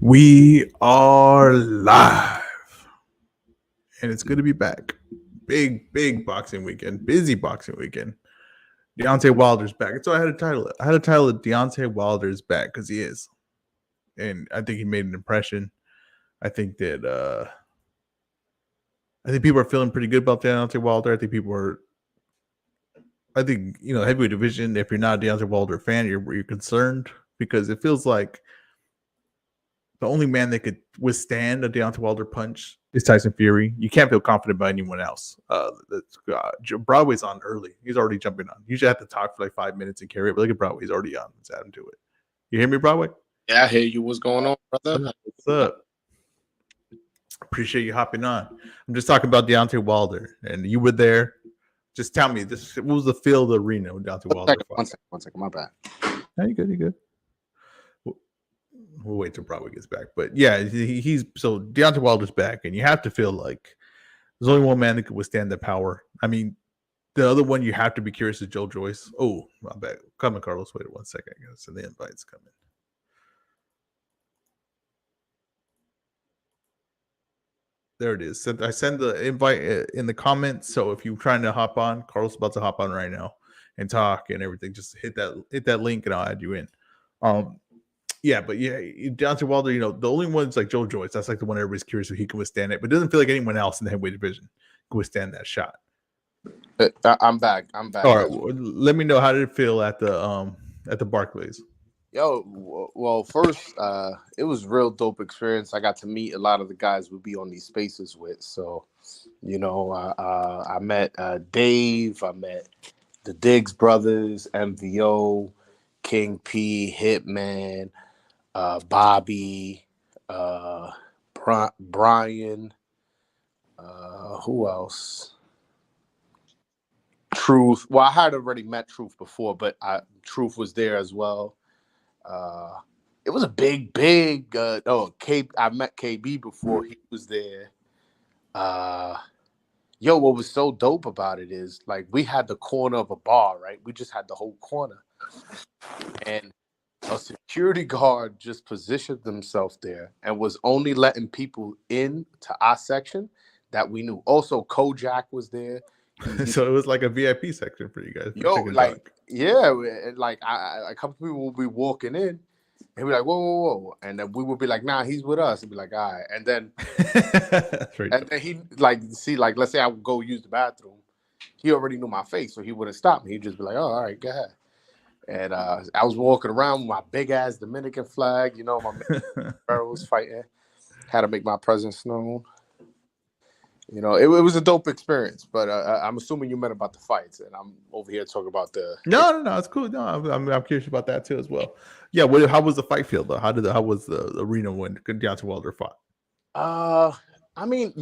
We are live, and it's good to be back. Big boxing weekend, busy boxing weekend. Deontay Wilder's back. So I had to title it. I had to title it Deontay Wilder's back because he is, and I think he made an impression. I think that people are feeling pretty good about Deontay Wilder. I think heavyweight division. If you're not a Deontay Wilder fan, you're concerned because it feels like the only man that could withstand a Deontay Wilder punch is Tyson Fury. You can't feel confident about anyone else. Broadway's on early. He's already jumping on. You should have to talk for like 5 minutes and carry it. But look at Broadway. He's already on. Let's add him to it. You hear me, Broadway? Yeah, I hear you. What's going on, brother? What's up? Appreciate you hopping on. I'm just talking about Deontay Wilder. And you were there. Just tell me, what was the feel of the arena with Deontay Wilder? One second. My bad. No, you good. We'll wait till Broadway gets back. But yeah, so Deontay Wilder's back, and you have to feel like there's only one man that could withstand the power. I mean, the other one you have to be curious is Joe Joyce. Oh, my bad. Come on, Carlos. Wait 1 second. I guess. And the invite's coming. There it is. I send the invite in the comments. So if you're trying to hop on, Carlos is about to hop on right now and talk and everything. Just hit that link and I'll add you in. Yeah, but yeah, Deontay Wilder, the only one's like Joe Joyce. That's like the one everybody's curious if he can withstand it, but it doesn't feel like anyone else in the heavyweight division can withstand that shot. I'm back. All right, let me know, how did it feel at the Barclays? Yo, well, first, it was a real dope experience. I got to meet a lot of the guys we'll be on these spaces with. So, I met Dave. I met the Diggs brothers, MVO, King P, Hitman, Bobby, Brian, who else? Truth. Well, I had already met Truth before, but Truth was there as well. It was a big. I met KB before he was there. What was so dope about it is like we had the corner of a bar, right? We just had the whole corner, and a security guard just positioned themselves there and was only letting people in to our section that we knew. Also, Kojak was there. So it was like a VIP section for you guys. A couple people will be walking in and be like, whoa. And then we would be like, nah, he's with us. And be like, all right. And then, then he let's say I would go use the bathroom. He already knew my face, so he wouldn't stop me. He'd just be like, oh, all right, go ahead. And I was walking around with my big ass Dominican flag. My man was fighting. Had to make my presence known. It was a dope experience. But I'm assuming you meant about the fights, and I'm over here talking about the. No, it's cool. No, I'm curious about that too as well. Yeah, how was the fight field though? How was the arena when Deontay Wilder fought? I mean,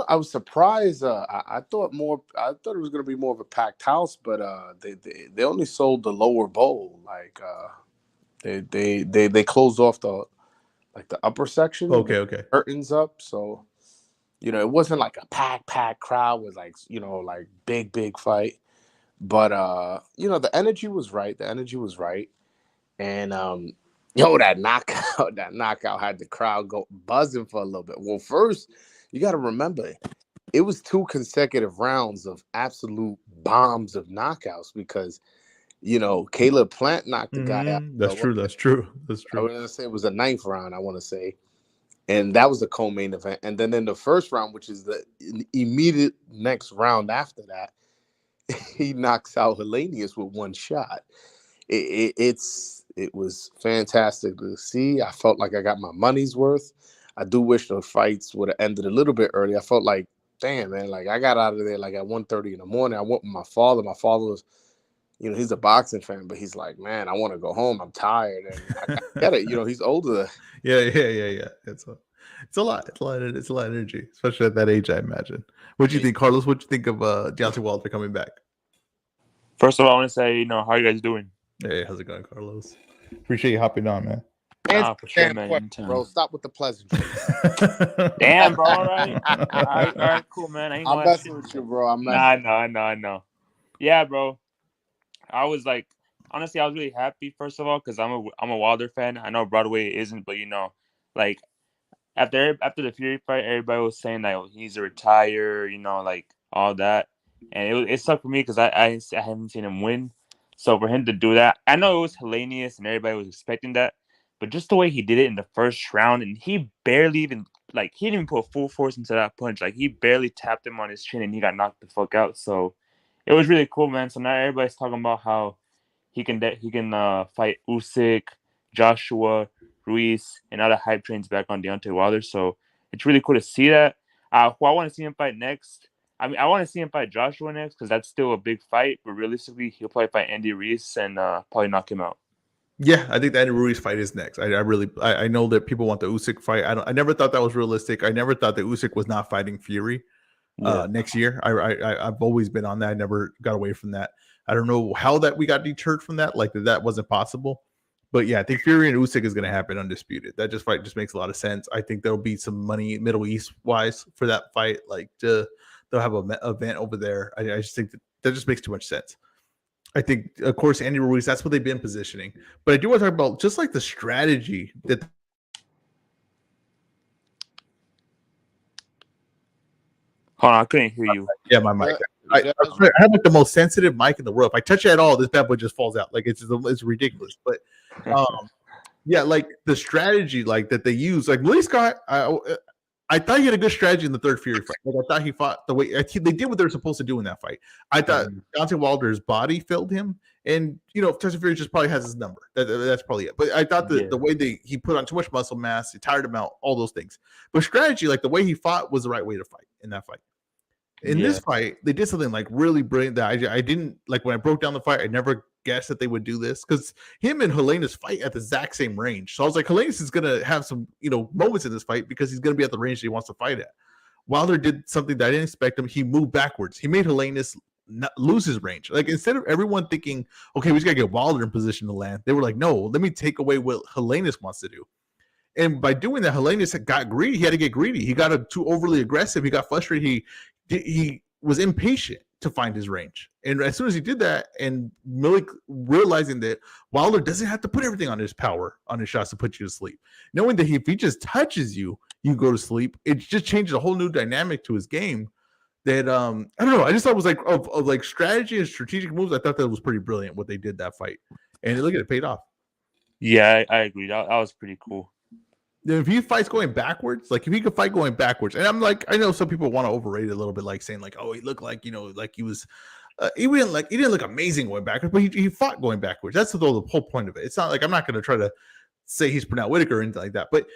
I was surprised. I thought it was going to be more of a packed house, but they only sold the lower bowl. Like they closed off the upper section. Okay. Curtains up, so it wasn't like a packed crowd with like big fight, but the energy was right. And that knockout had the crowd go buzzing for a little bit. Well, first, you got to remember, it was 2 consecutive rounds of absolute bombs of knockouts because, Caleb Plant knocked the guy out. That's true. I was going to say it was a 9th round, I want to say. And that was the co-main event. And then in the first round, which is the immediate next round after that, he knocks out Hellenius with 1 shot. It was fantastic to see. I felt like I got my money's worth. I do wish the fights would have ended a little bit early. I felt like, damn, man, like I got out of there like at 1:30 in the morning. I went with my father. My father was, he's a boxing fan, but he's like, man, I want to go home. I'm tired. And I get it. He's older. Yeah. It's a lot. It's a lot of energy, especially at that age, I imagine. What do you think, Carlos? What do you think of Deontay Wilder coming back? First of all, I want to say, how are you guys doing? Hey, how's it going, Carlos? Appreciate you hopping on, man. For sure, man. Bro, stop with the pleasantry. Damn, bro. All right, cool, man. I'm messing with you, bro. I know. Yeah, bro. I was like, honestly, I was really happy, first of all, because I'm a Wilder fan. I know Broadway isn't, but, after the Fury fight, everybody was saying like, oh, he needs to retire, like all that, and it sucked for me because I haven't seen him win. So for him to do that, I know it was hilarious and everybody was expecting that, but just the way he did it in the first round, and he barely even he didn't even put full force into that punch. Like he barely tapped him on his chin and he got knocked the fuck out. So it was really cool, man. So now everybody's talking about how he can fight Usyk, Joshua, Ruiz, and other hype trains back on Deontay Wilder. So it's really cool to see that. Who I want to see him fight next. I mean, I want to see him fight Joshua next because that's still a big fight. But realistically, he'll probably fight Andy Ruiz and probably knock him out. Yeah, I think the Andy Ruiz fight is next. I know that people want the Usyk fight. I never thought that was realistic. I never thought that Usyk was not fighting Fury next year. I've always been on that. I never got away from that. I don't know how that we got deterred from that. Like that wasn't possible. But yeah, I think Fury and Usyk is going to happen undisputed. That fight just makes a lot of sense. I think there'll be some money Middle East wise for that fight. Like they'll have an event over there. I just think that just makes too much sense. I think, of course, Andy Ruiz, that's what they've been positioning. But I do want to talk about just like the strategy that. Hold on, I couldn't hear you. Yeah, my mic. I have like the most sensitive mic in the world. If I touch it at all, this bad boy just falls out. Like it's ridiculous. But yeah, like the strategy like that they use, like Lee Scott, I thought he had a good strategy in the third Fury fight. Like I thought he fought the way they did what they were supposed to do in that fight. I thought Deontay Wilder's body failed him, and Tyson Fury just probably has his number. That's probably it. But I thought the way he put on too much muscle mass, he tired him out, all those things. But strategy, like the way he fought, was the right way to fight in that fight. In this fight, they did something like really brilliant that I didn't like when I broke down the fight. I never guessed that they would do this because him and Helena's fight at the exact same range. So I was like, Helena's is going to have some, moments in this fight because he's going to be at the range that he wants to fight at. Wilder did something that I didn't expect him. He moved backwards. He made Helena's lose his range. Like instead of everyone thinking, okay, we just got to get Wilder in position to land, they were like, no, let me take away what Helena's wants to do. And by doing that, Helena's got greedy. He had to get greedy. He got too overly aggressive. He got frustrated. He was impatient to find his range. And as soon as he did that, and Milik realizing that Wilder doesn't have to put everything on his power, on his shots to put you to sleep, knowing that if he just touches you, you go to sleep, it just changes a whole new dynamic to his game that, I don't know, I just thought it was like, of like strategy and strategic moves, I thought that was pretty brilliant what they did that fight. And look at it, paid off. Yeah, I agree. That was pretty cool. If he fights going backwards, like if he could fight going backwards, and I'm like, I know some people want to overrate it a little bit, like saying like, oh, he looked like, like he was, he didn't look amazing going backwards, but he fought going backwards. That's the whole point of it. It's not like I'm not going to try to say he's Pernell Whitaker or anything like that, but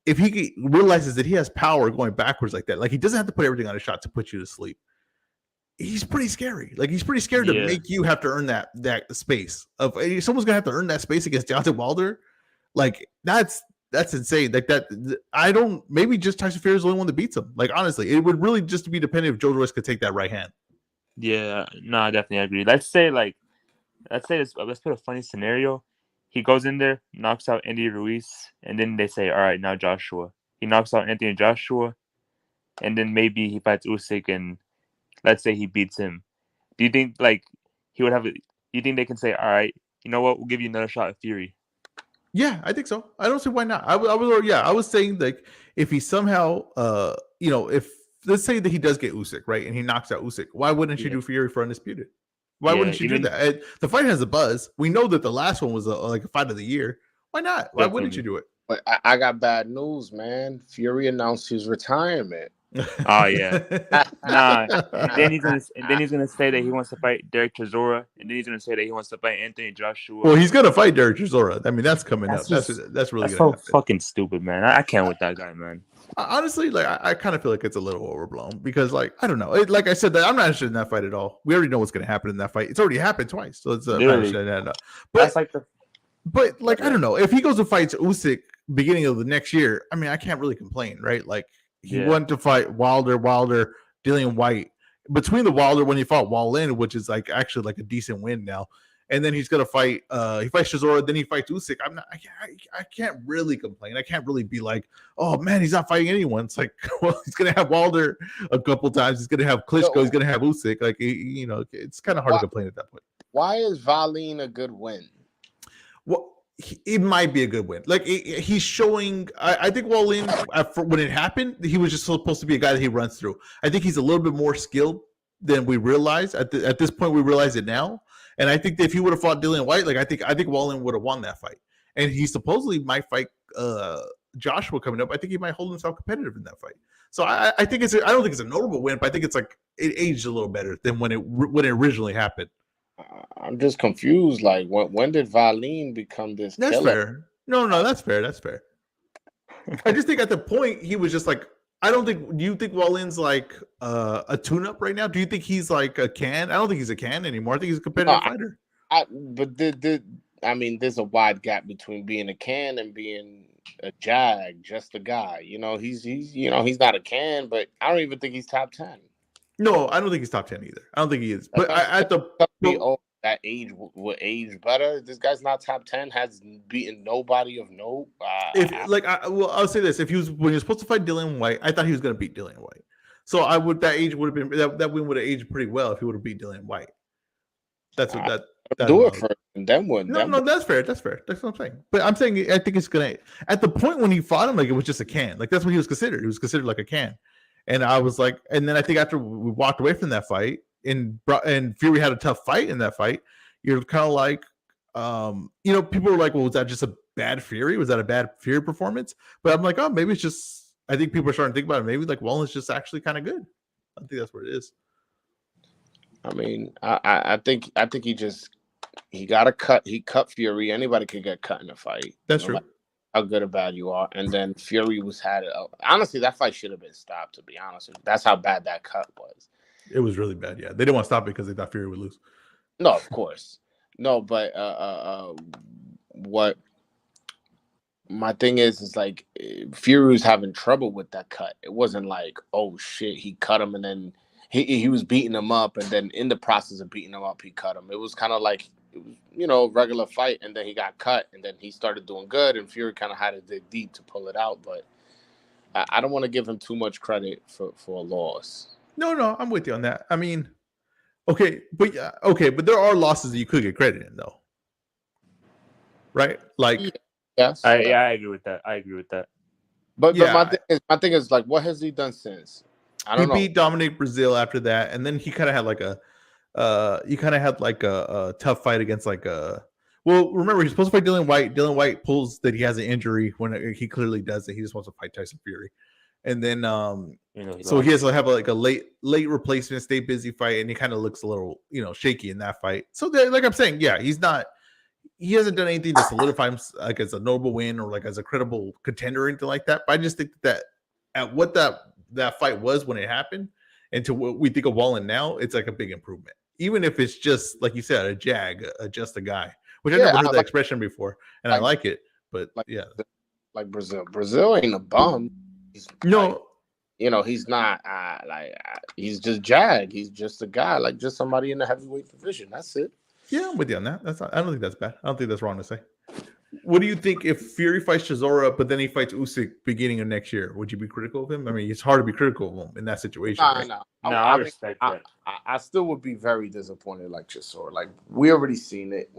if he realizes that he has power going backwards like that, like he doesn't have to put everything on a shot to put you to sleep. He's pretty scary. Like he's pretty scared to make you have to earn that space. Of someone's gonna have to earn that space against Deontay Wilder. Like that's insane. Like that, maybe just Tyson Fury is the only one that beats him. Like honestly, it would really just be dependent if Joe Royce could take that right hand. Yeah, no, I definitely agree. Let's put a funny scenario. He goes in there, knocks out Andy Ruiz, and then they say, all right, now Joshua. He knocks out Anthony Joshua, and then maybe he fights Usyk, and let's say he beats him. Do you think he would have? Do you think they can say, all right, you know what, we'll give you another shot at Fury? Yeah, I think so. I don't see why not. I was saying like if he somehow, if let's say that he does get Usyk, right, and he knocks out Usyk, why wouldn't you do Fury for Undisputed? Why wouldn't you do that? The fight has a buzz. We know that the last one was a fight of the year. Why not? Why wouldn't you do it? But I got bad news, man. Fury announced his retirement. Oh yeah, nah. And then he's gonna say that he wants to fight Derek Chisora, and then he's gonna say that he wants to fight Anthony Joshua. Well, he's gonna fight Derek Chisora. I mean, that's coming up. That's really so happen. Fucking stupid, man. I can't with that guy, man. Honestly, like I kind of feel like it's a little overblown because, like, I don't know. Like I said, I'm not interested in that fight at all. We already know what's gonna happen in that fight. It's already happened twice, so it's But I don't know if he goes and fights Usyk beginning of the next year. I mean, I can't really complain, right? Like. He wanted to fight Wilder, Dillian White. Between the Wilder when he fought Wallin, which is like actually like a decent win now, and then he's gonna fight. He fights Chisora, then he fights Usyk. I can't really complain. I can't really be like, oh man, he's not fighting anyone. It's like, well, he's gonna have Wilder a couple times. He's gonna have Klitschko. He's gonna have Usyk. Like, it's kind of hard to complain at that point. Why is Wallin a good win? Well, it might be a good win. Like he's showing. I think Wallin when it happened, he was just supposed to be a guy that he runs through. I think he's a little bit more skilled than we realize. At this point, we realize it now. And I think that if he would have fought Dillian White, like I think Wallin would have won that fight. And he supposedly might fight Joshua coming up. I think he might hold himself competitive in that fight. So I think I don't think it's a notable win, but I think it's like it aged a little better than when it originally happened. I'm just confused. Like when did Wallin become this? That's killer? fair. No, that's fair. That's fair. I just think at the point he was just like, I don't think. Do you think Wallin's like a tune-up right now? Do you think he's like a can? I don't think he's a can anymore. I think he's a competitive fighter. But I mean, there's a wide gap between being a can and being a jag, just a guy. You know, he's not a can, but I don't even think he's top 10. No, I don't think he's top 10 either. I don't think he is. But that age will age better. This guy's not top 10. Has beaten nobody of note. I'll say this: when he was supposed to fight Dillian White, I thought he was going to beat Dillian White. So that age would have been that win would have aged pretty well if he would have beat Dillian White. That's what that. Do it first and then win. No, that's fair. That's fair. That's what I'm saying. But I'm saying I think it's gonna. At the point when he fought him, like it was just a can. Like that's what he was considered. He was considered like a can. And I was like, and then I think after we walked away from that fight, and Fury had a tough fight in that fight, you're kind of like, people were like, well, was that just a bad Fury? Was that a bad Fury performance? But I'm like, oh, maybe it's just. I think people are starting to think about it. Maybe like Wallen's just actually kind of good. I think that's what it is. I mean, I think he got a cut. He cut Fury. Anybody could get cut in a fight. That's true. How good or bad you are, and then Fury had it. Honestly, that fight should have been stopped. To be honest with you, that's how bad that cut was. It was really bad. Yeah, they didn't want to stop it because they thought Fury would lose. No, of course, no. But what my thing is like Fury was having trouble with that cut. It wasn't like, oh shit, he cut him, and then he was beating him up, and then in the process of beating him up, he cut him. It was kind of like. It was, regular fight, and then he got cut, and then he started doing good, and Fury kind of had to dig deep to pull it out. But I don't want to give him too much credit for a loss. No, I'm with you on that. I mean, but there are losses that you could get credit in, though, right? Like, yes, I agree with that. But my thing is like, what has he done since? I don't know. He beat Dominic Brazil after that, and then he kind of had like a. A tough fight against remember he's supposed to fight Dillian White. Dillian White pulls that he has an injury when he clearly does it. He just wants to fight Tyson Fury. And then so he has to have a late replacement, stay busy fight, and he kind of looks a little shaky in that fight. So like I'm saying, yeah, he hasn't done anything to solidify him like as a notable win or like as a credible contender or anything like that. But I just think that at what that fight was when it happened and to what we think of Wallen now, it's like a big improvement. Even if it's just like you said, a jag, just a guy, which I never heard that expression before, and I like it. But like Brazil ain't a bum. He's he's not he's just jag. He's just a guy, like just somebody in the heavyweight division. That's it. Yeah, I'm with you on that. I don't think that's bad. I don't think that's wrong to say. What do you think if Fury fights Chisora, but then he fights Usyk beginning of next year? Would you be critical of him? I mean, it's hard to be critical of him in that situation. No, I respect that. I still would be very disappointed like Chisora. Like, we already seen it.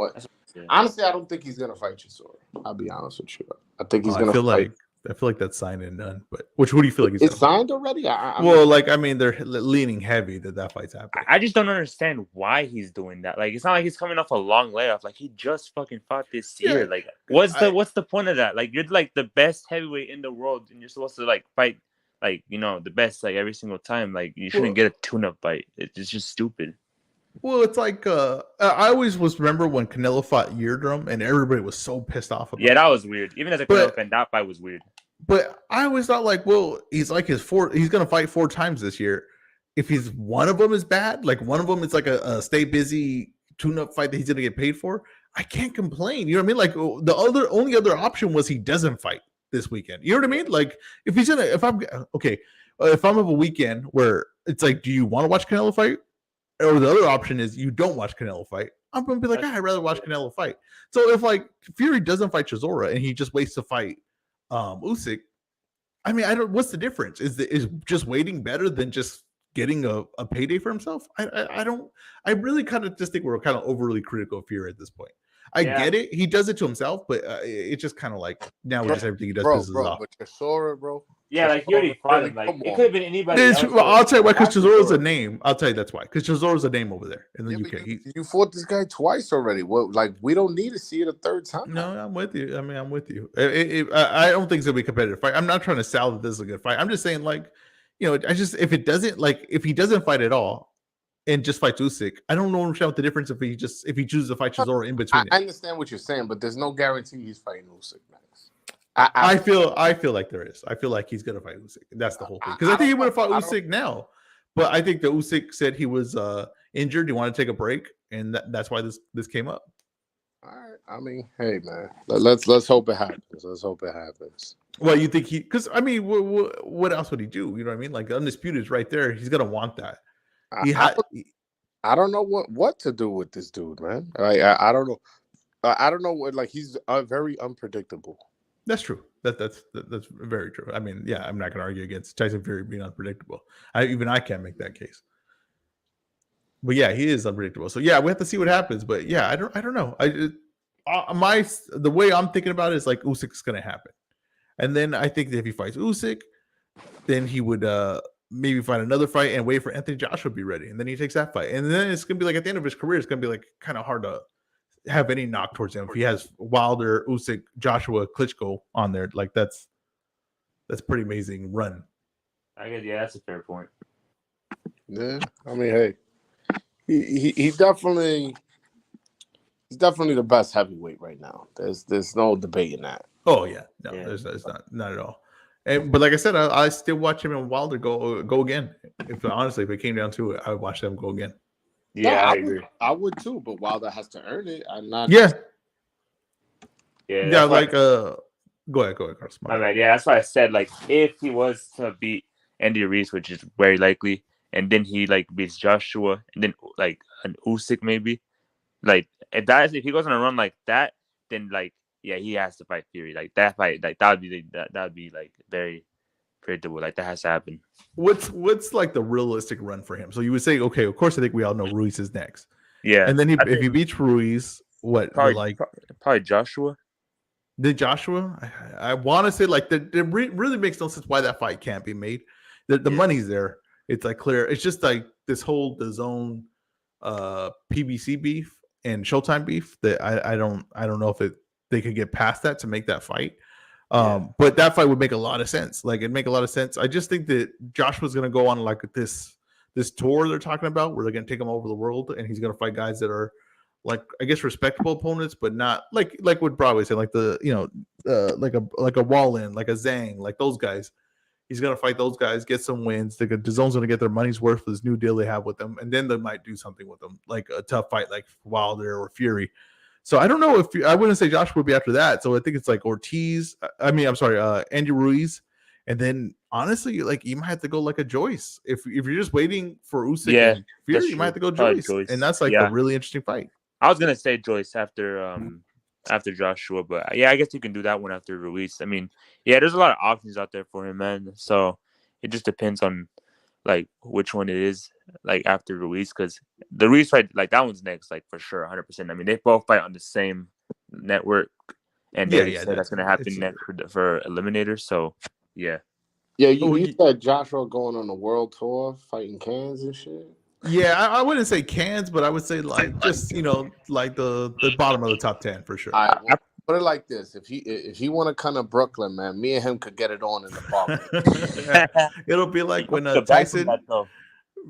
Honestly, I don't think he's going to fight Chisora. I'll be honest with you. I think he's going to fight. I feel like that's signed and done. But who do you feel like it's signed already? They're leaning heavy that fight's happening. I just don't understand why he's doing that. Like, it's not like he's coming off a long layoff. Like, he just fucking fought this year. Like, what's the point of that? Like, you're like the best heavyweight in the world, and you're supposed to like fight like the best like every single time. Like, you shouldn't get a tune-up fight. It's just stupid. Well, it's like I always remember when Canelo fought Eardrum, and everybody was so pissed off about it. Yeah, that was weird. Even as a Canelo fan, that fight was weird. But I always thought he's like he's going to fight 4 times this year. If he's one of them is bad, like one of them is like a stay busy tune-up fight that he's going to get paid for, I can't complain. You know what I mean? Like the only other option was he doesn't fight this weekend. You know what I mean? Like if I'm of a weekend where it's like, do you want to watch Canelo fight? Or the other option is you don't watch Canelo fight. I'm going to be like, I'd rather watch Canelo fight. So if like Fury doesn't fight Chisora and he just waits to fight Usyk, I mean, what's the difference? Is just waiting better than just getting a payday for himself? I really kind of just think we're kind of overly critical of Fury at this point. I get it. He does it to himself, but it's just kind of like now Bro, just everything he does bro, pisses off. but Chisora, bro. Yeah, like he already fought him. Like it could have been anybody else. Well, I'll tell you why, because That's Chisora's a Chisora. name. I'll tell you that's why. Because Chisora's a name over there in the Yeah, UK. but you fought this guy twice already. What? Like we don't need to see it a third time. No, I'm with you. I mean, I'm with you. I don't think it's gonna be a competitive fight. I'm not trying to sell that this is a good fight. I'm just saying, like, you know, if he doesn't fight at all and just fights Usyk, I don't know what the difference if he chooses to fight Chisora in between. I understand what you're saying, but there's no guarantee he's fighting Usyk next. I feel like there is. I feel like he's gonna fight Usyk. That's the whole thing. Because I think he would have fought Usyk now, but I think the Usyk said he was injured. He wanted to take a break, and that's why this came up. All right. I mean, hey man, let's hope it happens. Let's hope it happens. Well, you think because I mean, what else would he do? You know what I mean? Like Undisputed is right there. He's gonna want that. I don't know what to do with this dude, man. Like I don't know. I don't know what. Like he's very unpredictable. That's true. That's very true. I mean, yeah, I'm not going to argue against Tyson Fury being unpredictable. I can't make that case. But yeah, he is unpredictable. So yeah, we have to see what happens. But yeah, I don't know. The way I'm thinking about it is like Usyk's going to happen, and then I think that if he fights Usyk, then he would maybe find another fight and wait for Anthony Joshua to be ready, and then he takes that fight, and then it's going to be like at the end of his career, it's going to be like kind of hard to have any knock towards him if he has Wilder, Usyk, Joshua, Klitschko on there. Like that's pretty amazing run. I guess that's a fair point. Yeah, I mean, hey, he's definitely the best heavyweight right now. There's no debating that. Oh yeah, no, there's not at all. But like I said, I still watch him and Wilder go again. If it came down to it, I would watch them go again. Yeah, I agree. I would too, but Wilder has to earn it. I'm not. Yeah. Yeah. Like go ahead, Carlos. My bad. Yeah, that's why I said like if he was to beat Andy Ruiz, which is very likely, and then he like beats Joshua, and then like an Usyk maybe, like if he goes on a run like that, then like yeah, he has to fight Fury. Like that fight, like that would be like very predictable. Like that has to happen. What's like the realistic run for him? So you would say, okay, of course, I think we all know Ruiz is next. Yeah, and then if he beats Ruiz, what probably Joshua. Did Joshua? I want to say like that. It really makes no sense why that fight can't be made. The money's there. It's like clear. It's just like this whole DAZN PBC beef and Showtime beef that I don't know if they could get past that to make that fight. But that fight would make a lot of sense. Like it'd make a lot of sense. I just think that Joshua's going to go on like this tour they're talking about where they're going to take him over the world, and he's going to fight guys that are like, I guess, respectable opponents, but not like what Broadway said, like like a Wallin, like a Zhang, like those guys. He's going to fight those guys, get some wins. The DAZN's going to get their money's worth for this new deal they have with them, and then they might do something with them, like a tough fight like Wilder or Fury. So I don't know if I wouldn't say Joshua would be after that. So I think it's like Ortiz. Andy Ruiz, and then honestly, like you might have to go like a Joyce if you're just waiting for Usyk and Fury. You might have to go Joyce, and that's like a really interesting fight. I was gonna say Joyce after Joshua, but yeah, I guess you can do that one after Ruiz. I mean, yeah, there's a lot of options out there for him, man. So it just depends on like which one it is, like after Ruiz, because the Ruiz fight, like that one's next, like for sure, 100%. I mean, they both fight on the same network, and that's gonna happen next for Eliminator. So yeah. Yeah, you said Joshua going on the world tour, fighting cans and shit. Yeah, I wouldn't say cans, but I would say like just like the bottom of the top 10 for sure. All right, well, put it like this: if he want to come to Brooklyn, man, me and him could get it on in the park. It'll be like when Tyson.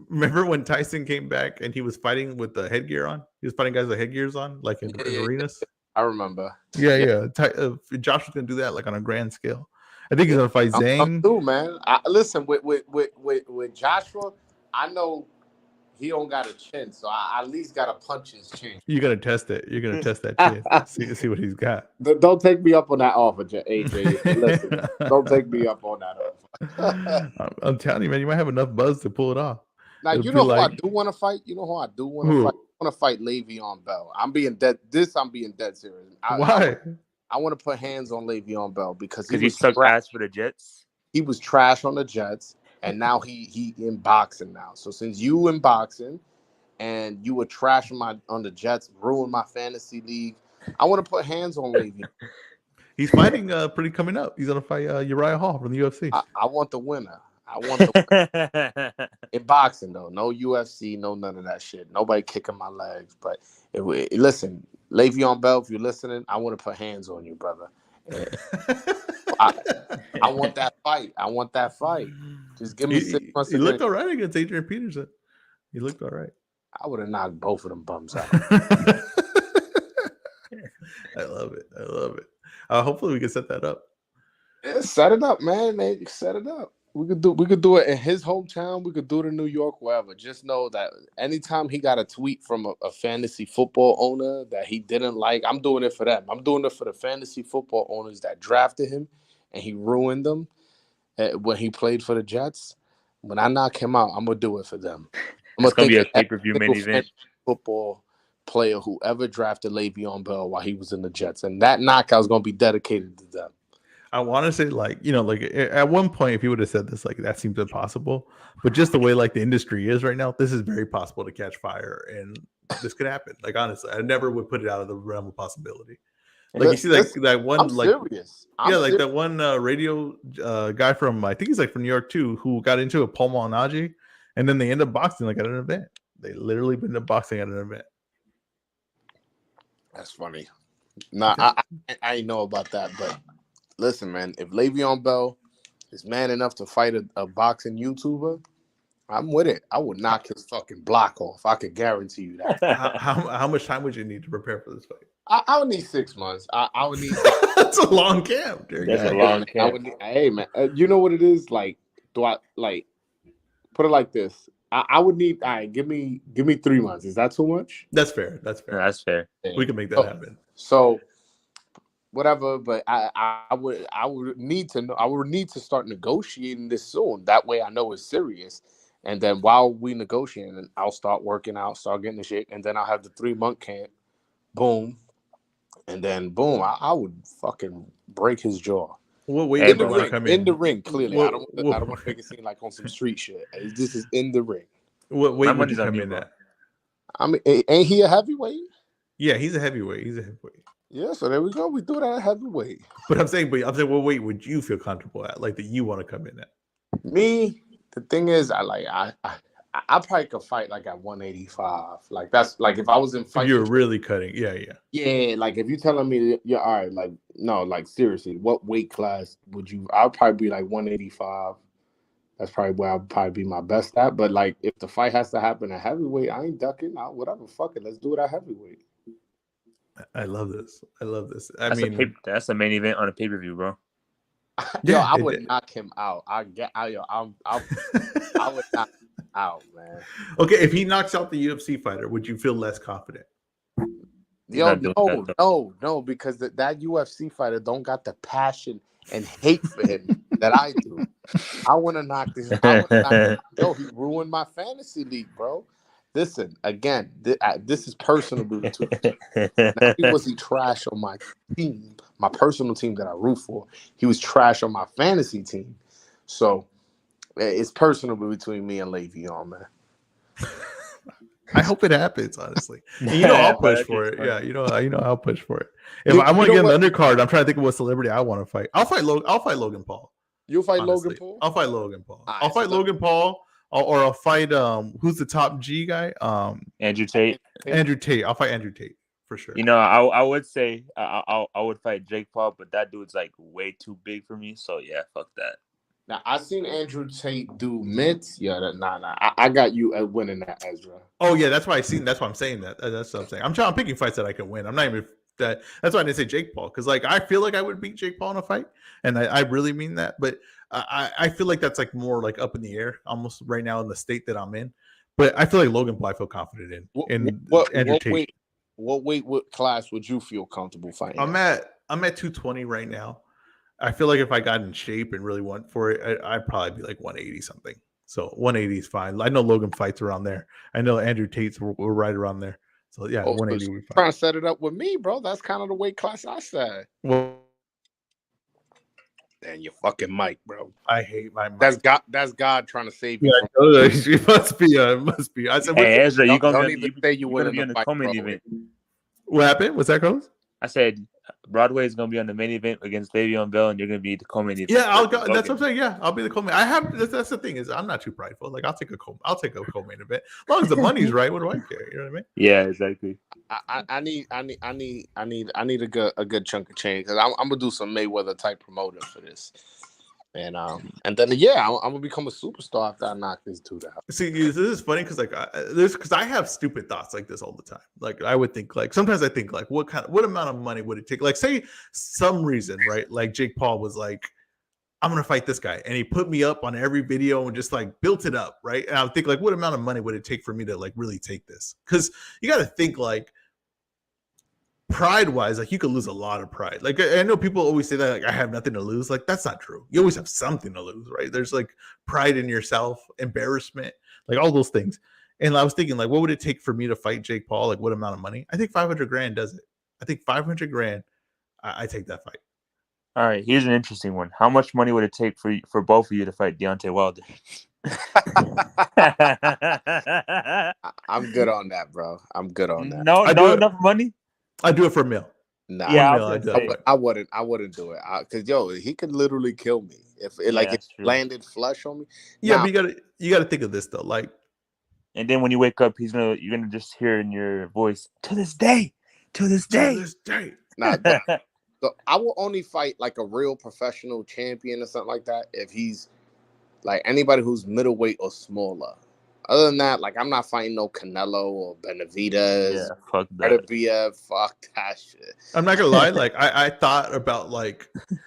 Remember when Tyson came back and he was fighting with the headgear on? He was fighting guys with headgears on, like in arenas. I remember. Yeah. Josh was gonna do that like on a grand scale. I think he's gonna fight Zhang. I'm too, man. Listen, with Joshua, I know he don't got a chin, so I at least got to punch his chin. You're gonna test it. You're gonna test that chin. see what he's got. Don't take me up on that offer, AJ. Listen, don't take me up on that offer. I'm telling you, man, you might have enough buzz to pull it off. Now you know who I do want to fight. You know who I do want to fight. I want to fight Le'Veon Bell. I'm being dead serious. Why? I want to put hands on Le'Veon Bell because he sucked ass for the Jets. He was trash on the Jets, and now he in boxing now. So since you in boxing, and you were trash on the Jets, ruined my fantasy league, I want to put hands on Le'Veon. He's fighting pretty coming up. He's gonna fight Uriah Hall from the UFC. I want the winner. I want the winner. In boxing though, no UFC, no none of that shit. Nobody kicking my legs. But listen, Le'Veon Bell, if you're listening, I want to put hands on you, brother. I want that fight. I want that fight. Just give me 6 months. He looked all right against Adrian Peterson. He looked all right. I would have knocked both of them bums out. I love it. I love it. Hopefully we can set that up. Yeah, set it up, man. Set it up. We could do it in his hometown. We could do it in New York, wherever. Just know that anytime he got a tweet from a fantasy football owner that he didn't like, I'm doing it for them. I'm doing it for the fantasy football owners that drafted him and he ruined them when he played for the Jets. When I knock him out, I'm gonna do it for them. It's gonna be a pay-per-view main event. Football player who ever drafted Le'Veon Bell while he was in the Jets, and that knockout is gonna be dedicated to them. I want to say, like, you know, like at one point, if you would have said this, like, that seems impossible. But just the way, like, the industry is right now, this is very possible to catch fire, and this could happen. Like, honestly, I never would put it out of the realm of possibility. Like, you see, like, that one, I'm like, serious. like that one radio guy from, I think he's like from New York too, who got into a Paul Malignaggi, and then they end up boxing like at an event. They literally end up boxing at an event. That's funny. Nah, I know about that, but. Listen, man, if Le'Veon Bell is man enough to fight a boxing YouTuber, I'm with it. I would knock his fucking block off. I could guarantee you that. How much time would you need to prepare for this fight? I would need 6 months. I would need. That's a long camp. That's a long camp. Hey, man, you know what it is? Like, do I like put it like this? I would need. All right, give me 3 months. Is that too much? That's fair. That's fair. That's fair. We can make that happen. So. Whatever, but I would need to know. I would need to start negotiating this soon. That way, I know it's serious. And then while we negotiating, I'll start working out, start getting the shit, and then I'll have the 3-month camp. Boom, and then boom, I would fucking break his jaw. What weight in the ring? Clearly, I don't want to make it seem like on some street shit. This is in the ring. What weight would you come in at? I mean, ain't he a heavyweight? Yeah, he's a heavyweight. Yeah, so there we go. We do that at heavyweight. But I'm saying, what weight would you feel comfortable at? Like that you want to come in at? Me, the thing is, I probably could fight like at 185. Like that's like if I was in fight. You're really cutting, yeah. Yeah, like if you're telling me, yeah, all right, like no, like seriously, what weight class would you? I'll probably be like 185. That's probably where I'll probably be my best at. But like if the fight has to happen at heavyweight, I ain't ducking. Whatever, fuck it, let's do it at heavyweight. I love this. That's a main event on a pay-per-view, bro. Yeah, I would knock him out. I would knock him out, man. Okay, if he knocks out the UFC fighter, would you feel less confident? No, because that UFC fighter don't got the passion and hate for him that I do. I want to knock this. Yo, he ruined my fantasy league, bro. Listen, again, this is personal between me. Not only was he trash on my team, my personal team that I root for, he was trash on my fantasy team. So it's personal between me and Le'Veon, man. I hope it happens, honestly. And I'll push for it. Yeah, I'll push for it. If I want to get an undercard, I'm trying to think of what celebrity I want to fight. I'll fight Logan Paul. You'll fight Logan Paul? I'll fight Logan Paul. I'll fight Logan Paul. Or I'll fight who's the top G guy? Andrew Tate. Andrew Tate. I'll fight Andrew Tate for sure. I would say I would fight Jake Paul, but that dude's like way too big for me. So yeah, fuck that. Now I seen Andrew Tate do mitts. Yeah, nah. I got you at winning that, Ezra. Oh yeah, that's why I'm saying that. That's what I'm saying. I'm picking fights that I can win. I'm not even that. That's why I didn't say Jake Paul, because like I feel like I would beat Jake Paul in a fight, and I really mean that. But I feel like that's like more like up in the air almost right now in the state that I'm in. But I feel like Logan Paul I feel confident in. What weight class would you feel comfortable fighting? I'm at 220 right now. I feel like if I got in shape and really went for it, I'd probably be like 180 something. So 180 is fine. I know Logan fights around there. I know Andrew Tate's were right around there. So yeah, 180 would be fine. Trying to set it up with me, bro. That's kind of the weight class I said. Well, and your fucking mic, bro. I hate my mic. That's God trying to save you. Yeah, it must be. I said, hey, Ezra, you gonna be on the co-main event. What happened? What's that, Carlos? I said Broadway is gonna be on the main event against Le'Veon Bell, and you're gonna be the co-main event. Yeah, I'll go. That's what I'm saying. Yeah, I'll be the co-main. That's the thing is, I'm not too prideful. Like, I'll take a co-main event as long as the money's right. What do I care? You know what I mean? Yeah, exactly. I need a good chunk of change because I'm gonna do some Mayweather type promoting for this, and then I'm gonna become a superstar after I knock this dude out. See, this is funny because because I have stupid thoughts like this all the time. Like, I would think sometimes I think what amount of money would it take? Like, say some reason, right? Like Jake Paul was like, I'm gonna fight this guy, and he put me up on every video and just built it up, right? And I would think what amount of money would it take for me to really take this? Because you got to think pride wise, you could lose a lot of pride. I know people always say that I have nothing to lose. That's not true. You always have something to lose, right? There's pride in yourself, embarrassment, all those things. And I was thinking what would it take for me to fight Jake Paul? What amount of money? I think 500 grand does it. I think 500 grand. I take that fight. All right, here's an interesting one. How much money would it take for both of you to fight Deontay Wilder? I'm good on that, bro. I'm good on that. No enough money. I do it for a meal. Nah, yeah, I wouldn't do it because he could literally kill me if it landed flush on me. Yeah, but you gotta think of this though, And then when you wake up, you're gonna just hear in your voice, to this day. Nah, so I will only fight a real professional champion or something like that if he's anybody who's middleweight or smaller. Other than that, I'm not fighting no Canelo or Benavidez. Yeah, fuck that. Fuck that shit. I'm not gonna lie. I thought about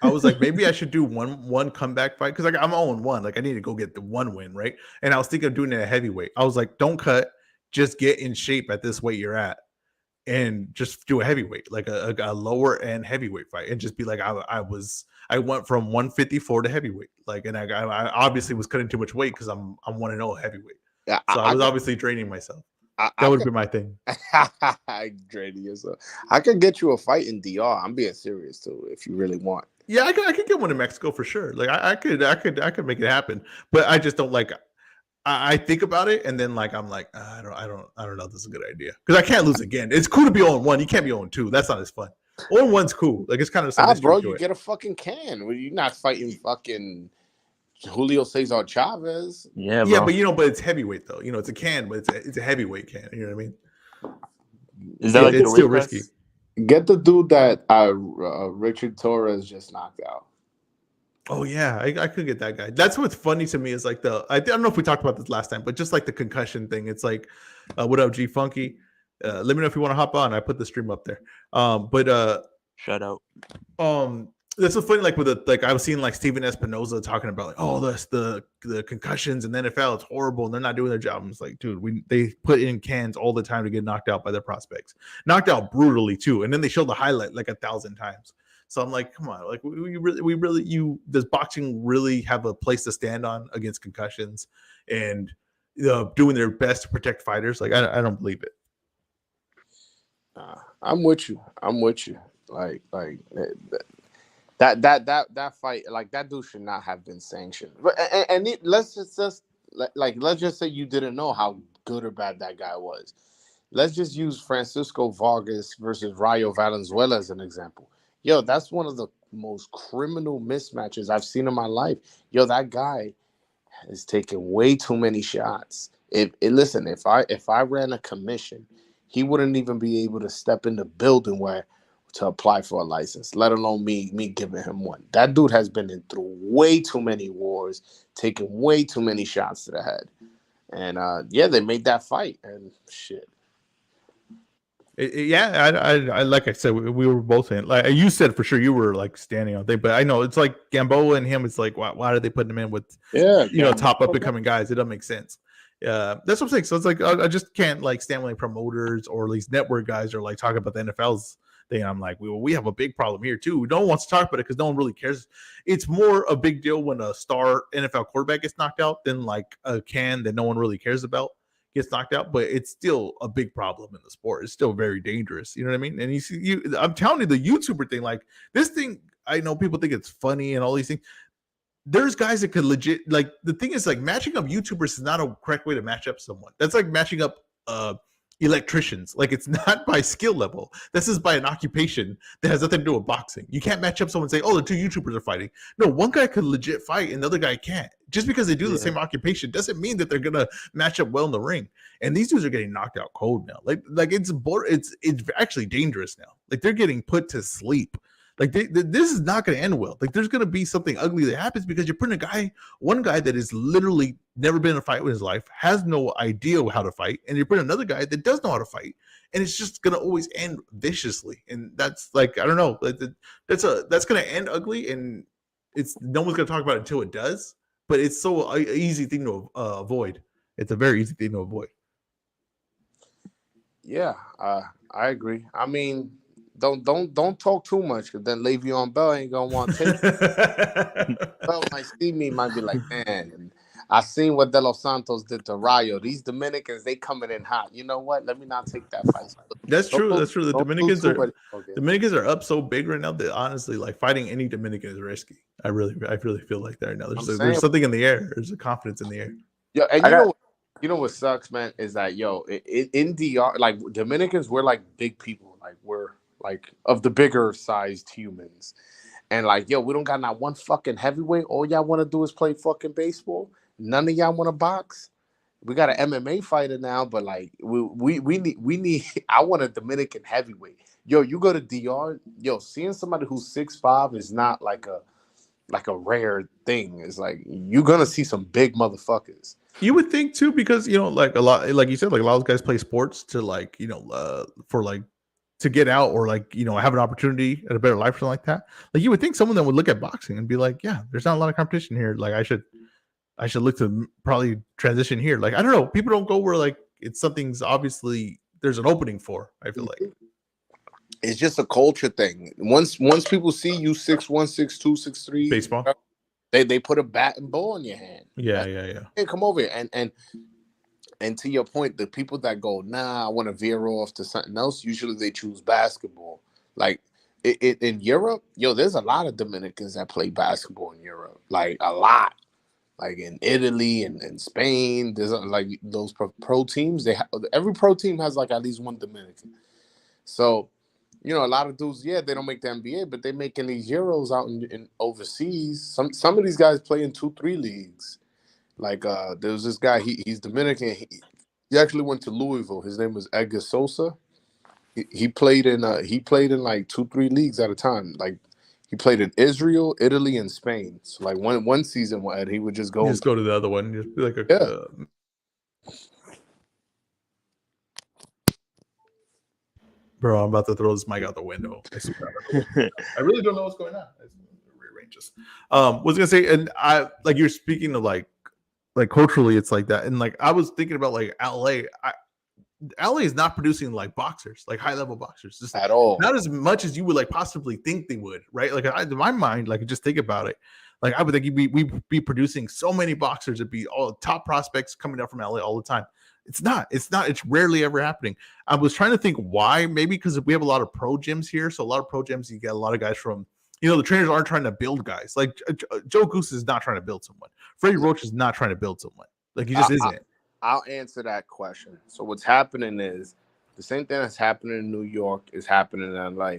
I was maybe I should do one comeback fight because I'm 0-1. I need to go get the one win, right? And I was thinking of doing it at heavyweight. I was don't cut, just get in shape at this weight you're at, and just do a heavyweight, a lower end heavyweight fight, and just be I went from 154 to heavyweight, and I obviously was cutting too much weight because I'm 1-0 heavyweight. Yeah, so I was obviously draining myself. That would be my thing. Draining yourself. I could get you a fight in DR. I'm being serious too, if you really want. Yeah, I could get one in Mexico for sure. I could make it happen, but I just don't I think about it and then I don't know if this is a good idea because I can't lose again. It's cool to be 0-1. You can't be 0-2. That's not as fun. 0-1's cool. It's kind of bro. You get a fucking can. You're not fighting fucking Julio Cesar Chavez. Yeah, bro. Yeah, but it's heavyweight though. It's a can, but it's a heavyweight can. You know what I mean? Is that it's still risky? Get the dude that Richard Torres just knocked out. Oh yeah, I could get that guy. That's what's funny to me is I don't know if we talked about this last time, but just the concussion thing. It's what up, G Funky? Let me know if you want to hop on. I put the stream up there. Shout out. This was funny, with I was seeing Steven Espinoza talking about the concussions and the NFL, it's horrible and they're not doing their job. I'm just dude, they put in cans all the time to get knocked out by their prospects, knocked out brutally too, and then they show the highlight 1,000 times. So I'm come on, does boxing really have a place to stand on against concussions and doing their best to protect fighters? I don't believe it. I'm with you. That fight, that dude should not have been sanctioned. But let's just say you didn't know how good or bad that guy was. Let's just use Francisco Vargas versus Rayo Valenzuela as an example. Yo, that's one of the most criminal mismatches I've seen in my life. Yo, that guy has taken way too many shots. If I ran a commission, he wouldn't even be able to step in the building to apply for a license, let alone me giving him one. That dude has been through way too many wars, taken way too many shots to the head. And they made that fight and shit. I like I said, we were both in. You said for sure you were standing on thing, but I know it's Gamboa and him. It's why did they put him in with top up and coming guys? It doesn't make sense. That's what I'm saying. So it's I just can't stand promoters or at least network guys or talking about the NFL's thing. I'm we have a big problem here too. No one wants to talk about it because no one really cares. It's more a big deal when a star NFL quarterback gets knocked out than a can that no one really cares about gets knocked out, but it's still a big problem in the sport. It's still very dangerous. You know what I mean? And I'm telling you, the YouTuber thing, this thing, I know people think it's funny and all these things. There's guys that could legit, the thing is matching up YouTubers is not a correct way to match up someone. That's matching up electricians. Like, it's not by skill level. This is by an occupation that has nothing to do with boxing. You can't match up someone and say, oh, the two YouTubers are fighting. No, one guy could legit fight and the other guy can't. Just because they do the same occupation doesn't mean that they're gonna match up well in the ring. And these dudes are getting knocked out cold now. Like it's actually dangerous now. Like, they're getting put to sleep. Like, this is not going to end well. Like, there's going to be something ugly that happens because you're putting one guy that has literally never been in a fight in his life, has no idea how to fight, and you're putting another guy that does know how to fight, and it's just going to always end viciously. And that's like, I don't know, that's going to end ugly, and no one's going to talk about it until it does. But it's so an easy thing to avoid. It's a very easy thing to avoid. Yeah, I agree. I mean, don't talk too much, because then Le'Veon Bell ain't gonna want to take. Bell might see me, might be like, man, I seen what De Los Santos did to Rayo. These Dominicans, they coming in hot. You know what? Let me not take that fight. That's true. The Dominicans are up so big right now that honestly, like, fighting any Dominican is risky. I really feel like that right now. There's something in the air. There's a confidence in the air. Yeah, and you know what sucks, man, is that in DR, like, Dominicans, we're like big people. Like, we're like of the bigger sized humans. And like, we don't got not one fucking heavyweight. All y'all want to do is play fucking baseball. None of y'all want to box. We got an MMA fighter now, but like we need I want a Dominican heavyweight. You go to DR, seeing somebody who's 6'5" is not like a rare thing. It's like you're gonna see some big motherfuckers. You would think too, because like a lot, like you said, like a lot of guys play sports to like for like to get out or like have an opportunity at a better life or something like that. Like, you would think someone that would look at boxing and be like, yeah, there's not a lot of competition here. Like, I should look to probably transition here. Like, I don't know, people don't go where like something's obviously there's an opening for. I feel like it's just a culture thing. Once people see you 6'1", 6'2", 6'3", baseball, they put a bat and ball in your hand. Yeah. Hey, come over here. And to your point, the people that go, nah, I want to veer off to something else, usually they choose basketball. Like in Europe, there's a lot of Dominicans that play basketball in Europe. Like, a lot. Like in Italy and Spain, there's like those pro teams. Every pro team has like at least one Dominican. So, a lot of dudes, they don't make the NBA, but they're making these Euros out in overseas. Some of these guys play in 2-3 leagues. Like there was this guy, he's Dominican. He actually went to Louisville. His name was Edgar Sosa. He played in like 2-3 leagues at a time. Like, he played in Israel, Italy, and Spain. So like one season, he would just go to the other one. Just be like bro, I'm about to throw this mic out the window. I really don't know what's going on. I rearrange this. Was gonna say, and I like you're speaking of like culturally, it's like that, and like I was thinking about like LA. LA is not producing like boxers, like high level boxers, just at all. Not as much as you would like possibly think they would, right? Like, in my mind, like, just think about it. Like, I would think we'd be producing so many boxers. It'd be all top prospects coming out from LA all the time. It's not. It's rarely ever happening. I was trying to think why. Maybe because we have a lot of pro gyms here. So a lot of pro gyms, you get a lot of guys from, the trainers aren't trying to build guys. Like Joe Goose is not trying to build someone. Freddie Roach is not trying to build someone. Like, he just isn't. I'll answer that question. So what's happening is the same thing that's happening in New York is happening in LA.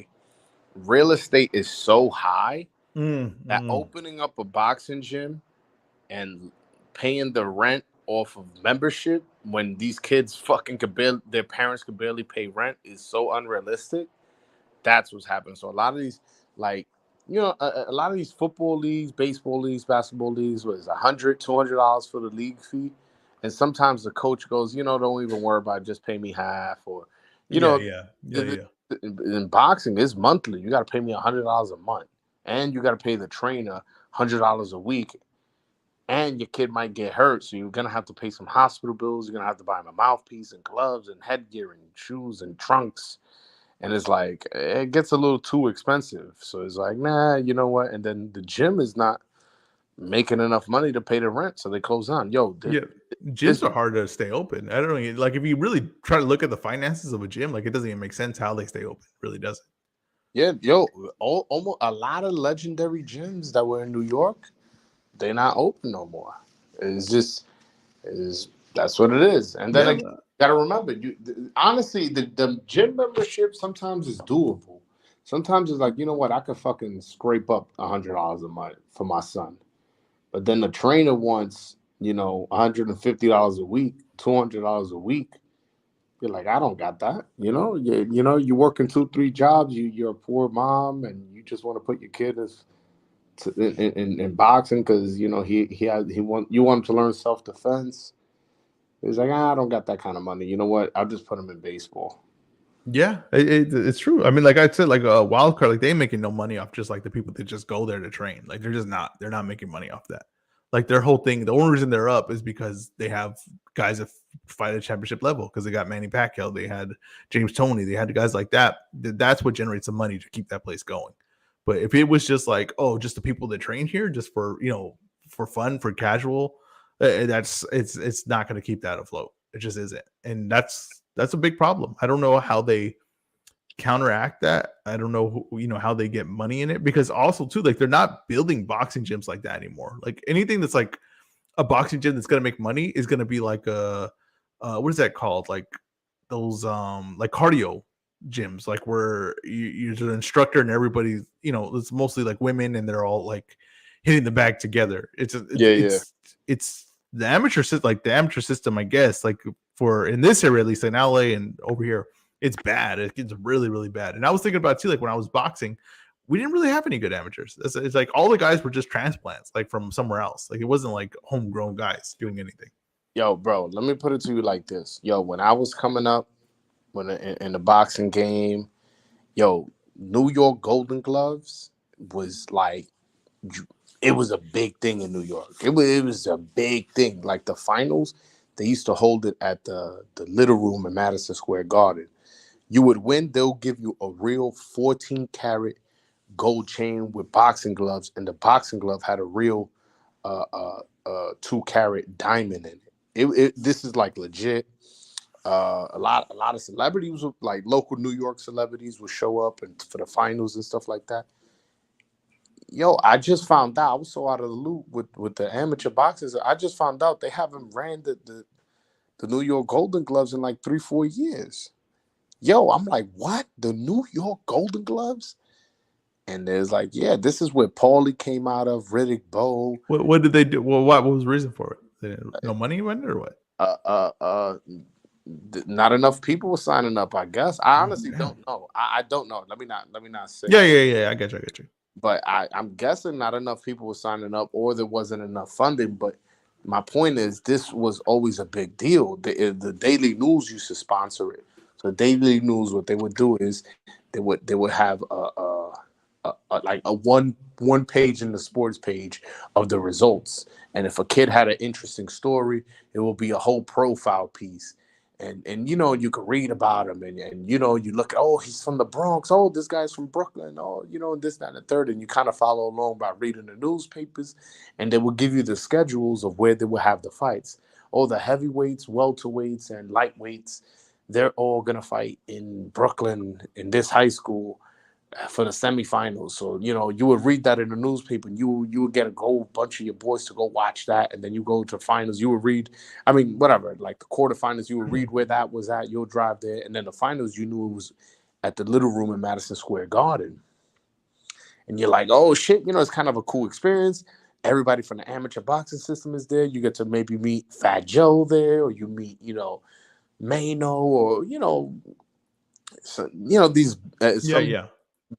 Real estate is so high that opening up a boxing gym and paying the rent off of membership when these kids their parents could barely pay rent is so unrealistic. That's what's happening. So a lot of these, like, a lot of these football leagues, baseball leagues, basketball leagues, was $100, $200 for the league fee. And sometimes the coach goes, don't even worry about it, just pay me half, or, In boxing, it's monthly. You got to pay me $100 a month, and you got to pay the trainer $100 a week, and your kid might get hurt, so you're gonna have to pay some hospital bills. You're gonna have to buy him a mouthpiece and gloves and headgear and shoes and trunks, and it's like it gets a little too expensive. So it's like, nah, you know what? And then the gym is not making enough money to pay the rent, so they close down. Gyms are hard to stay open. I don't know, like, if you really try to look at the finances of a gym, like, it doesn't even make sense how they stay open. It really doesn't. Almost a lot of legendary gyms that were in New York, they're not open no more. That's what it is. And then Gotta remember, honestly, the gym membership sometimes is doable. Sometimes it's like, you know what, I could fucking scrape up $100 a month for my son. But then the trainer wants, $150 a week, $200 a week. You're like, I don't got that. You're working 2, 3 jobs. You're a poor mom, and you just want to put your kid in boxing because you want him to learn self defense. He's like, I don't got that kind of money. You know what? I'll just put him in baseball. Yeah, it's true. I mean, like I said, like a wild card, like they ain't making no money off just like the people that just go there to train. Like they're not making money off that. Like their whole thing, the only reason they're up is because they have guys that fight at championship level because they got Manny Pacquiao, they had James Toney, they had guys like that. That's what generates the money to keep that place going. But if it was just like, oh, just the people that train here, just for for fun, for casual, it's not going to keep that afloat. It just isn't, and that's a big problem. I don't know how they counteract that. I don't know how they get money in it, because also too, like they're not building boxing gyms like that anymore. Like anything that's like a boxing gym that's going to make money is going to be like a what is that called? Like those like cardio gyms, like where you're an instructor and everybody, it's mostly like women and they're all like hitting the bag together. It's the amateur system, like the amateur system, I guess, like for in this area, at least in LA and over here, it's bad. It's really, really bad. And I was thinking about it too, like when I was boxing, we didn't really have any good amateurs. It's like all the guys were just transplants, like from somewhere else. Like it wasn't like homegrown guys doing anything. Yo, bro, let me put it to you like this. Yo, when I was coming up, in the boxing game, New York Golden Gloves was like, it was a big thing in New York. It was a big thing. Like the finals, they used to hold it at the Little Room in Madison Square Garden. You would win, they'll give you a real 14-karat gold chain with boxing gloves, and the boxing glove had a real 2-karat diamond in it. This is like legit. A lot of celebrities, like local New York celebrities, would show up and for the finals and stuff like that. Yo, I just found out, I was so out of the loop with the amateur boxers. I just found out they haven't ran the New York Golden Gloves in like 3-4 years. Yo, I'm like, what? The New York Golden Gloves? And there's like, yeah, this is where Paulie came out of, Riddick Bowe. What did they do? Well, what was the reason for it? No money went or what? Not enough people were signing up, I guess. I honestly don't know. I don't know. Let me not say. Yeah. I get you. But I'm guessing not enough people were signing up, or there wasn't enough funding. But my point is, this was always a big deal. The Daily News used to sponsor it. So Daily News, what they would do is they would have a one page in the sports page of the results, and if a kid had an interesting story, it will be a whole profile piece. And you can read about him, and you look at, oh, he's from the Bronx, oh, this guy's from Brooklyn, oh, this, that, and the third, and you kind of follow along by reading the newspapers, and they will give you the schedules of where they will have the fights. Oh, the heavyweights, welterweights, and lightweights, they're all gonna fight in Brooklyn in this high school for the semifinals. So you would read that in the newspaper, and you would get a whole bunch of your boys to go watch that, and then you go to finals, you would read, whatever, like the quarterfinals, you would read where that was at, you'll drive there, and then the finals, you knew it was at the Little Room in Madison Square Garden. And you're like, oh shit, it's kind of a cool experience. Everybody from the amateur boxing system is there. You get to maybe meet Fat Joe there, or you meet Mano, or these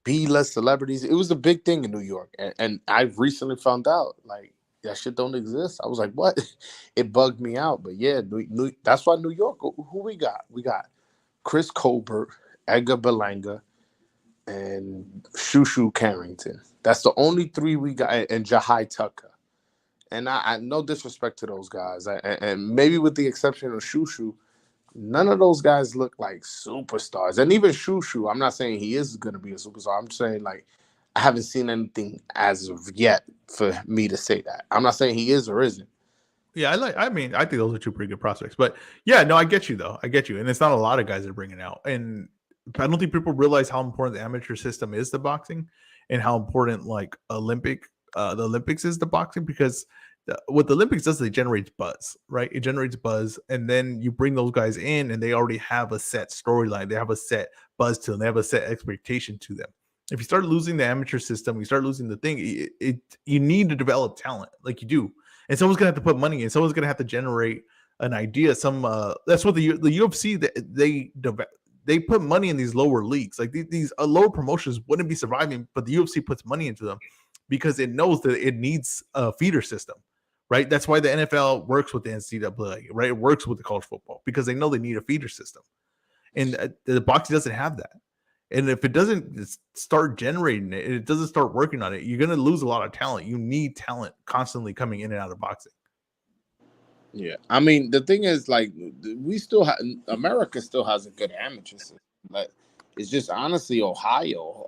B-list celebrities. It was a big thing in New York, and I recently found out like that shit don't exist. I was like, what? It bugged me out. But yeah, that's why New York. Who we got? We got Chris Colbert, Edgar Berlanga, and Shushu Carrington. That's the only 3 we got, and Jahai Tucker. And I no disrespect to those guys, and maybe with the exception of Shushu, none of those guys look like superstars. And even Shushu, I'm not saying he is going to be a superstar. I'm saying, like, I haven't seen anything as of yet for me to say that. I'm not saying he is or isn't. Yeah, I think those are 2 pretty good prospects. But yeah, no, I get you though. I get you. And it's not a lot of guys that are bringing out. And I don't think people realize how important the amateur system is to boxing, and how important like the Olympics is to boxing, because what the Olympics does, it generates buzz, right? It generates buzz, and then you bring those guys in, and they already have a set storyline. They have a set buzz to them. They have a set expectation to them. If you start losing the amateur system, you start losing the thing. You need to develop talent, like you do, and someone's gonna have to put money in. Someone's gonna have to generate an idea. That's what the UFC they put money in these lower leagues. Like these lower promotions wouldn't be surviving, but the UFC puts money into them because it knows that it needs a feeder system. Right, that's why the NFL works with the NCAA. Right, it works with the college football because they know they need a feeder system, and the boxing doesn't have that. And if it doesn't start generating it, it doesn't start working on it, you're going to lose a lot of talent. You need talent constantly coming in and out of boxing. Yeah, I mean the thing is, like, we still have America still has a good amateur system. Like, it's just honestly Ohio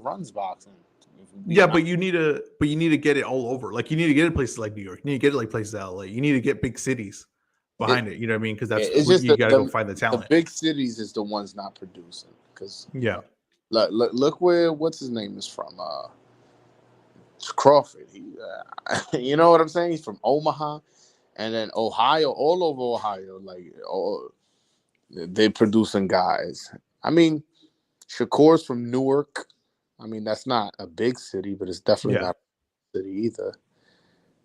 runs boxing. Yeah, but you need to get it all over. Like you need to get it places like New York. You need to get it like places like LA. You need to get big cities behind it. You know what I mean? Because that's you got to go find the talent. The big cities is the ones not producing. Because look where what's his name is from. Crawford. You know what I'm saying? He's from Omaha, and then Ohio, all over Ohio. Like they producing guys. I mean, Shakur's from Newark. I mean, that's not a big city, but it's definitely not a city either.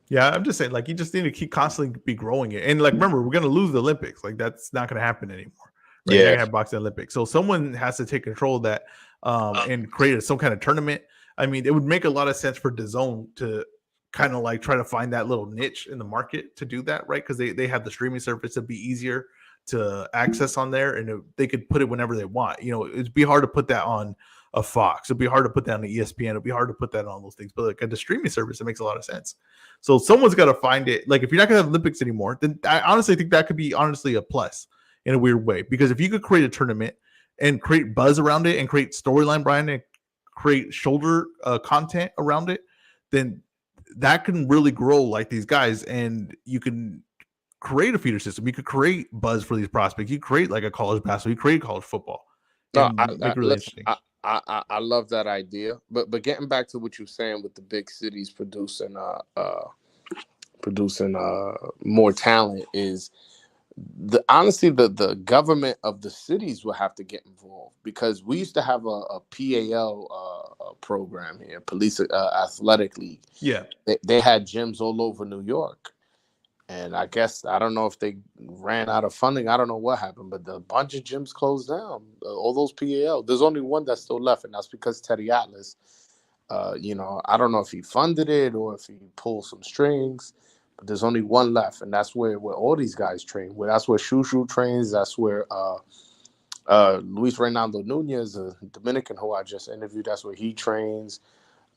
Yeah, I'm just saying, like, you just need to keep constantly be growing it. And, like, remember, we're going to lose the Olympics. Like, that's not going to happen anymore. Right? You're going to have boxing Olympics. So someone has to take control of that and create some kind of tournament. I mean, it would make a lot of sense for DAZN to kind of, like, try to find that little niche in the market to do that, right? Because they have the streaming service. It'd be easier to access on there, and they could put it whenever they want. You know, it'd be hard to put that on a Fox. It'd be hard to put that on the ESPN. It'd be hard to put that on those things. But like at the streaming service, it makes a lot of sense. So someone's got to find it. Like if you're not going to have Olympics anymore, then I honestly think that could be honestly a plus in a weird way. Because if you could create a tournament and create buzz around it and create storyline behind it, create shoulder content around it, then that can really grow like these guys. And you can create a feeder system. You could create buzz for these prospects. You create like a college basketball. You create college football. No, I love that idea, but getting back to what you're saying with the big cities producing more talent is honestly the government of the cities will have to get involved, because we used to have a PAL program here, Police Athletic League. Yeah, they had gyms all over New York. And I guess, I don't know if they ran out of funding. I don't know what happened, but a bunch of gyms closed down. All those PAL. There's only one that's still left, and that's because Teddy Atlas, I don't know if he funded it or if he pulled some strings, but there's only one left, and that's where all these guys train. That's where Shushu trains. That's where Luis Reynaldo Nunez, a Dominican who I just interviewed, that's where he trains.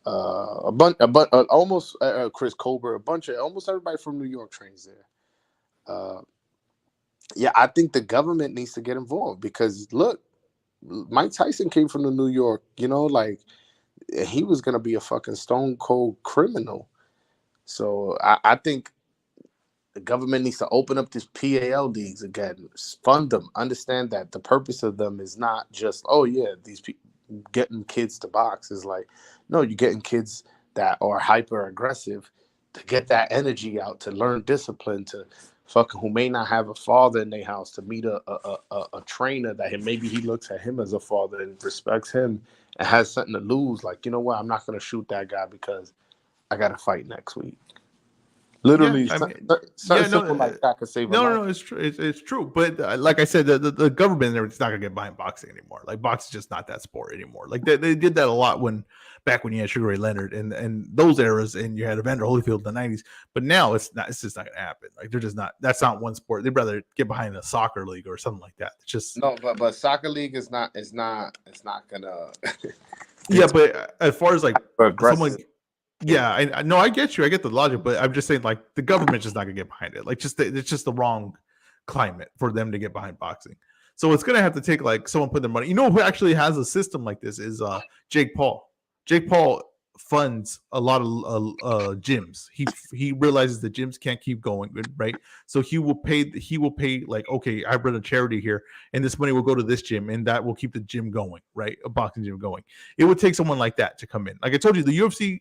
Almost Chris Colbert, almost everybody from New York trains there. I think the government needs to get involved, because look, Mike Tyson came from the New York, like he was gonna be a fucking stone cold criminal. So I think the government needs to open up these PAL leagues again, fund them, understand that the purpose of them is not just, these people getting kids to box. Is like, no, you're getting kids that are hyper aggressive to get that energy out, to learn discipline, to fucking who may not have a father in their house, to meet a trainer that maybe he looks at him as a father and respects him and has something to lose. Like, you know what, I'm not going to shoot that guy because I got to fight next week. Literally, something simple like that could save a life. No, it's true. It's true. But like I said, the government is not going to get behind boxing anymore. Like boxing is just not that sport anymore. Like they did that a lot back when you had Sugar Ray Leonard and those eras, and you had Evander Holyfield in the 90s. But now it's just not going to happen. Like they're just not. That's not one sport. They'd rather get behind a soccer league or something like that. It's just no. But soccer league is not gonna. Yeah, but as far as like someone. Yeah, I get you. I get the logic, but I'm just saying, like, the government's just not gonna get behind it. Like, it's just the wrong climate for them to get behind boxing. So it's gonna have to take like someone put their money. You know who actually has a system like this is Jake Paul. Jake Paul funds a lot of gyms. He realizes the gyms can't keep going, right? So he will pay like, okay, I run a charity here, and this money will go to this gym, and that will keep the gym going, right? A boxing gym going. It would take someone like that to come in. Like I told you, the UFC,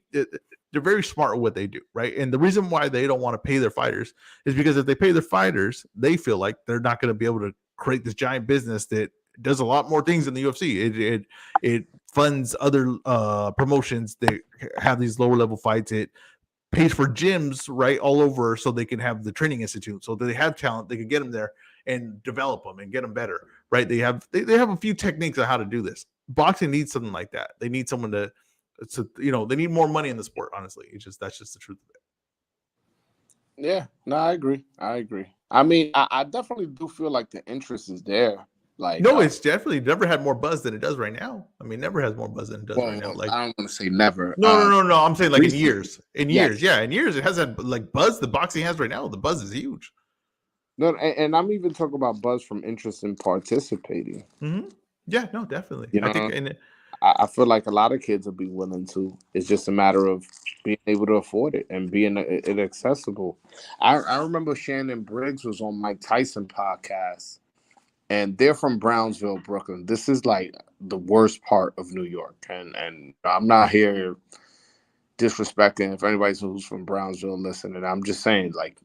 they're very smart with what they do, right? And the reason why they don't want to pay their fighters is because if they pay their fighters, they feel like they're not going to be able to create this giant business that does a lot more things than the UFC. It funds other promotions that have these lower level fights. It pays for gyms right all over so they can have the training institute, so that they have talent, they can get them there and develop them and get them better, right? They have a few techniques on how to do this. Boxing needs something like that. They need someone to they need more money in the sport. Honestly, that's just the truth of it. Yeah, no, I agree. I mean, I definitely do feel like the interest is there. Like, no, it's definitely never had more buzz than it does right now. I mean, never has more buzz than it does right now. Like, I don't want to say never. No. I'm saying like recently. in years, it has that like buzz the boxing has right now. The buzz is huge. No, and I'm even talking about buzz from interest in participating. Mm-hmm. Yeah, no, definitely. You know, I feel like a lot of kids will be willing to. It's just a matter of being able to afford it and being it accessible. I remember Shannon Briggs was on Mike Tyson podcast, and they're from Brownsville, Brooklyn. This is like the worst part of New York, and I'm not here disrespecting if anybody's who's from Brownsville listening. I'm just saying, like,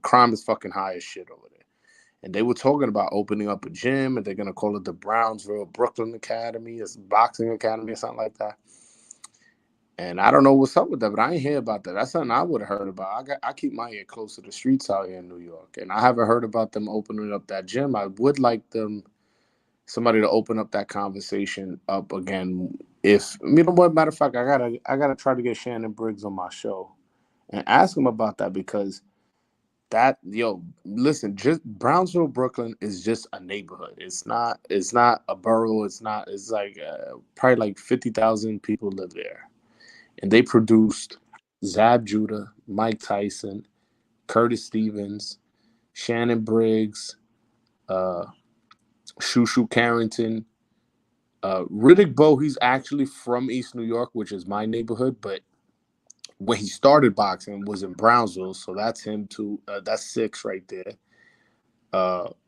crime is fucking high as shit over there. And they were talking about opening up a gym, and they're gonna call it the Brownsville Brooklyn Academy, it's boxing academy or something like that. And I don't know what's up with that, but I ain't hear about that. That's something I would have heard about. I keep my ear close to the streets out here in New York, and I haven't heard about them opening up that gym. I would like somebody to open up that conversation up again. If what matter of fact, I gotta try to get Shannon Briggs on my show and ask him about that, because listen, just Brownsville, Brooklyn is just a neighborhood. It's not a borough. It's like probably like 50,000 people live there, and they produced Zab Judah, Mike Tyson, Curtis Stevens, Shannon Briggs, Shushu Carrington, Riddick Bowe. He's actually from East New York, which is my neighborhood, but when he started boxing was in Brownsville, so that's him too. That's 6 right there.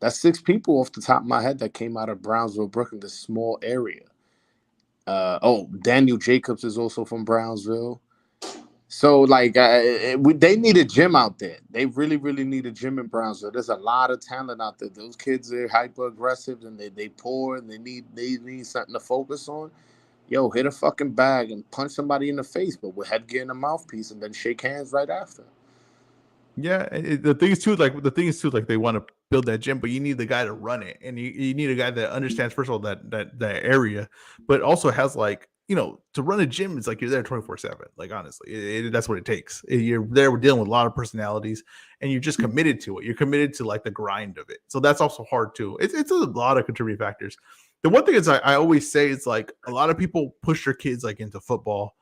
That's 6 people off the top of my head that came out of Brownsville, Brooklyn, this small area. Daniel Jacobs is also from Brownsville. So, like, they need a gym out there. They really, really need a gym in Brownsville. There's a lot of talent out there. Those kids are hyper aggressive, and they poor, and they need something to focus on. Yo, hit a fucking bag and punch somebody in the face, but with headgear and a mouthpiece, and then shake hands right after. Yeah, the thing is too, like they want to build that gym, but you need the guy to run it, and you need a guy that understands, first of all, that area, but also has, like, to run a gym. It's like you're there 24/7. Like, honestly, that's what it takes. You're there, we're dealing with a lot of personalities, and you're just committed to it. You're committed to, like, the grind of it. So that's also hard too. It's a lot of contributing factors. The one thing is, I always say, it's like a lot of people push their kids like into football.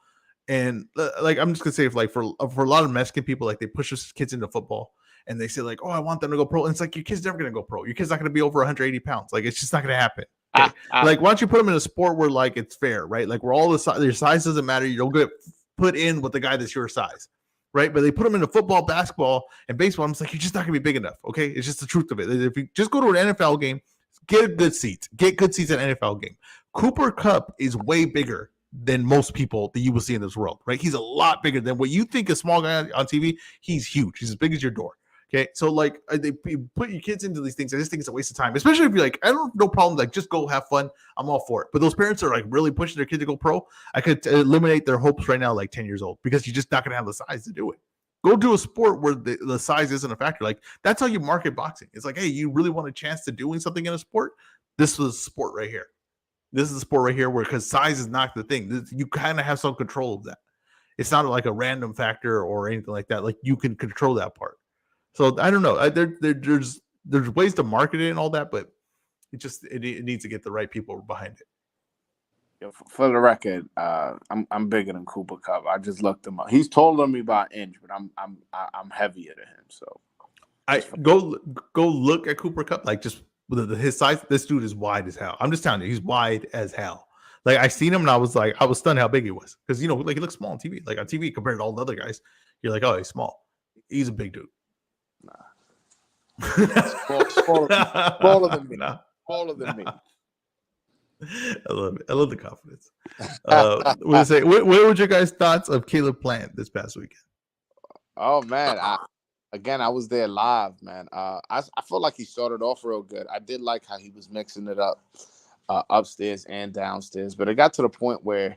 And like, I'm just gonna say, for a lot of Mexican people, like, they push their kids into football, and they say, like, oh, I want them to go pro. And it's like, your kid's never gonna go pro. Your kid's not gonna be over 180 pounds. Like, it's just not gonna happen. Okay? Like, why don't you put them in a sport where, like, it's fair, right? Like, where all your size doesn't matter. You don't get put in with the guy that's your size, right? But they put them into football, basketball, and baseball. I'm just like, you're just not gonna be big enough. Okay, it's just the truth of it. If you just go to an NFL game, get good seats at an NFL game. Cooper Kupp is way bigger than most people that you will see in this world, right? He's a lot bigger than what you think a small guy on TV. He's huge. He's as big as your door. Okay, so, like, they put your kids into these things. I just think it's a waste of time, especially if you're like, I don't, no problem, like, just go have fun. I'm all for it. But those parents are, like, really pushing their kids to go pro. I could eliminate their hopes right now, like 10 years old, because you're just not gonna have the size to do it. Go do a sport where the size isn't a factor. Like, that's how you market boxing. It's like, hey, you really want a chance to doing something in a sport? This is a sport right here. This is a sport right here where, because size is not the thing. You kind of have some control of that. It's not like a random factor or anything like that. Like, you can control that part. So I don't know. There's ways to market it and all that, but it needs to get the right people behind it. For the record, I'm bigger than Cooper Kupp. I just looked him up. He's taller than me by an inch, but I'm heavier than him. So I go look at Cooper Kupp, like, just with his size. This dude is wide as hell. I'm just telling you, he's wide as hell. Like, I seen him and I was stunned how big he was, because like, he looks small on TV. Like, on TV compared to all the other guys, you're like, oh, he's small. He's a big dude. Nah. Smaller than me. Nah. Smaller than me. I love it. I love the confidence. We'll say, what were your guys' thoughts of Caleb Plant this past weekend? Oh man, I was there live, man. I felt like he started off real good. I did like how he was mixing it up, upstairs and downstairs. But it got to the point where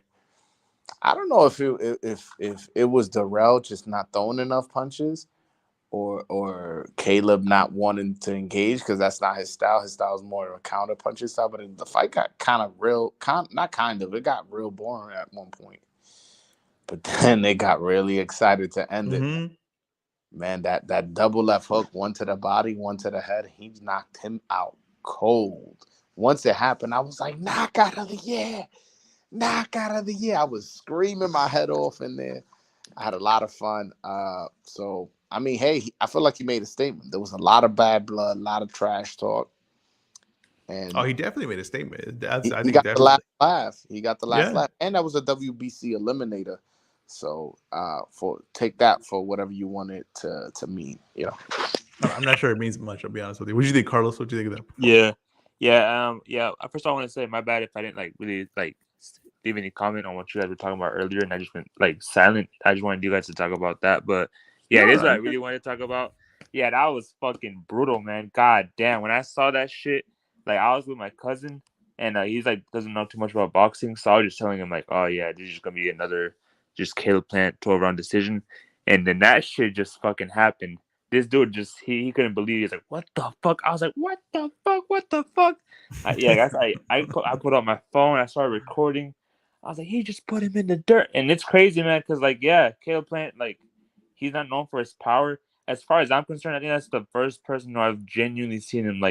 I don't know if it was Darrell just not throwing enough punches, or Caleb not wanting to engage because that's not his style. His style is more of a counter punching style. But the fight got it got real boring at one point. But then they got really excited to end it. Man, that double left hook, one to the body, one to the head, he knocked him out cold. Once it happened, I was like, knockout of the year. Knockout of the year. I was screaming my head off in there. I had a lot of fun. So, I mean, hey, I feel like he made a statement. There was a lot of bad blood, a lot of trash talk. And he definitely made a statement. He got the last laugh. He got the last laugh. And that was a WBC eliminator. So take that for whatever you want it to mean. You know, I'm not sure it means much. I'll be honest with you. What do you think, Carlos? What do you think of that? Yeah. First, I want to say my bad if I didn't really leave any comment on what you guys were talking about earlier, and I just went silent. I just wanted you guys to talk about that, but this is what I really wanted to talk about. Yeah, that was fucking brutal, man. God damn, when I saw that shit, I was with my cousin, and he's doesn't know too much about boxing, so I was just telling him oh yeah, this is just gonna be another just Caleb Plant 12-round decision, and then that shit just fucking happened. This dude just he couldn't believe it. He's like, what the fuck? I was like, what the fuck? I put up my phone. I started recording. I was like, he just put him in the dirt, and it's crazy, man. Because Caleb Plant, he's not known for his power. As far as I'm concerned, I think that's the first person who I've genuinely seen him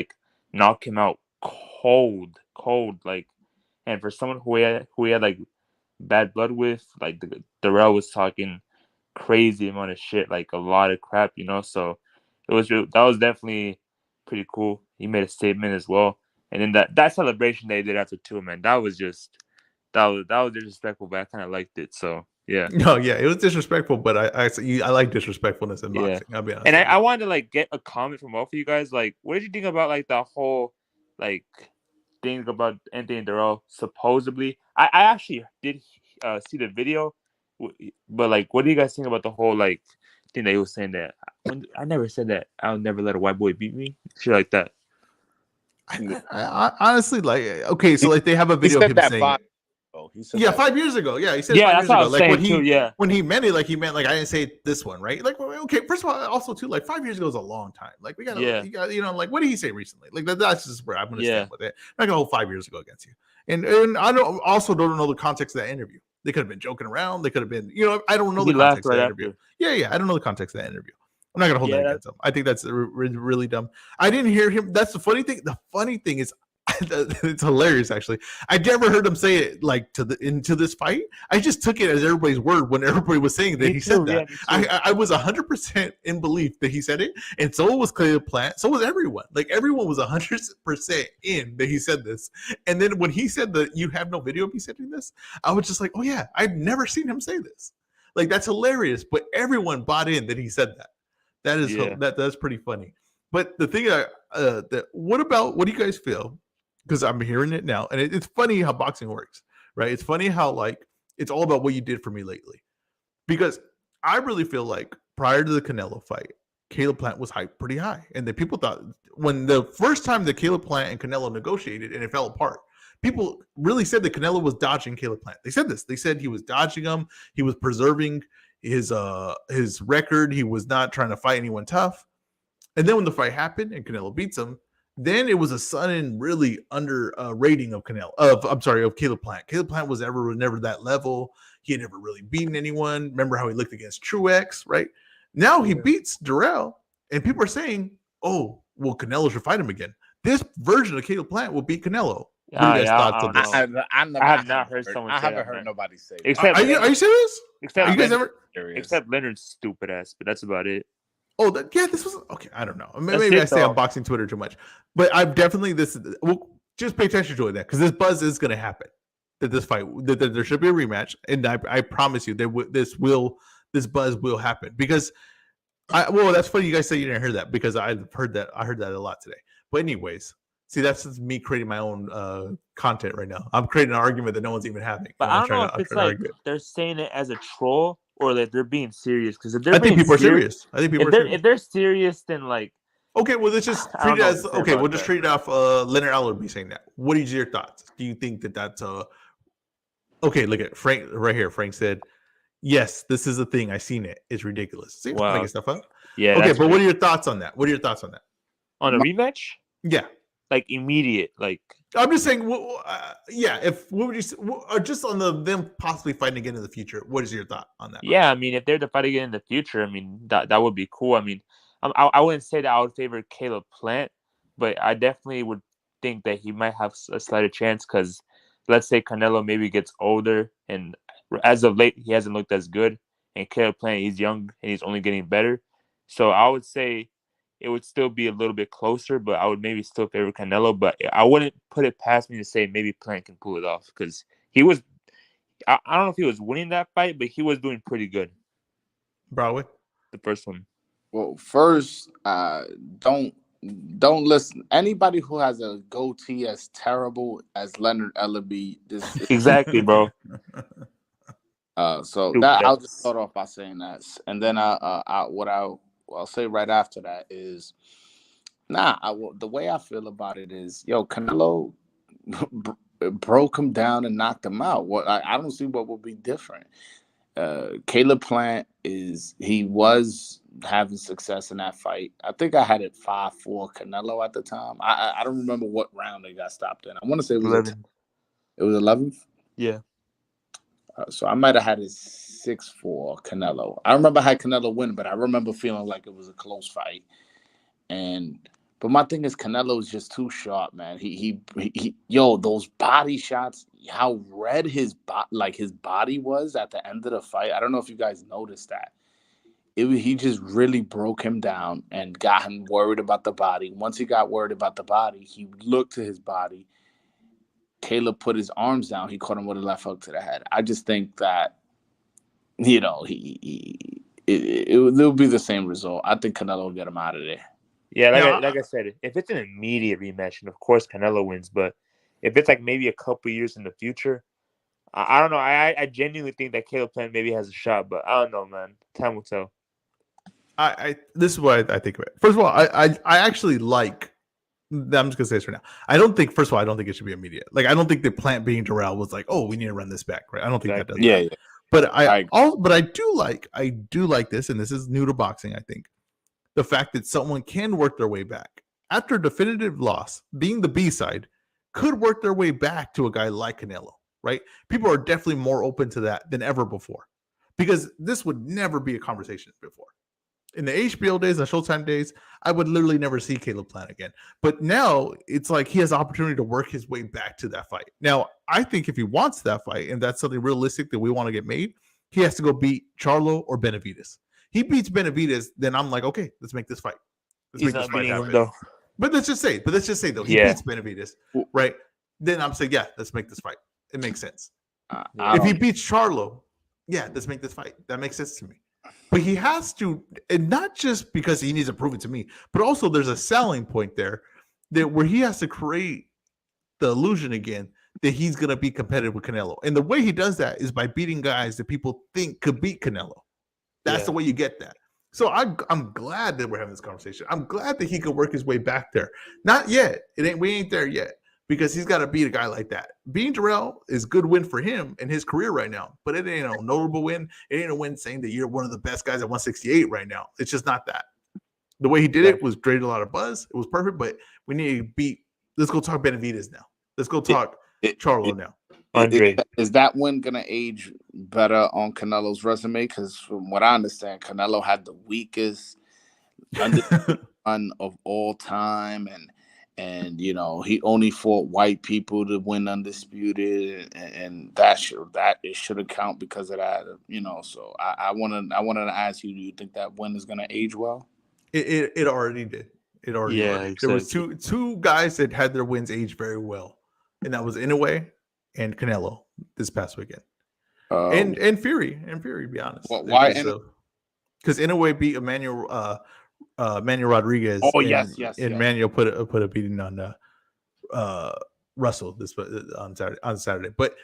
knock him out cold. And for someone who he had bad blood with, Darrell was talking crazy amount of shit, a lot of crap, so that was definitely pretty cool. He made a statement as well, and then that celebration they did after too, man, that was disrespectful, but I kind of liked it. So yeah. No, yeah, it was disrespectful, but I like disrespectfulness in boxing. I'll be honest. And I wanted to get a comment from both of you guys. What did you think about the whole thing about Anthony Darrell supposedly? I actually did see the video, but what do you guys think about the whole thing that he was saying that I never said that I'll never let a white boy beat me, shit like that? I honestly okay, so they have a video of him saying. He said 5 years ago. Yeah, he said 5 years ago. When he meant it, he meant I didn't say this one, right? Okay, first of all, also too, 5 years ago is a long time. We got what did he say recently? That's just where I'm gonna stand with it. I'm not gonna hold 5 years ago against you. And I don't know the context of that interview. They could have been joking around. They could have been, I don't know the context of that interview. Yeah, I don't know the context of that interview. I'm not gonna hold that against him. I think that's really dumb. I didn't hear him. That's the funny thing. The funny thing is, it's hilarious. Actually, I never heard him say it into this fight. I just took it as everybody's word when everybody was saying that he said that. I was 100% in belief that he said it, and so was Caleb Plant. So was everyone. Everyone was 100% in that he said this. And then when he said that you have no video of me saying this, I was just like, oh yeah, I've never seen him say this. That's hilarious. But everyone bought in that he said that. That is that's pretty funny. But the thing what do you guys feel? Because I'm hearing it now, and it's funny how boxing works, right? It's funny how it's all about what you did for me lately. Because I really feel prior to the Canelo fight, Caleb Plant was hyped pretty high, and the people thought when the first time that Caleb Plant and Canelo negotiated and it fell apart, people really said that Canelo was dodging Caleb Plant. They said this. They said he was dodging him. He was preserving his record. He was not trying to fight anyone tough. And then when the fight happened and Canelo beats him, then it was a sudden really under rating of Caleb Plant. Caleb Plant was never that level. He had never really beaten anyone. Remember how he looked against Truex, right? Now he beats Darrell, and people are saying, oh, well, Canelo should fight him again. This version of Caleb Plant will beat Canelo. I have not heard someone say that. I haven't heard nobody say that. Are you serious? Except Leonard's stupid ass, but that's about it. Oh, this was okay. I don't know. Maybe I stay on boxing Twitter too much, but I've definitely just pay attention to it because this buzz is going to happen. That this fight, that there should be a rematch, and I promise you, this buzz will happen because that's funny. You guys say you didn't hear that because I've heard that. I heard that a lot today. But anyways, see, that's just me creating my own content right now. I'm creating an argument that no one's even having. But I don't know if it's like they're saying it as a troll or that they're being serious. Because if they're I think people are serious. I think people are serious. If they're serious, then like. Okay, well, let's just treat it as okay. We'll just treat it off. Leonard Ellerby saying that. What is your thoughts? Do you think that that's okay? Look at Frank right here. Frank said, "Yes, this is a thing. I seen it. It's ridiculous." See, wow. making stuff up. Yeah. Okay, but what are your thoughts on that? What are your thoughts on that? On a rematch? Yeah. Like immediate, like. I'm just saying. Yeah. If what would you say, or just on them possibly fighting again in the future? What is your thought on that? Yeah, I mean, if they're to fight again in the future, I mean that would be cool. I mean. I wouldn't say that I would favor Caleb Plant, but I definitely would think that he might have a slighter chance because let's say Canelo maybe gets older and as of late he hasn't looked as good, and Caleb Plant, he's young and he's only getting better. So I would say it would still be a little bit closer, but I would maybe still favor Canelo, but I wouldn't put it past me to say maybe Plant can pull it off because he was I don't know if he was winning that fight, but he was doing pretty good. Broadway? The first one. Well, first, don't listen. Anybody who has a goatee as terrible as Leonard Ellerby, exactly, bro. So that I'll just start off by saying that, and then I'll say right after that is, the way I feel about it is, Canelo broke him down and knocked him out. I don't see what would be different. Caleb Plant he was having success in that fight. I think I had it 5-4 Canelo at the time. I don't remember what round they got stopped in. I want to say it was 11. It was 11th? Yeah. So I might have had it 6-4 Canelo. I remember I had Canelo win, but I remember feeling like it was a close fight. But my thing is Canelo is just too sharp, man. He those body shots, how red his body was at the end of the fight. I don't know if you guys noticed that. He just really broke him down and got him worried about the body. Once he got worried about the body, he looked to his body. Caleb put his arms down. He caught him with a left hook to the head. I just think that, it'll be the same result. I think Canelo will get him out of there. Yeah, like I said, if it's an immediate rematch, and of course Canelo wins, but if it's like maybe a couple years in the future, I don't know. I genuinely think that Caleb Plant maybe has a shot, but I don't know, man. Time will tell. This is what I think of it. First of all, I actually like. I'm just gonna say this right now. I don't think it should be immediate. Like I don't think the Plant being Darrell was like, oh, we need to run this back, right? I don't think that does. Yeah, yeah. But I do like this, and this is new to boxing. I think the fact that someone can work their way back after a definitive loss, being the B side, could work their way back to a guy like Canelo, right? People are definitely more open to that than ever before, because this would never be a conversation before. In the HBO days, the Showtime days, I would literally never see Caleb Plant again. But now it's like he has the opportunity to work his way back to that fight. Now, I think if he wants that fight, and that's something realistic that we want to get made, he has to go beat Charlo or Benavidez. He beats Benavidez, then I'm like, okay, let's make this fight. He's not beating him, though. But let's just say though, he beats Benavidez, right? Then I'm saying, yeah, let's make this fight. It makes sense. If he beats Charlo, yeah, let's make this fight. That makes sense to me. But he has to, and not just because he needs to prove it to me, but also there's a selling point there that where he has to create the illusion again that he's going to be competitive with Canelo. And the way he does that is by beating guys that people think could beat Canelo. That's the way you get that. So I'm glad that we're having this conversation. I'm glad that he could work his way back there. Not yet. We ain't there yet, because he's got to beat a guy like that. Being Darrell is a good win for him in his career right now, but it ain't a notable win. It ain't a win saying that you're one of the best guys at 168 right now. It's just not that. The way he did it was created a lot of buzz. It was perfect, but we need to beat. Let's go talk Benavidez now. Let's go talk Charlo now. Andre. Is that win going to age better on Canelo's resume? Because from what I understand, Canelo had the weakest run of all time, and he only fought white people to win undisputed, and that should count because of that. So I wanted to ask you: do you think that win is going to age well? It already did. It already. Yeah, did. exactly. There was two guys that had their wins age very well, and that was Inoue and Canelo this past weekend, and Fury. To be honest, why? Because Inoue beat Manuel Rodriguez. Oh, yes. And Manuel put a beating on Russell this on Saturday. But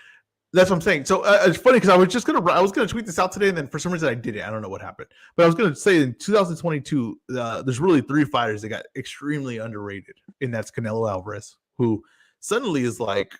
that's what I'm saying. So it's funny because I was gonna tweet this out today, and then for some reason I didn't. I don't know what happened. But I was gonna say in 2022, there's really 3 fighters that got extremely underrated, and that's Canelo Alvarez, who suddenly is like,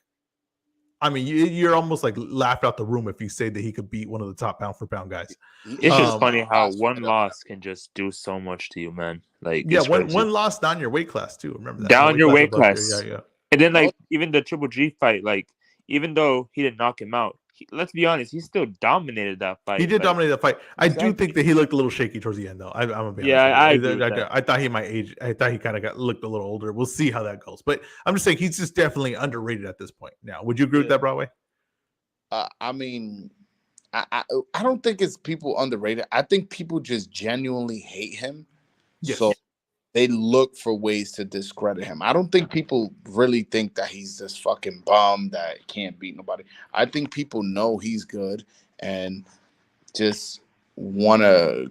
I mean, you're almost like laughed out the room if you say that he could beat one of the top pound for pound guys. It's just funny how one loss can just do so much to you, man. Like, yeah, one loss down your weight class too. Remember that? Down your weight class. Yeah. And then like even the Triple G fight, like even though he didn't knock him out, let's be honest, he still dominated that fight. He did dominate that fight. I do think that he looked a little shaky towards the end, though. I'm a bit I thought he might age. I thought he kind of looked a little older. We'll see how that goes. But I'm just saying he's just definitely underrated at this point. Now, would you agree with that, Broadway? I mean, I don't think it's people underrated. I think people just genuinely hate him. Yes. So they look for ways to discredit him. I don't think people really think that he's this fucking bum that can't beat nobody. I think people know he's good and just wanna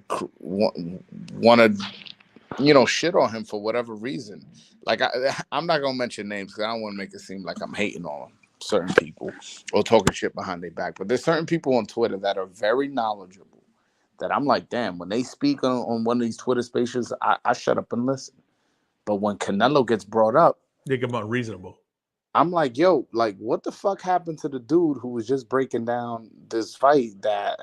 shit on him for whatever reason. Like I'm not gonna mention names because I don't want to make it seem like I'm hating on certain people or talking shit behind their back. But there's certain people on Twitter that are very knowledgeable that I'm like, damn, when they speak on one of these Twitter spaces, I shut up and listen. But when Canelo gets brought up, they come out reasonable. I'm like, yo, like, what the fuck happened to the dude who was just breaking down this fight that,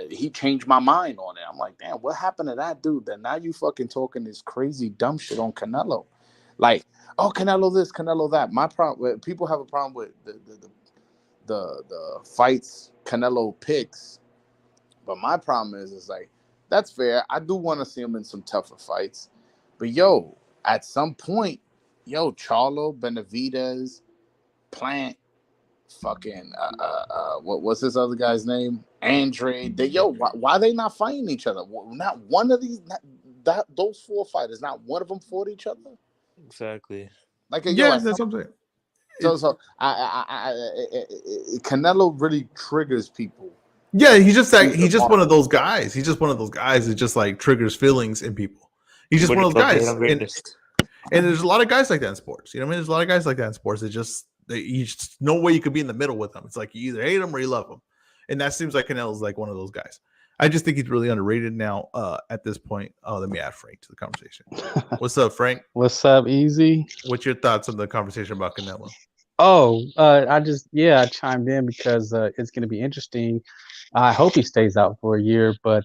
he changed my mind on it. I'm like, damn, what happened to that dude that now you fucking talking this crazy dumb shit on Canelo? Like, oh, Canelo this, Canelo that. My problem, people have a problem with the fights Canelo picks. But my problem is like, that's fair. I do want to see him in some tougher fights. But, yo, at some point, Charlo, Benavidez, Plant, fucking, what's this other guy's name? Andre. Why they not fighting each other? Not one of these, those 4 fighters, not one of them fought each other? Exactly. Like, that's something. So Canelo really triggers people. Yeah, he's just one of those guys. He's just one of those guys that just like triggers feelings in people. He's just one of those guys. And there's a lot of guys like that in sports. You know what I mean? There's a lot of guys like that in sports. There's no way you could be in the middle with them. It's like you either hate them or you love them. And that seems like Canelo's like one of those guys. I just think he's really underrated now at this point. Oh, let me add Frank to the conversation. What's up, Frank? What's up, Easy? What's your thoughts on the conversation about Canelo? Oh, I chimed in because it's going to be interesting. I hope he stays out for a year, but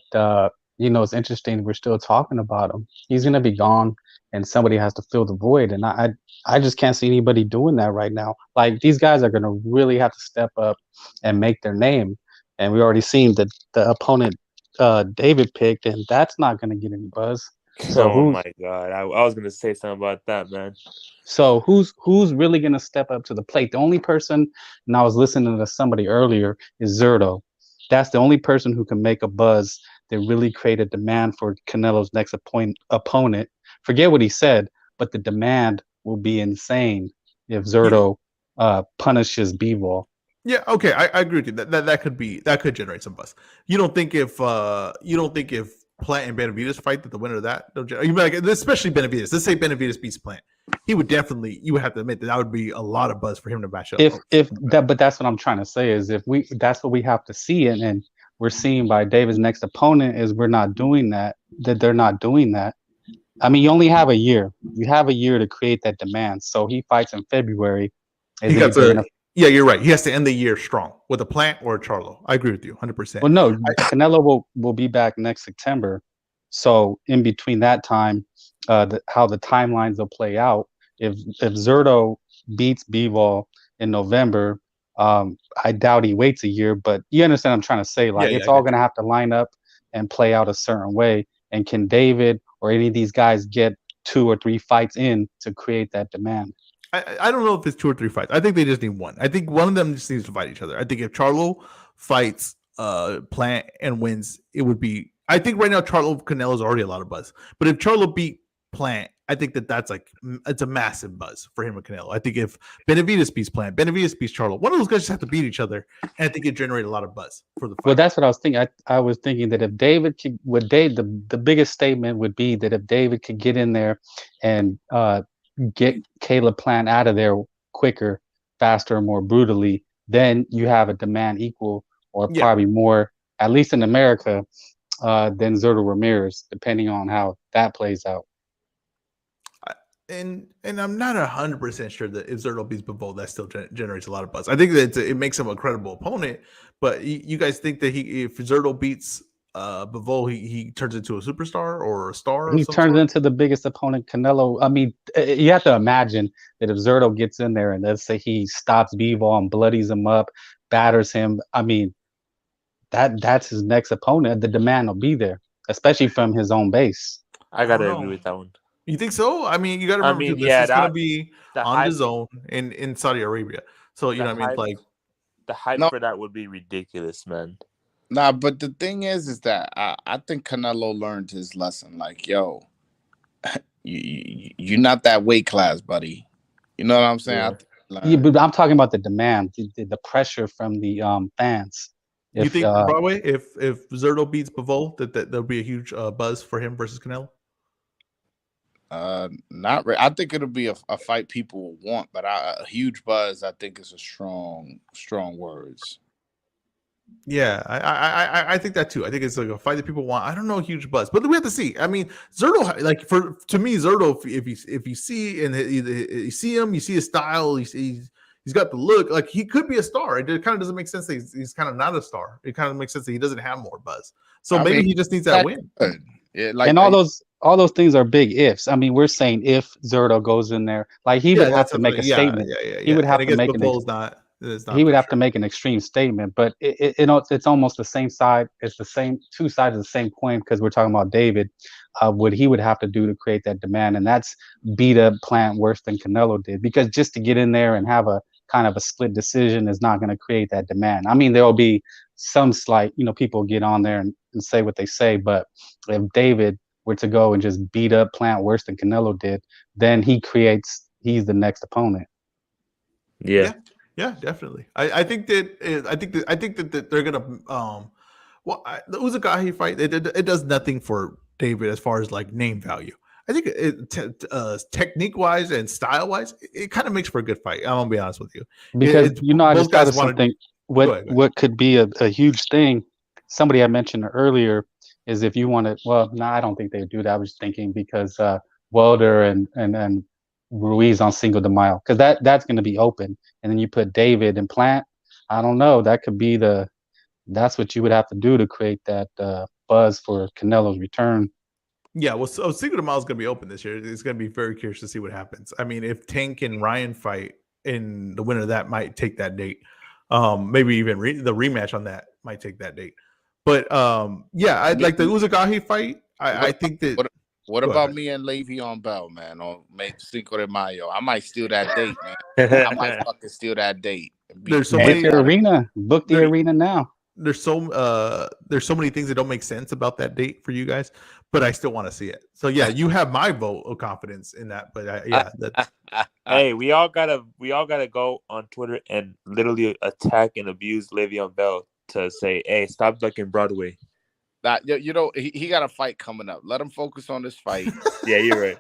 it's interesting. We're still talking about him. He's going to be gone, and somebody has to fill the void. And I just can't see anybody doing that right now. Like, these guys are going to really have to step up and make their name. And we already seen that the opponent David picked, and that's not going to get any buzz. So my God, I was going to say something about that, man. So who's really going to step up to the plate? The only person, and I was listening to somebody earlier, is Zurdo. That's the only person who can make a buzz that really create a demand for Canelo's next opponent. Forget what he said, but the demand will be insane if Zurdo punishes Bivol. Yeah, okay, I agree with you. That could generate some buzz. You don't think if Plant and Benavidez fight that the winner of that, especially Benavidez. Let's say Benavidez beats Plant. You would have to admit that would be a lot of buzz for him to match up. But that's what I'm trying to say is that's what we have to see, and we're seeing by David's next opponent is we're not doing that. That they're not doing that. I mean, you only have a year. You have a year to create that demand. So he fights in February. Yeah, you're right. He has to end the year strong with a Plant or a Charlo. I agree with you 100%. Well, no, Canelo will be back next September. So in between that time, how the timelines will play out. If Zurdo beats Bivol in November, I doubt he waits a year. But you understand what I'm trying to say? Like, it's all going to have to line up and play out a certain way. And can David or any of these guys get 2 or 3 fights in to create that demand? I don't know if it's 2 or 3 fights. I think they just need one. I think one of them just needs to fight each other. I think if Charlo fights Plant and wins, it would be. I think right now Canelo is already a lot of buzz. But if Charlo beat Plant, I think that's like it's a massive buzz for him and Canelo. I think if Benavidez beats Plant, Benavidez beats Charlo, one of those guys just have to beat each other, and I think it generate a lot of buzz for the fight. Well, that's what I was thinking. I was thinking that if David could, the biggest statement would be that if David could get in there and get Caleb Plant out of there quicker, faster, more brutally, then you have a demand equal or Yeah. probably more, at least in America, than Zurdo Ramirez, depending on how that plays out. And I'm not 100% sure that if Zurdo beats Bivol, that still generates a lot of buzz. I think that it makes him a credible opponent. But you guys think that if Zurdo beats Bivol, he turns into a superstar or a star? He of some turns sort? into the biggest opponent, Canelo. I mean, you have to imagine that if Zurdo gets in there and let's say he stops Bivol and bloodies him up, batters him, I mean, that's his next opponent. The demand will be there, especially from his own base. I don't gotta agree know. with that one. You think so? I mean, you got to I remember mean, too, this yeah, is going to be the on the hype, zone in Saudi Arabia. So you the know what I mean? hype, Like, the hype No. for that would be ridiculous, man. Nah, but the thing is that I think Canelo learned his lesson. Like, yo, you're not that weight class, buddy. You know what I'm saying? Yeah. I think he Yeah, learned. but I'm talking about the demand, the pressure from the fans. you If think Broadway, if Zurdo beats Bivol, that there'll be a huge buzz for him versus Canelo? Not I think it'll be a fight people will want, but a huge buzz, I think, is a strong words. Yeah, I think that too. I think it's like a fight that people want. I don't know, huge buzz, but we have to see. I mean, Zurdo, like to me, Zurdo, if you see and you see him, you see his style, he's got the look. Like he could be a star. It kind of doesn't make sense that he's kind of not a star. It kind of makes sense that he doesn't have more buzz. So I maybe mean, he just needs that win. good. Yeah, like and all those things are big ifs. I mean, we're saying if Zurdo goes in there, like he would have to make a statement. He would have And I to guess make Bivol's not. It's not he would for have sure. to make an extreme statement, but it's almost the same side. It's the same two sides of the same coin because we're talking about David. What he would have to do to create that demand, and that's beat up Plant worse than Canelo did. Because just to get in there and have a kind of a split decision is not going to create that demand. I mean, there will be some slight, people get on there and say what they say, but if David were to go and just beat up Plant worse than Canelo did, then he's the next opponent. Yeah. Yeah, definitely. I think that they're gonna the Uzagahi fight it does nothing for David as far as like name value. I think technique wise and style wise, it kind of makes for a good fight. I'm gonna be honest with you Because I both just thought guys of wanted. something. Go ahead. What could be a huge thing? Somebody I mentioned earlier is if you want to. Well, no, I don't think they would do that. I was thinking because Wilder and Ruiz on Cinco de Mayo, because that's going to be open, and then you put David and Plant. I don't know. That could be that's what you would have to do to create that buzz for Canelo's return. Yeah, well, so Cinco de Mayo is going to be open this year. It's going to be very curious to see what happens. I mean, if Tank and Ryan fight, and the winner of that might take that date. Maybe even the rematch on that might take that date. But yeah, I'd like the Uzagahi fight. I think that. What about me and Le'Veon Bell, man, on Cinco de Mayo? I might steal that date, man. I might fucking steal that date. There's so many Book the arena now. There's so many things that don't make sense about that date for you guys, but I still want to see it. So yeah, you have my vote of confidence in that. But yeah, that's. Hey, we all gotta go on Twitter and literally attack and abuse Le'Veon Bell to say, "Hey, stop ducking Broadway." He got a fight coming up. Let him focus on this fight. Yeah, you're right.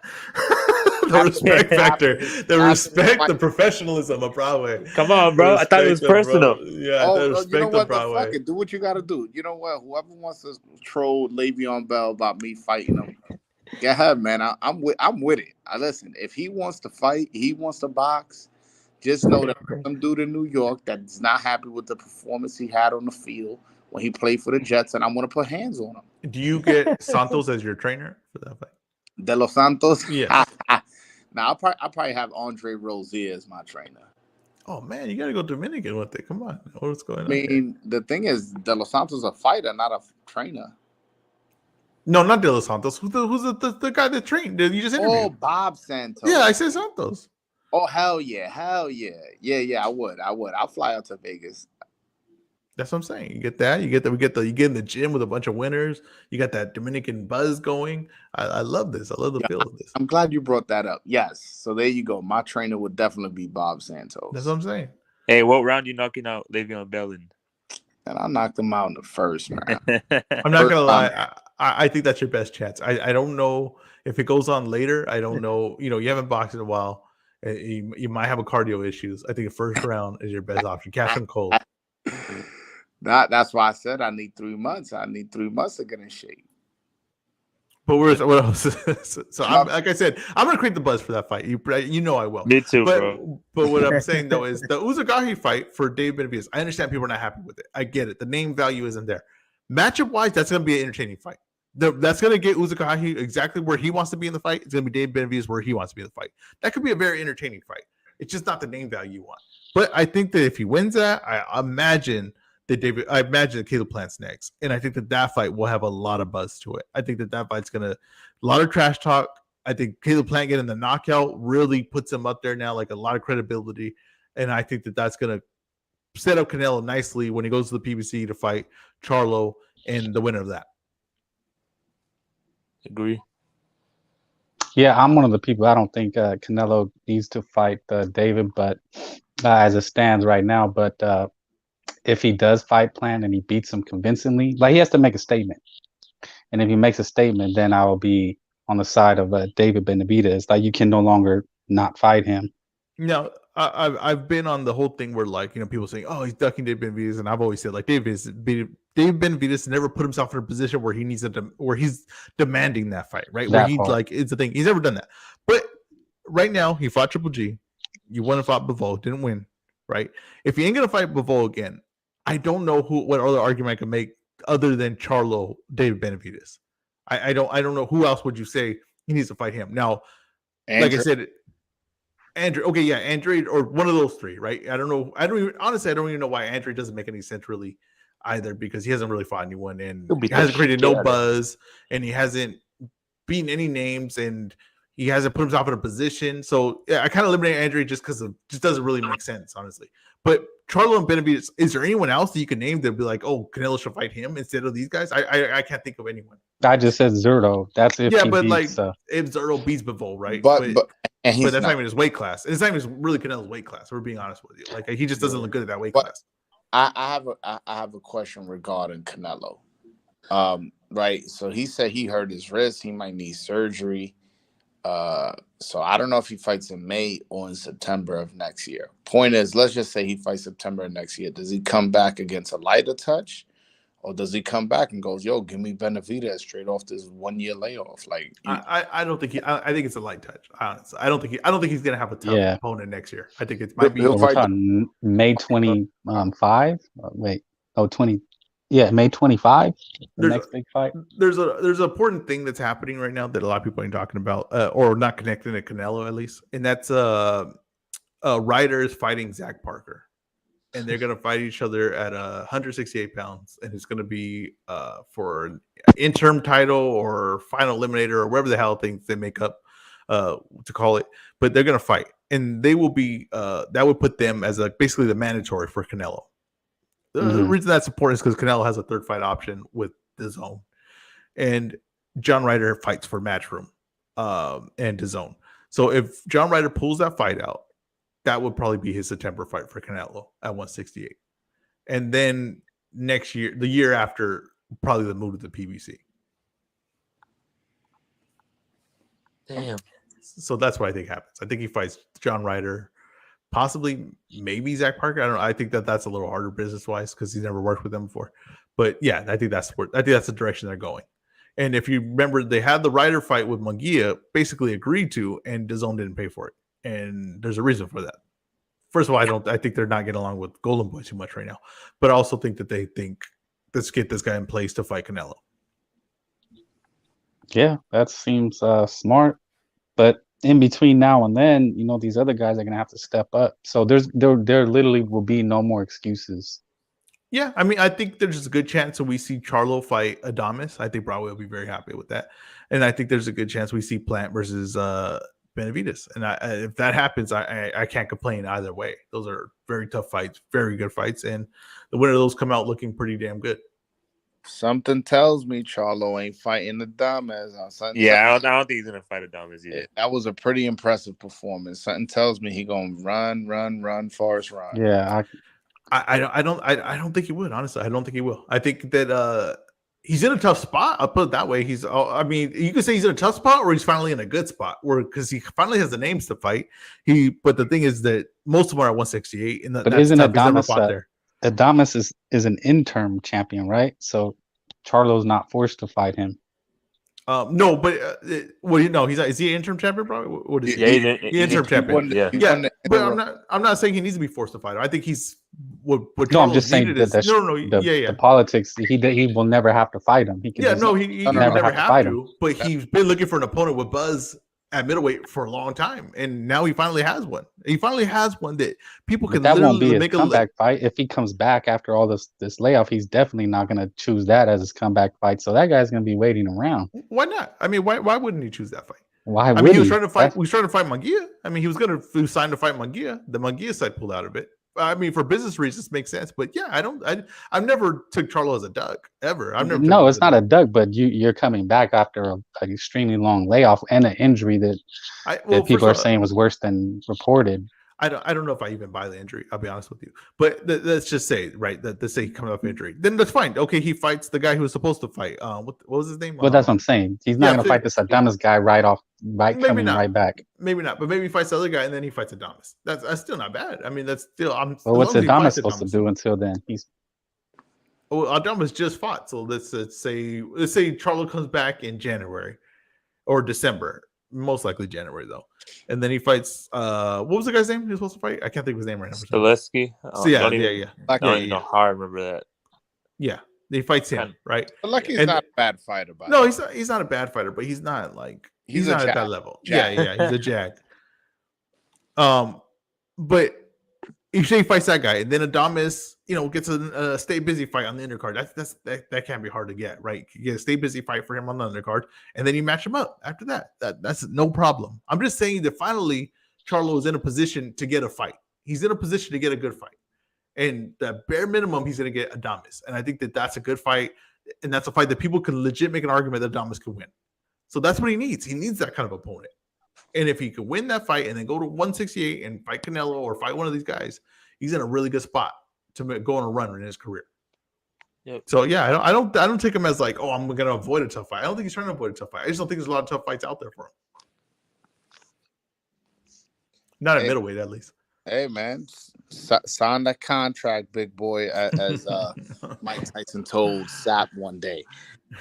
The respect factor, the professionalism of Broadway. Come on, bro. I thought it was personal. Yeah, you know what? Fuck it. Do what you gotta do. You know what? Whoever wants to troll Le'Veon Bell about me fighting him, go ahead, man. I'm with it. Listen. If he wants to fight, he wants to box. Just know that some dude in New York that's not happy with the performance he had on the field when he played for the Jets, and I'm gonna put hands on him. Do you get Santos as your trainer for that fight? De Los Santos? Yeah. Now I'll probably have Andre Rozier as my trainer. Oh man, you gotta go Dominican with it. Come on, what's going on? I mean, the thing is, De Los Santos is a fighter, not a trainer. No, not De Los Santos. Who's the guy that trained? You just interviewed. Oh, Bob Santos. Yeah, I said Santos. Oh hell yeah. I would. I'll fly out to Vegas. That's what I'm saying. You get that. You get in the gym with a bunch of winners. You got that Dominican buzz going. I love this. I love the feel of this. I'm glad you brought that up. Yes. So there you go. My trainer would definitely be Bob Santos. That's what I'm saying. Hey, what round you knocking out Le'Veon Bell in? And I knocked him out in the first round. I'm not gonna lie. I think that's your best chance. I don't know if it goes on later. I don't know. You haven't boxed in a while. You might have a cardio issues. I think the first round is your best option. Catch him cold. That's why I said I need 3 months. I need 3 months to get in shape. But what else? So I'm, like I said, I'm gonna create the buzz for that fight. You know I will. Me too, bro. But what I'm saying though is the Uzagahi fight for Dave Benavidez. I understand people are not happy with it. I get it. The name value isn't there. Matchup wise, that's gonna be an entertaining fight. That's gonna get Uzagahi exactly where he wants to be in the fight. It's gonna be Dave Benavidez where he wants to be in the fight. That could be a very entertaining fight. It's just not the name value you want. But I think that if he wins that, I imagine that Caleb Plant's next, and I think that fight will have a lot of buzz to it. I think that fight's gonna a lot of trash talk. I think Caleb Plant getting the knockout really puts him up there now, like a lot of credibility, and I think that's gonna set up Canelo nicely when he goes to the PBC to fight Charlo and the winner of that. Agree. Yeah, I'm one of the people. I don't think Canelo needs to fight David, but as it stands right now, but. If he does fight Plant and he beats him convincingly, like he has to make a statement. And if he makes a statement, then I will be on the side of David Benavidez. Like you can no longer not fight him. No, I've been on the whole thing where people saying, "Oh, he's ducking David Benavidez," and I've always said David Benavidez never put himself in a position where where he's demanding that fight, right? Where he's it's the thing. He's never done that. But right now, he fought Triple G. You won and fought Bivol, didn't win, right? If he ain't gonna fight Bivol again, I don't know what other argument I can make other than Charlo David Benavidez. I don't know who else would you say he needs to fight him now. Andrew. Like I said, Andrew. Okay, yeah, Andrew or one of those three, right? I don't know. I don't even know why Andrew doesn't make any sense really either because he hasn't really fought anyone and he hasn't created no buzz and he hasn't beaten any names and he hasn't put himself in a position. So yeah, I kind of eliminate Andrew just because it just doesn't really make sense, honestly. But Charlo and Benavidez, is there anyone else that you can name that would be like, oh, Canelo should fight him instead of these guys? I can't think of anyone. I just said Zurdo. That's if he but beats, if Zurdo beats Bivol, right? But that's not even his weight class. It's not even really Canelo's weight class. We're being honest with you. He just doesn't look good at that weight class. I have a question regarding Canelo. Right. So he said he hurt his wrist. He might need surgery. So I don't know if he fights in May or in September of next year. Point is, let's just say he fights September of next year. Does he come back against a lighter touch? Or does he come back and goes, yo, give me Benavidez straight off this 1 year layoff? I don't think I think it's a light touch. Honestly, I don't think he's gonna have a tough opponent next year. I think it might be May 25. May 25. The next big fight. There's an important thing that's happening right now that a lot of people ain't talking about, or not connecting to Canelo at least, and that's Ryder is fighting Zach Parker. And they're going to fight each other at 168 pounds. And it's going to be for an interim title or final eliminator or whatever the hell things they make up to call it. But they're going to fight. And they will be that would put them as basically the mandatory for Canelo. The reason that's important is because Canelo has a third fight option with DAZN. And John Ryder fights for Matchroom and DAZN. So if John Ryder pulls that fight out, that would probably be his September fight for Canelo at 168. And then next year, the year after, probably the move to the PBC. Damn. So that's what I think happens. I think he fights John Ryder, possibly maybe Zach Parker. I don't know. I think that's a little harder business-wise because he's never worked with them before. But yeah, I think that's the direction they're going. And if you remember, they had the Ryder fight with Munguia basically agreed to, and DAZN didn't pay for it. And there's a reason for that. First of all, I think they're not getting along with Golden Boy too much right now. But I also think that they think, let's get this guy in place to fight Canelo. Yeah, that seems smart. But in between now and then, these other guys are going to have to step up. So there literally will be no more excuses. Yeah, I mean, I think there's a good chance that we see Charlo fight Adames. I think Broadway will be very happy with that. And I think there's a good chance we see Plant versus Benavidez. And if that happens, I can't complain either way. Those are very tough fights, very good fights. And the winner of those come out looking pretty damn good. Something tells me Charlo ain't fighting Adames. I don't think he's going to fight Adames either. That was a pretty impressive performance. Something tells me he's going to run, Forrest run. Yeah, I don't think he would, honestly. I don't think he will. I think that he's in a tough spot. I'll put it that way. I mean, you could say he's in a tough spot, or he's finally in a good spot, because he finally has the names to fight. But the thing is that most of them are at 168, and But isn't Adames there. is an interim champion, right? So Charlo's not forced to fight him. No, but is he an interim champion, bro? What is he? Yeah, he's interim champion. Yeah. But I'm not saying he needs to be forced to fight. I think he's what no, I'm just saying that the politics. He will never have to fight him. He never have to. But he's been looking for an opponent with buzz at middleweight for a long time, and now he finally has one. He finally has one that people can. That won't be his comeback fight. If he comes back after all this layoff, he's definitely not going to choose that as his comeback fight. So that guy's going to be waiting around. Why not? I mean, why wouldn't he choose that fight? Why? I mean, he was trying to fight. He was trying to fight Munguia. I mean, he was going to sign to fight Munguia. The Munguia side pulled out of it. I mean, for business reasons, makes sense. But yeah, I've never took Charlo as a duck ever. I've never. No, it's not a duck, but you're coming back after an extremely long layoff and an injury that people are saying was worse than reported. I don't know if I even buy the injury. I'll be honest with you. But let's just say, right, that let's say he comes off injury, then that's fine. Okay, he fights the guy who was supposed to fight. What was his name? Well, that's what I'm saying. He's not going to fight this Adames guy coming right back. Maybe not, but maybe he fights the other guy and then he fights Adames. That's still not bad. I mean, that's still. Well, what's Adames supposed to do until then? Adames just fought. So let's say Charlo comes back in January or December. Most likely January though, and then he fights. What was the guy's name he was supposed to fight? I can't think of his name right now. Staleski. Yeah. I don't even know how I remember that. Yeah, he fights him, right? Staleski's not a bad fighter, no, he's not a bad fighter, but he's not like he's not at that level. Yeah, he's a jag. But if he fights that guy, and then Adames, gets a stay busy fight on the undercard. That can't be hard to get, right? You get a stay busy fight for him on the undercard, and then you match him up after that. That's no problem. I'm just saying that finally Charlo is in a position to get a fight. He's in a position to get a good fight, and the bare minimum he's going to get Adames, and I think that's a good fight, and that's a fight that people can legit make an argument that Adames can win. So that's what he needs. He needs that kind of opponent. And if he could win that fight and then go to 168 and fight Canelo or fight one of these guys, he's in a really good spot to go on a run in his career. Yep. So yeah, I don't take him as like, oh, I'm going to avoid a tough fight. I don't think he's trying to avoid a tough fight. I just don't think there's a lot of tough fights out there for him. Not at middleweight, at least. Hey man, sign that contract, big boy, as Mike Tyson told Sapp one day.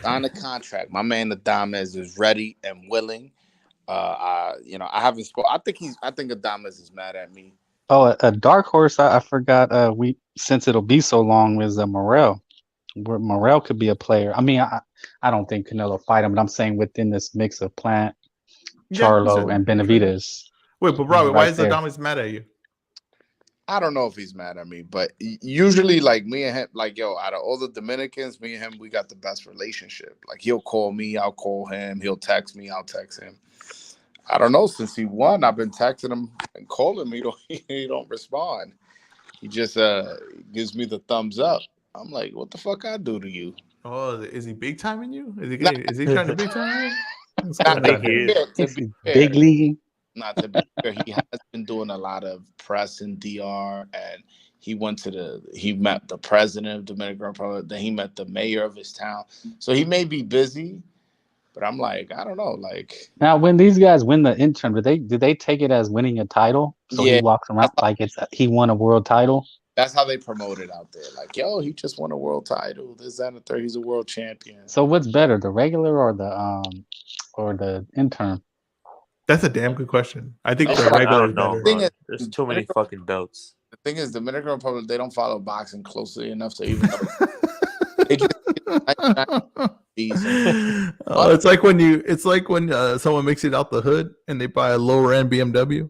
Sign the contract. My man Adames is ready and willing. I haven't spoken. I think Adames is mad at me. Oh, a dark horse. I forgot. Since it'll be so long, is Morrell. Morrell could be a player. I mean, I don't think Canelo fight him, but I'm saying within this mix of Plant, Charlo, and Benavidez. Wait, but Robert, why is Adames mad at you? I don't know if he's mad at me, but usually, like me and him, like out of all the Dominicans, me and him, we got the best relationship. Like he'll call me, I'll call him. He'll text me, I'll text him. I don't know. Since he won, I've been texting him and calling him. He don't respond. He just gives me the thumbs up. I'm like, what the fuck I do to you? Oh, is he big timing you? Is he trying to big time you? Is he big league? Not to be fair, he has been doing a lot of press in DR, and he met the president of Dominican Republic. Then he met the mayor of his town. So he may be busy. But I'm like, I don't know. Like now, when these guys win the interim, do they take it as winning a title? So he walks around like he won a world title. That's how they promote it out there. Like, yo, he just won a world title. This, that, and the third. He's a world champion. So what's better, the regular or the interim? That's a damn good question. I think the regular is better. There's too many fucking belts. The thing is, Dominican Republic, they don't follow boxing closely enough to even know. They just it's like when someone makes it out the hood and they buy a lower end BMW,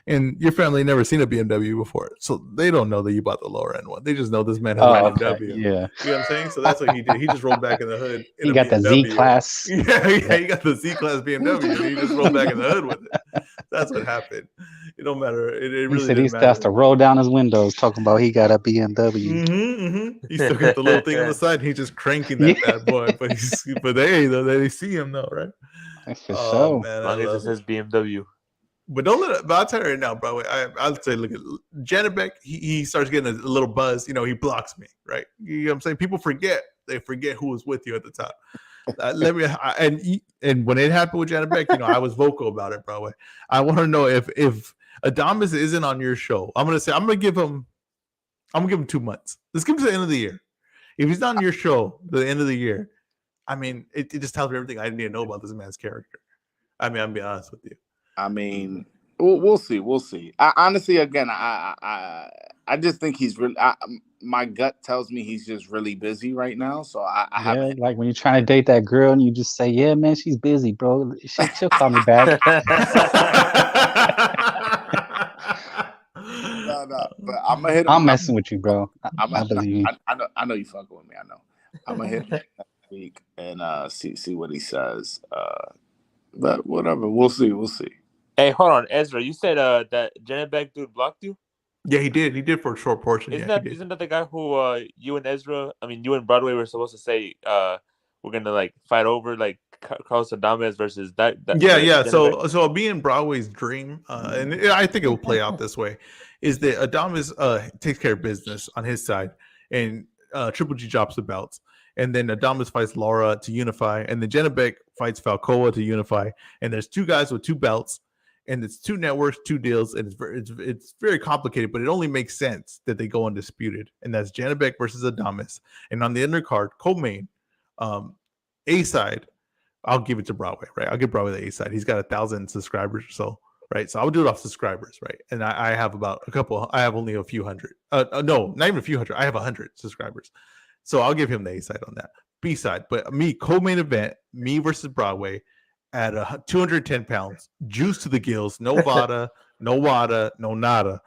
and your family never seen a BMW before, so they don't know that you bought the lower end one. They just know this man has a BMW. Okay. Yeah, you know what I'm saying? So that's what he did. He just rolled back in the hood. He got the Z class. Yeah, he got the Z class BMW. And he just rolled back in the hood with it. That's what happened. It don't matter. It really. He said he has to roll down his windows, talking about he got a BMW. He still got the little thing on the side. He's just cranking that bad boy. But they see him though, right? For sure. Man, as long as it says BMW. But don't let it. But I'll tell you right now, bro. I'll say, look at Janibek. He starts getting a little buzz. He blocks me, right? You know what I'm saying? People forget they forget who was with you at the time. And when it happened with Janabek, I was vocal about it, Broadway. I want to know if Adames isn't on your show, I'm gonna give him 2 months. Let's give him to the end of the year. If he's not on your show the end of the year, I mean, it just tells me everything I need to know about this man's character. I mean, I'm being honest with you. I mean, we'll see. We'll see. Honestly, again, I just think he's really. My gut tells me he's just really busy right now. So I haven't. Like when you're trying to date that girl and you just say, "Yeah, man, she's busy, bro. She'll call me back." No, but I'm gonna hit him. I'm messing with you, bro. I know you fucking with me. I know. I'm gonna hit him next week and see what he says. But whatever, we'll see. Hey, hold on, Ezra. You said that Janabek dude blocked you? Yeah, he did. He did for a short portion. Isn't that the guy who you and Broadway were supposed to say we're gonna like fight over like Carlos Adames versus that yeah. Janabek? So me and Broadway's dream, and I think it will play out this way, is that Adames takes care of business on his side, and Triple G drops the belts. And then Adames fights Lara to unify, and then Janabek fights Falcoa to unify. And there's 2 guys with 2 belts, and it's 2 networks, 2 deals, and it's very complicated, but it only makes sense that they go undisputed. And that's Janabek versus Adames. And on the undercard, co-main, A side, I'll give it to Broadway, right? I'll give Broadway the A side. He's got 1,000 subscribers or so, right? So I'll do it off subscribers, right? And I have about a couple. I have only a few hundred. No, not even a few hundred. I have 100 subscribers. So I'll give him the A side on that. B side, but me, co-main event, me versus Broadway at 210 pounds, juice to the gills, no Vada, no WADA, no nada.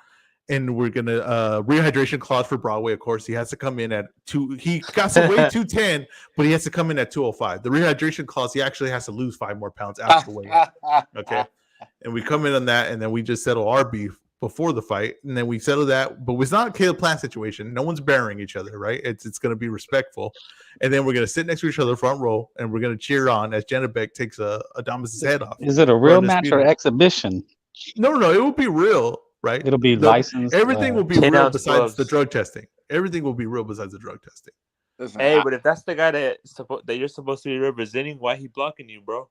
And we're going to rehydration clause for Broadway. Of course, he has to come in at 2. He got to weigh 210, but he has to come in at 205. The rehydration clause, he actually has to lose 5 more pounds after the weigh. Okay. And we come in on that, and then we just settle our beef before the fight, and then we settle that, but it's not a Caleb Plant situation. No one's burying each other, right? It's going to be respectful, and then we're going to sit next to each other front row, and we're going to cheer on as Janabek takes Adames' head off. Is it a real match or exhibition? No, it will be real, right? It'll be licensed. Everything will be real besides the drug testing. Everything will be real besides the drug testing. Listen, hey, but if that's the guy that you're supposed to be representing, why he blocking you, bro?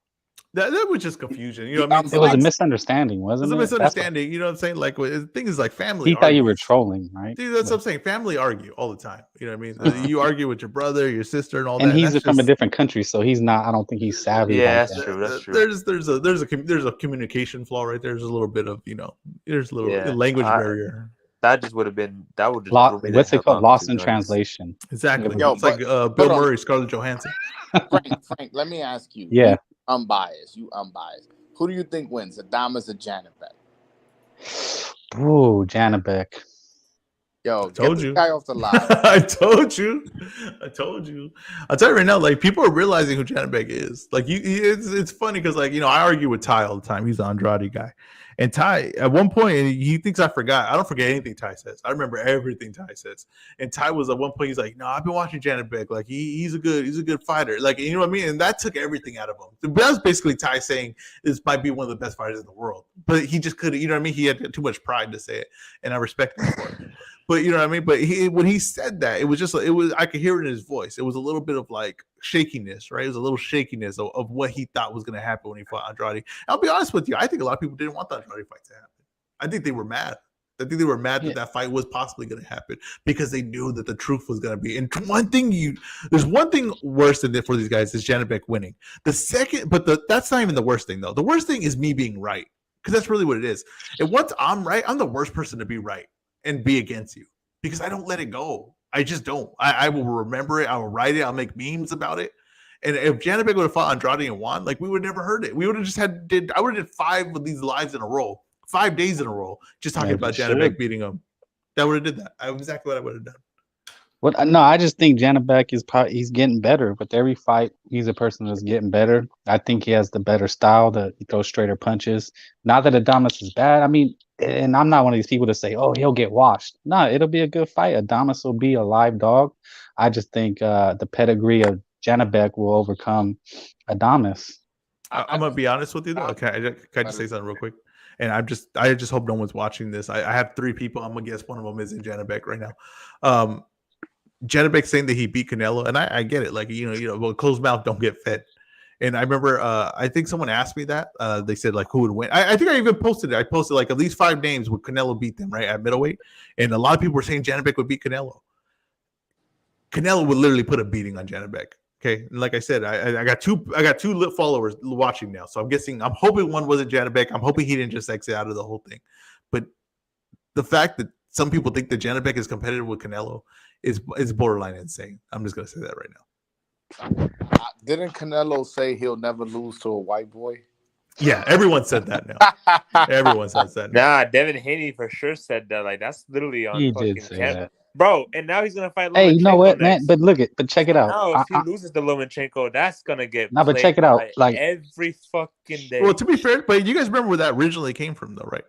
That was just confusion. You know what I mean? It was a misunderstanding, wasn't it? It was a misunderstanding. You know what I'm saying? Like, the thing is like family. He thought you were trolling, right? Dude, that's what I'm saying. Family argue all the time. You know what I mean? You argue with your brother, your sister, and all that. And he's from a different country, so he's not. I don't think he's savvy. Yeah, like that's true. That's true. There's a communication flaw right there. There's a little bit of there's a little language barrier. That just would have been what's it called? Lost in translation. Exactly. Yo, it's like Bill Murray, Scarlett Johansson. Frank, let me ask you. Yeah. Unbiased. Who do you think wins, Adames or Janabek? Ooh, Janabek. Yo, told get you. this guy off the line. I told you. I'll tell you right now, like, people are realizing who Janabek is. Like, it's funny because, like, I argue with Ty all the time. He's the Andrade guy. And Ty, at one point, he thinks I forgot. I don't forget anything Ty says. I remember everything Ty says. And Ty was at one point, he's like, "No, I've been watching Janabek. Like, he's a good fighter. Like, you know what I mean?" And that took everything out of him. That was basically Ty saying this might be one of the best fighters in the world. But he just couldn't. You know what I mean? He had too much pride to say it, and I respect him for it. But you know what I mean? But when he said that, it was I could hear it in his voice. It was a little bit of like shakiness, right? It was a little shakiness of what he thought was going to happen when he fought Andrade. I'll be honest with you. I think a lot of people didn't want the Andrade fight to happen. I think they were mad. I think they were mad that fight was possibly going to happen because they knew that the truth was going to be. And there's one thing worse than that for these guys is Janabek winning. That's not even the worst thing though. The worst thing is me being right, because that's really what it is. And once I'm right, I'm the worst person to be right and be against you, because I don't let it go. I just don't. I will remember it. I will write it. I'll make memes about it. And if Janabek would have fought Andrade and won, like, we would have never heard it. We would have just I would have did 5 of these lives in a row, 5 days in a row, just talking about Janabek beating him. That would have did that. Exactly what I would have done. No, I just think Janabek he's getting better with every fight. He's a person that's getting better. I think he has the better style. He throws straighter punches. Not that Adames is bad. I mean, and I'm not one of these people to say, "Oh, he'll get washed." No, it'll be a good fight. Adames will be a live dog. I just think the pedigree of Janabek will overcome Adames. I'm gonna be honest with you though. Okay, can I just say something real quick? And I just hope no one's watching this. I have 3 people. I'm gonna guess one of them is in Janabek right now. Janibek saying that he beat Canelo, and I get it. Like well, closed mouth don't get fed. And I remember, I think someone asked me that. They said like who would win. I think I even posted it. I posted like at least 5 names would Canelo beat them right at middleweight, and a lot of people were saying Janibek would beat Canelo. Canelo would literally put a beating on Janibek. Okay, and like I said, I got two lit followers watching now, so I'm hoping one wasn't Janibek. I'm hoping he didn't just exit out of the whole thing. But the fact that some people think that Janibek is competitive with Canelo is borderline insane. I'm just gonna say that right now. Didn't Canelo say he'll never lose to a white boy? Yeah, everyone said that now. Everyone says that now. Nah, Devin Haney for sure said that. Like that's literally on He fucking did say camp. that. Bro, and now he's gonna fight Lomachenko Hey, you know what, next. man? But check it out. Now, if he loses to Lomachenko, that's gonna get but played check it out. Like every fucking day. Well, to be fair, but you guys remember where that originally came from, though, right?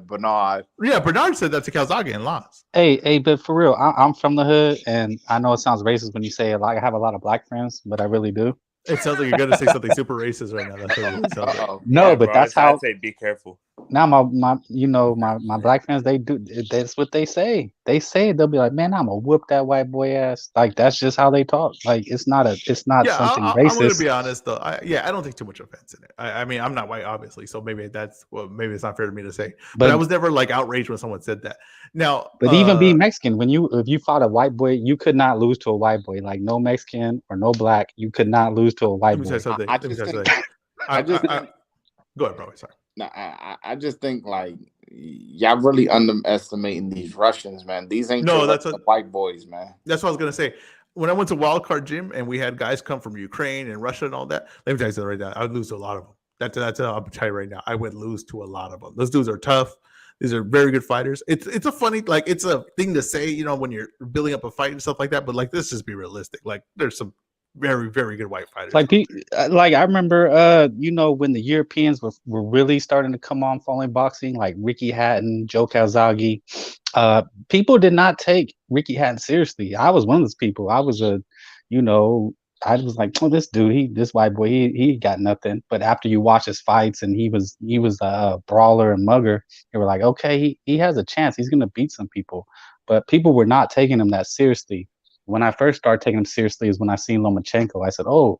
Bernard. Yeah, Bernard said that to Calzaghe and lost. Hey, but for real, I'm from the hood, and I know it sounds racist when you say it. Like I have a lot of black friends, but I really do. It sounds like you're gonna say something super racist right now. That's what it really sounds like. No, Yeah, but bro, that's how. I'd say be careful. Now my black friends, they do. That's what they say. They say they'll be like, man, I'm gonna whoop that white boy ass. Like that's just how they talk. Like it's not something I'm gonna racist. be honest though. I don't take too much offense in it. I mean, I'm not white, obviously, so maybe it's not fair to me to say. But I was never like outraged when someone said that. Now, but even being Mexican, if you fought a white boy, you could not lose to a white boy. Like no Mexican or no black, you could not lose to a white boy. Go ahead, bro. Sorry. No, I just think like y'all really underestimating these Russians, man. These ain't white boys, man. That's what I was gonna say. When I went to Wildcard Gym and we had guys come from Ukraine and Russia and all that, let me tell you something right now. I would lose to a lot of them. That's I'll tell you right now. I would lose to a lot of them. Those dudes are tough. These are very good fighters. It's a funny, like, it's a thing to say, when you're building up a fight and stuff like that. But like, let's just be realistic. Like, there's some very, very good white fighters. Like I remember, when the Europeans were really starting to come on following boxing, like Ricky Hatton, Joe Calzaghe. People did not take Ricky Hatton seriously. I was one of those people. I was I was like, oh, this dude, this white boy, he got nothing. But after you watch his fights and he was a brawler and mugger, you were like, okay, he has a chance. He's gonna beat some people. But people were not taking him that seriously. When I first started taking him seriously is when I seen Lomachenko. I said, oh,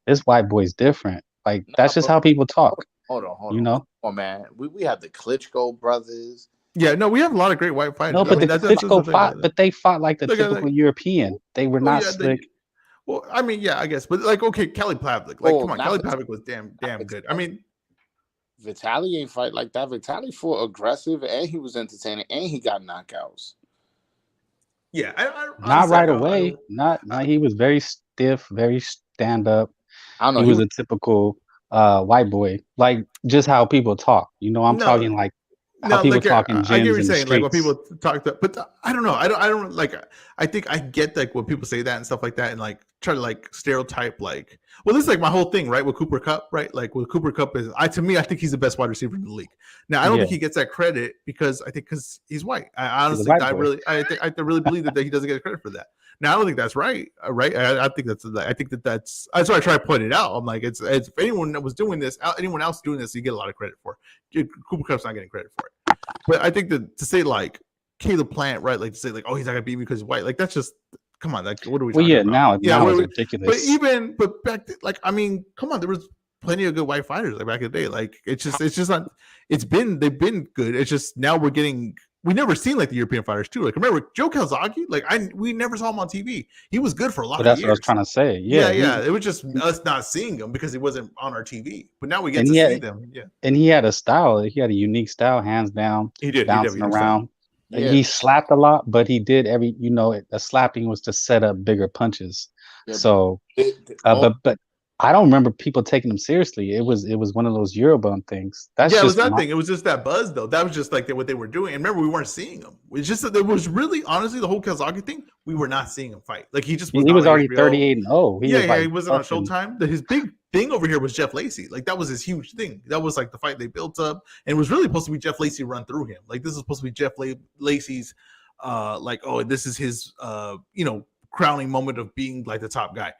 this white boy's different. Like that's just how people talk. Hold on. Oh man, we have the Klitschko brothers. Yeah, no, we have a lot of great white fighters. No, but the Klitschko fought, but they fought like the typical European. They were not slick. Well, I mean, yeah, I guess, but like, okay, Kelly Plavlik, like, come on, Kelly Plavlik was damn good. I mean, Vitaly ain't fight like that. Vitaly fought aggressive, and he was entertaining, and he got knockouts. Yeah, not right away. Not he was very stiff, very stand up. I don't know. He was a typical white boy, like just how people talk. Talking like. How people talk in gyms. I get what you're saying, streets. Like when people talk that, but I don't know. I don't like. I think I get like when people say that and stuff like that, and like try to like stereotype like. Well, this is like my whole thing, right? With Cooper Kupp, right? Like with Cooper Kupp to me, I think he's the best wide receiver in the league. Now, I don't think he gets that credit because he's white. I honestly, I really believe that he doesn't get credit for that. Now, I don't think that's right. Right? I think that's why I try to point it out. I'm like, it's if anyone that was doing this, anyone else doing this, you get a lot of credit for it. Cooper Kupp's not getting credit for it. But I think that to say like Caleb Plant, right? Like to say like, oh, he's not gonna beat me because he's white. Like that's just come on. Like what are we? Well, now it's ridiculous. But back like I mean, come on, there was plenty of good white fighters like back in the day. Like it's just not. They've been good. It's just now we never seen like the European fighters too. Like remember Joe Calzaghe? Like we never saw him on TV. He was good for a lot of years. That's what I was trying to say. Yeah. It was just us not seeing him because he wasn't on our TV. But now we get to see them. Yeah. And he had a style. He had a unique style, hands down. He did bouncing around. Yeah. He slapped a lot, but he did the slapping was to set up bigger punches. Yeah. So, but I don't remember people taking him seriously. It was one of those Eurobone things. It was that thing. It was just that buzz, though. That was just like what they were doing. And remember, we weren't seeing him. It's just that there was really, honestly, the whole Calzaghe thing. We were not seeing him fight. Like he was already 38-0. He wasn't on Showtime. His big thing over here was Jeff Lacey. Like that was his huge thing. That was like the fight they built up, and it was really supposed to be Jeff Lacey run through him. Like this is supposed to be Jeff Lacey's, this is his, crowning moment of being like the top guy.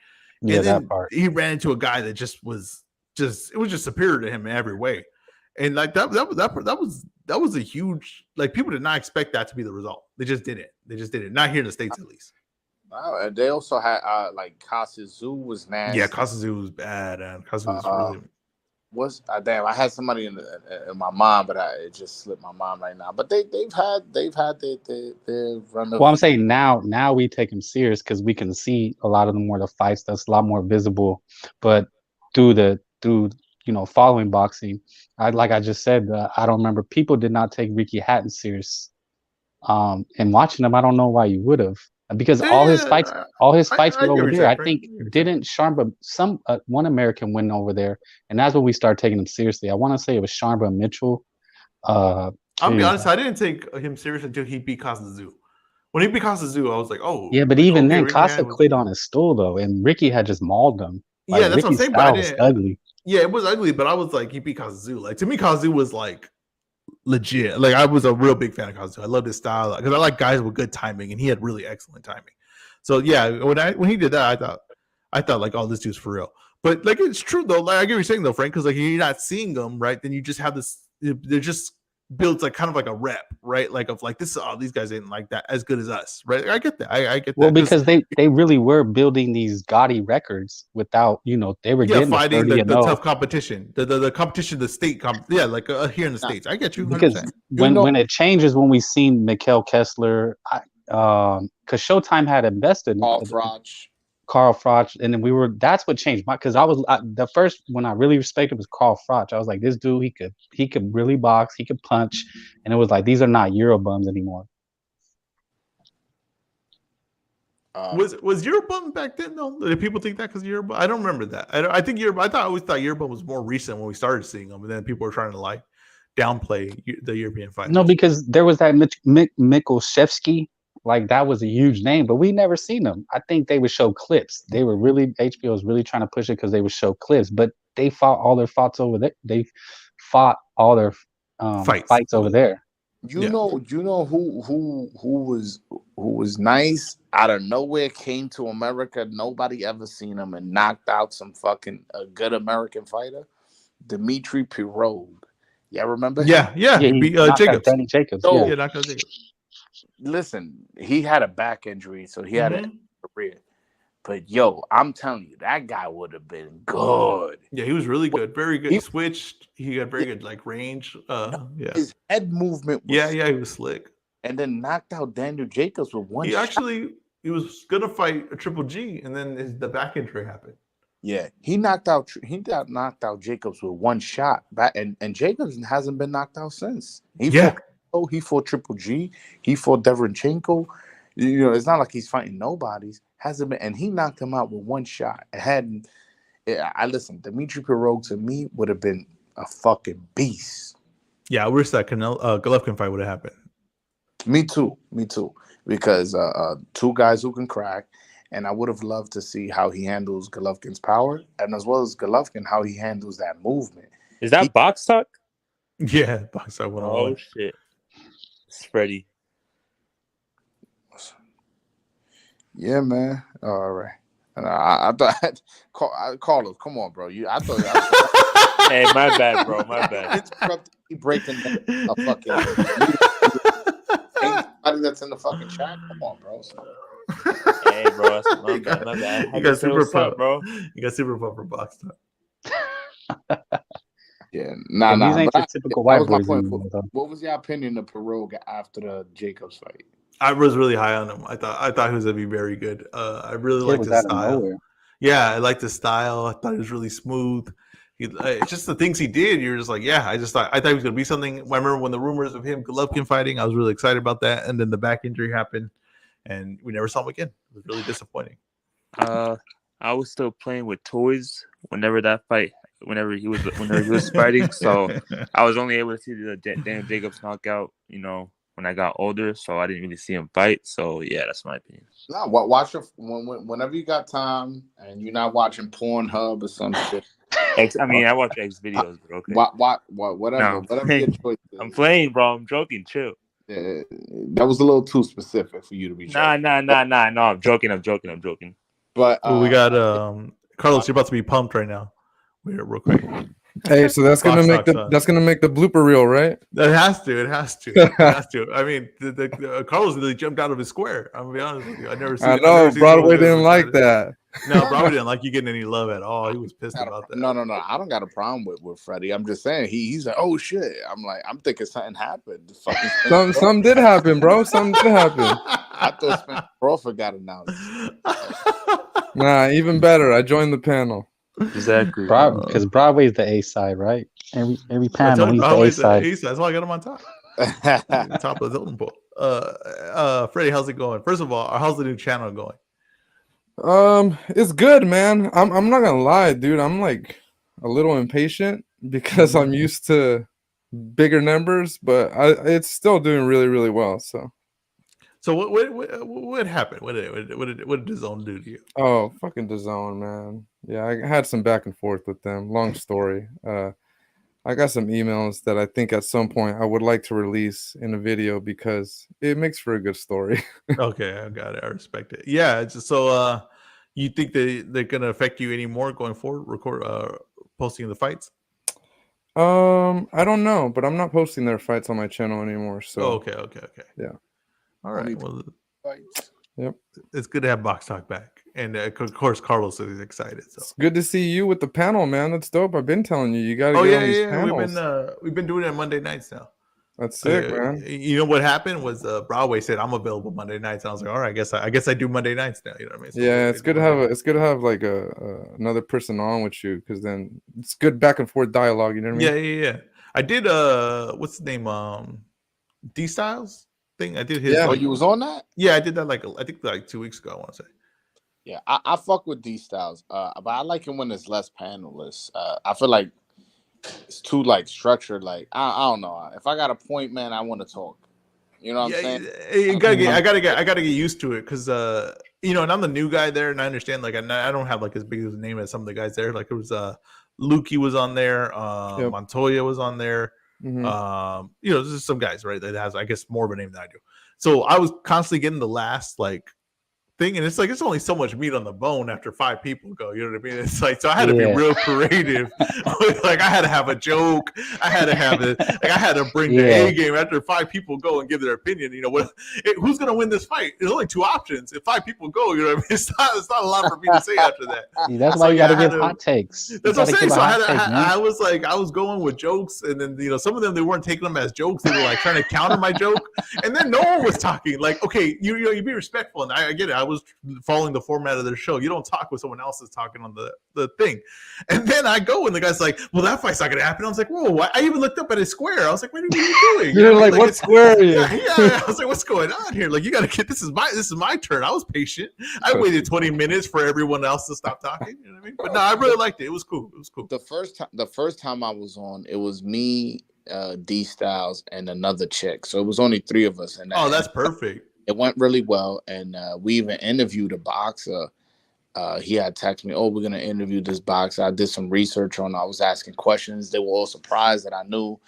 Yeah, and then that part. He ran into a guy that was superior to him in every way, and like that was a huge, like people did not expect that to be the result. They just did it. Not here in the States at least. They also had like Kasazu was nasty. Yeah, Kasazu was bad, and Kasazu was really. Damn, I had somebody in my mind, but it just slipped my mind right now. But they've had their run of. Well, I'm saying now we take them serious because we can see a lot of them more the fights that's a lot more visible. But through following boxing, like I just said, I don't remember people did not take Ricky Hatton serious. And watching him, I don't know why you would have, because all his fights I were over get what there. I you're think saying, Frank. didn't Sharma one American win over there, and that's when we started taking him seriously. I want to say it was Sharma Mitchell. I'll be honest, I didn't take him serious until he beat Kasazu. When he beat Kasazu, I was like, oh. Yeah, but like, even okay, then, Ricky Casa Hatton was quit good. on his stool though, and Ricky had just mauled him. Like, Yeah, that's Ricky's what I'm saying. But I style was didn't. ugly. Yeah, it was ugly, but I was like, he beat Kasazu. Like to me, Kasazu was like legit. Like I was a real big fan of Kazuo. I loved his style because I like guys with good timing, and he had really excellent timing. So yeah, when he did that, I thought like, oh, this dude's for real. But like it's true though. Like I get what you're saying though, Frank, because like you're not seeing them, right? Then you just have this. They're just builds like kind of like a rep, right? Like of like this. Oh, these guys ain't like that as good as us, right? I get that. I get that. Well, because they really were building these gaudy records without, they were getting fighting the 30-0. tough competition, the competition, the state like here in the States. I get you 100%. Because when it changes, when we seen Mikhail Kessler, because Showtime had invested in Carl Froch, and then that's what changed. Because the first one I really respected was Carl Froch. I was like, this dude, he could really box, he could punch, and it was like, these are not Eurobums anymore. Was Eurobum back then though? Did people think that because Eurobum? I don't remember that. I always thought Eurobum was more recent when we started seeing them, and then people were trying to like downplay the European fighters. No, because there was that Mikolszewski. Like that was a huge name, but we never seen them. I think they would show clips. HBO was really trying to push it because they would show clips, but they fought all their fights over there. They fought all their fights over there. You know who was nice out of nowhere, came to America. Nobody ever seen him and knocked out some fucking a good American fighter, Dmitry Pirog. Yeah, remember? Yeah. He beat Jacobs. Danny Jacobs. So, yeah, knocked out Jacobs. Listen, he had a back injury, so he had a career. But yo, I'm telling you, that guy would have been good. Yeah, he was really good, very good. He switched. He got very good like range. His head movement. Was he was slick. And then knocked out Daniel Jacobs with one. He was gonna fight a Triple G, and then the back injury happened. Yeah, he knocked out Jacobs with one shot. And Jacobs hasn't been knocked out since. He fought Triple G. He fought Deverenchenko. It's not like he's fighting nobodies. Hasn't been, and he knocked him out with one shot. Listen, Dmitry Pirog to me would have been a fucking beast. Yeah, I wish that Golovkin fight would have happened. Me too. Because two guys who can crack, and I would have loved to see how he handles Golovkin's power, and as well as Golovkin how he handles that movement. Is that Box Talk? Yeah, Box Talk 101. Oh shit. Spready. Yeah, man. All right. I thought Carlos, come on, bro. I thought. Hey, my bad, bro. My bad. He breaking a fucking. Anybody that's in the fucking chat, come on, bro. Hey, bro. That's my bad. You got super pumped, bro. You got super pumped for Box Talk. Yeah, nah. These ain't your typical white boys. What was your opinion of Pirog after the Jacobs fight? I was really high on him. I thought he was gonna be very good. I really liked his style. Yeah, I liked his style. I thought he was really smooth. Just the things he did, you're just like, yeah. I thought he was gonna be something. I remember when the rumors of him Golovkin fighting, I was really excited about that, and then the back injury happened, and we never saw him again. It was really disappointing. I was still playing with toys whenever he was fighting, so I was only able to see the Daniel Jacobs knockout, when I got older, so I didn't really see him fight. So yeah, that's my opinion. No, watch whenever you got time and you're not watching Pornhub or some shit. I watch X videos, bro. Okay. Whatever your choice is. I'm playing, bro. I'm joking. Chill. That was a little too specific for you to be. Nah. No, I'm joking. But we got Carlos. You're about to be pumped right now. Real quick. Hey, so that's gonna Box make talk, son. that's gonna make the blooper reel, right? It has to. It has to. It has to. I mean, Carlos really jumped out of his square. I'm gonna be honest with you. I never seen. I I've know never seen Broadway someone get didn't like excited. that. No, Broadway didn't like you getting any love at all. He was pissed about that. No. I don't got a problem with Freddie. I'm just saying he's like, oh shit. I'm thinking something happened. The fucking Some did happen, bro. Some did happen. I thought Spencer Crawford got announced. Nah, even better. I joined the panel. Exactly. Because Broadway's the A side, right? Every I panel, told you, he's the A Broadway's the side. ace. That's why I got him on top. Top of the totem pole. Freddie, how's it going? First of all, how's the new channel going? It's good, man. I'm not gonna lie, dude. I'm like a little impatient because I'm used to bigger numbers, but it's still doing really, really well. So what happened? What did DAZN do to you? oh, fucking DAZN, man. Yeah, I had some back and forth with them. Long story. I got some emails that I think at some point I would like to release in a video because it makes for a good story. Okay, I got it. I respect it. Yeah, it's just, so you think they're gonna affect you anymore going forward? Posting the fights? I don't know, but I'm not posting their fights on my channel anymore. So okay. Yeah. All right. Well, Yep. It's good to have Box Talk back, and of course, Carlos is excited. So It's good to see you with the panel, man. That's dope. I've been telling you, you got to oh get yeah, on these yeah. panels. We've been doing it on Monday nights now. That's sick, man. You know what happened was Broadway said I'm available Monday nights, and I was like, all right, I guess I do Monday nights now. You know what I mean? So Yeah, it's good to have like another person on with you because then it's good back and forth dialogue. You know what I mean? Yeah. I did what's the name? D Styles thing. I did his. Yeah. Oh, you was on that? Yeah, I did that I think 2 weeks ago. I want to say. Yeah, I fuck with D Styles, but I like it when there's less panelists. I feel like it's too like structured. Like I don't know. If I got a point, man, I want to talk. You know what I'm saying? I gotta get used to it because and I'm the new guy there, and I understand like I don't have like as big of a name as some of the guys there. Like it was Lukey was on there, Yep. Montoya was on there. Mhm. There's just some guys right that has I guess more of a name than I do. So I was constantly getting the last like thing, and it's like it's only so much meat on the bone after 5 people go. You know what I mean? It's like so I had to be real creative. Like I had to have a joke. I had to have it. Like I had to bring the A game after 5 people go and give their opinion. You know who's gonna win this fight? There's only 2 options. If 5 people go, you know what I mean? It's not a lot for me to say after that. See, that's why you got to give hot takes. That's what I'm saying. So I was going with jokes, and then some of them they weren't taking them as jokes. They were like trying to counter my joke, and then no one was talking. Like, okay, you be respectful, and I get it. I was following the format of their show. You don't talk when someone else is talking on the thing, and then I go and the guy's like, "Well, that fight's not gonna happen." I was like, "Whoa!" I even looked up at his square. I was like, "What are you doing?" You're like, "What square are you?" Yeah. I was like, "What's going on here?" Like, you got to get this is my turn. I was patient. I waited 20 minutes for everyone else to stop talking. You know what I mean? But no, I really liked it. It was cool. The first time I was on, it was me, D Styles, and another chick. So it was only 3 of us. And that's perfect. It went really well, and we even interviewed a boxer. He had texted me, "Oh, we're gonna interview this boxer." I did some research on. I was asking questions. They were all surprised that I knew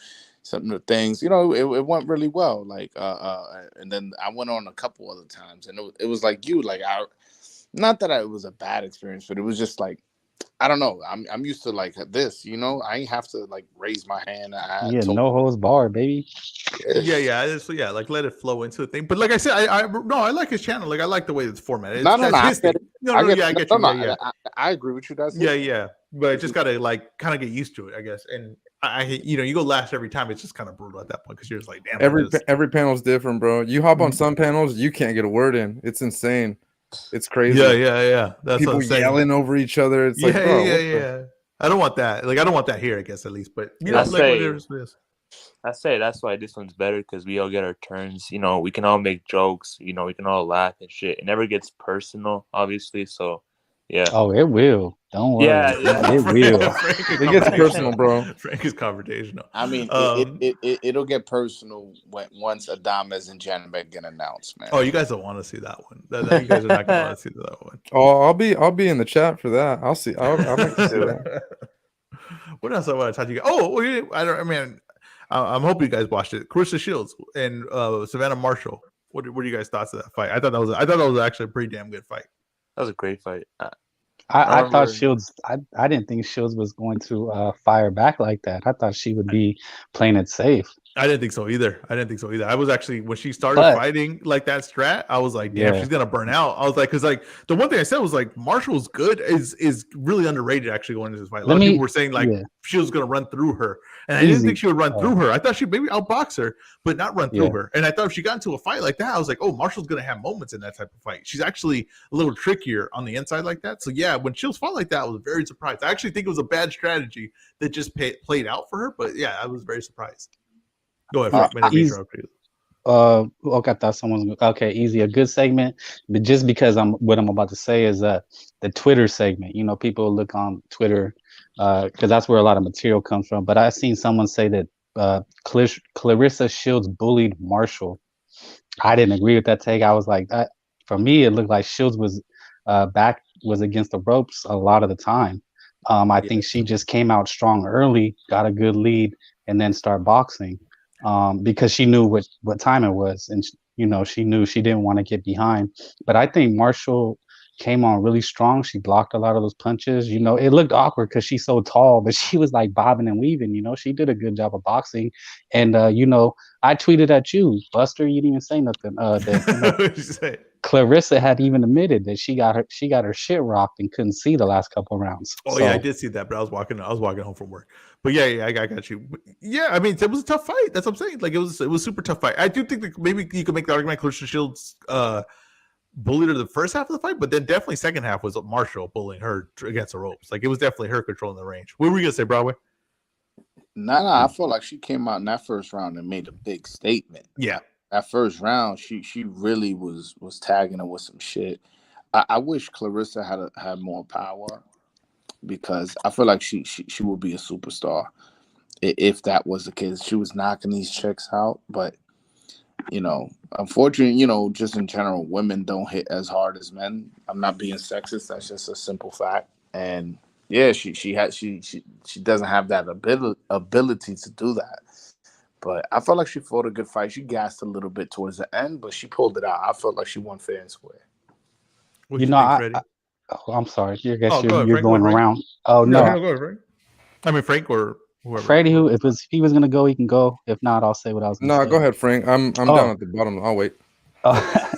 some of the things. It went really well. Like, and then I went on a couple other times, and it was like you. Like not that it was a bad experience, but it was just like. I don't know. I'm used to like this, I ain't have to like raise my hand. No holds barred, baby. Yeah. Like let it flow into the thing. But like I said, I like his channel. Like I like the way it's formatted. I get you. I agree with you. That's yeah. But I just gotta like kind of get used to it, I guess. And I you go last every time. It's just kind of brutal at that point because you're just like, damn. Every panel's different, bro. You hop on some panels, you can't get a word in. It's insane. It's crazy. Yeah. That's people yelling over each other. It's like, bro, yeah. I don't want that. Like, I don't want that here, I guess, at least. But I say that's why this one's better because we all get our turns. We can all make jokes. We can all laugh and shit. It never gets personal, obviously. So, yeah. Oh, it will. Don't worry. Yeah. It will. It gets personal, bro. Frank is confrontational. I mean, it'll get personal once Adames and Janibek get announced, man. Oh, you guys don't want to see that one. You guys are not going to want to see that one. Oh, I'll be in the chat for that. I'll see. I'll like to see that. What else I want to talk to you guys? Oh, I'm hoping you guys watched it. Carissa Shields and Savannah Marshall. What are you guys' thoughts of that fight? I thought that was actually a pretty damn good fight. That was a great fight. I thought remember. Shields. I didn't think Shields was going to fire back like that. I thought she would be playing it safe. I didn't think so either. I was actually, when she started But fighting like that strat, I was like, damn, yeah, she's gonna burn out. I was like, because like the one thing I said was like Marshall's good is really underrated actually going into this fight. A lot let of people me. were saying like Yeah, she was gonna run through her, and I didn't think easy. she would run Uh, through her. I thought she'd maybe outbox her, but not run through yeah, her. And I thought if she got into a fight like that, I was like, oh, Marshall's gonna have moments in that type of fight. She's actually a little trickier on the inside like that. So yeah, when Shields fought like that, I was very surprised. I actually think it was a bad strategy that just played out for her. But yeah, I was very surprised. Go ahead, Frank. May I easy. interrupt you? Okay, I thought someone's okay. Easy, a good segment, but just because what I'm about to say is the Twitter segment. You know, people look on Twitter because that's where a lot of material comes from. But I seen someone say that Clarissa Shields bullied Marshall. I didn't agree with that take. I was like, that for me, it looked like Shields was was against the ropes a lot of the time. I think she just came out strong early, got a good lead, and then start boxing because she knew what time it was, and you know she knew she didn't want to get behind. But I think Marshall came on really strong. She blocked a lot of those punches. You know, it looked awkward because she's so tall, but she was like bobbing and weaving. You know, she did a good job of boxing, and you know, I tweeted at you, Buster. You didn't even say nothing. That you know, What'd you say? Clarissa had even admitted that she got her shit rocked and couldn't see the last couple rounds. Oh So yeah, I did see that, but I was walking home from work. But yeah, I got you. But yeah, I mean, it was a tough fight. That's what I'm saying. Like it was a super tough fight. I do think that maybe you could make the argument Clarissa Shields bullied her the first half of the fight, but then definitely second half was Marshall bullying her against the ropes. Like it was definitely her controlling the range. What were you gonna say, Broadway? Nah, I felt like she came out in that first round and made a big statement. Yeah. That first round, she really was tagging her with some shit. I wish Clarissa had more power because I feel like she would be a superstar if that was the case. She was knocking these chicks out, but you know, unfortunately, you know, just in general, women don't hit as hard as men. I'm not being sexist. That's just a simple fact. And yeah, she doesn't have that ability to do that. But I felt like she fought a good fight. She gassed a little bit towards the end, but she pulled it out. I felt like she won fair and square. What you you know, think, Freddie? I'm sorry. I guess Oh, go ahead, you're Frank. Go going ahead, Frank. around. Oh No, no, go ahead, Frank. I mean, Frank or whoever. Freddie, who if he was gonna go, he can go. If not, I'll say what I was gonna No, say. go ahead, Frank. I'm down Oh, at the bottom. I'll wait.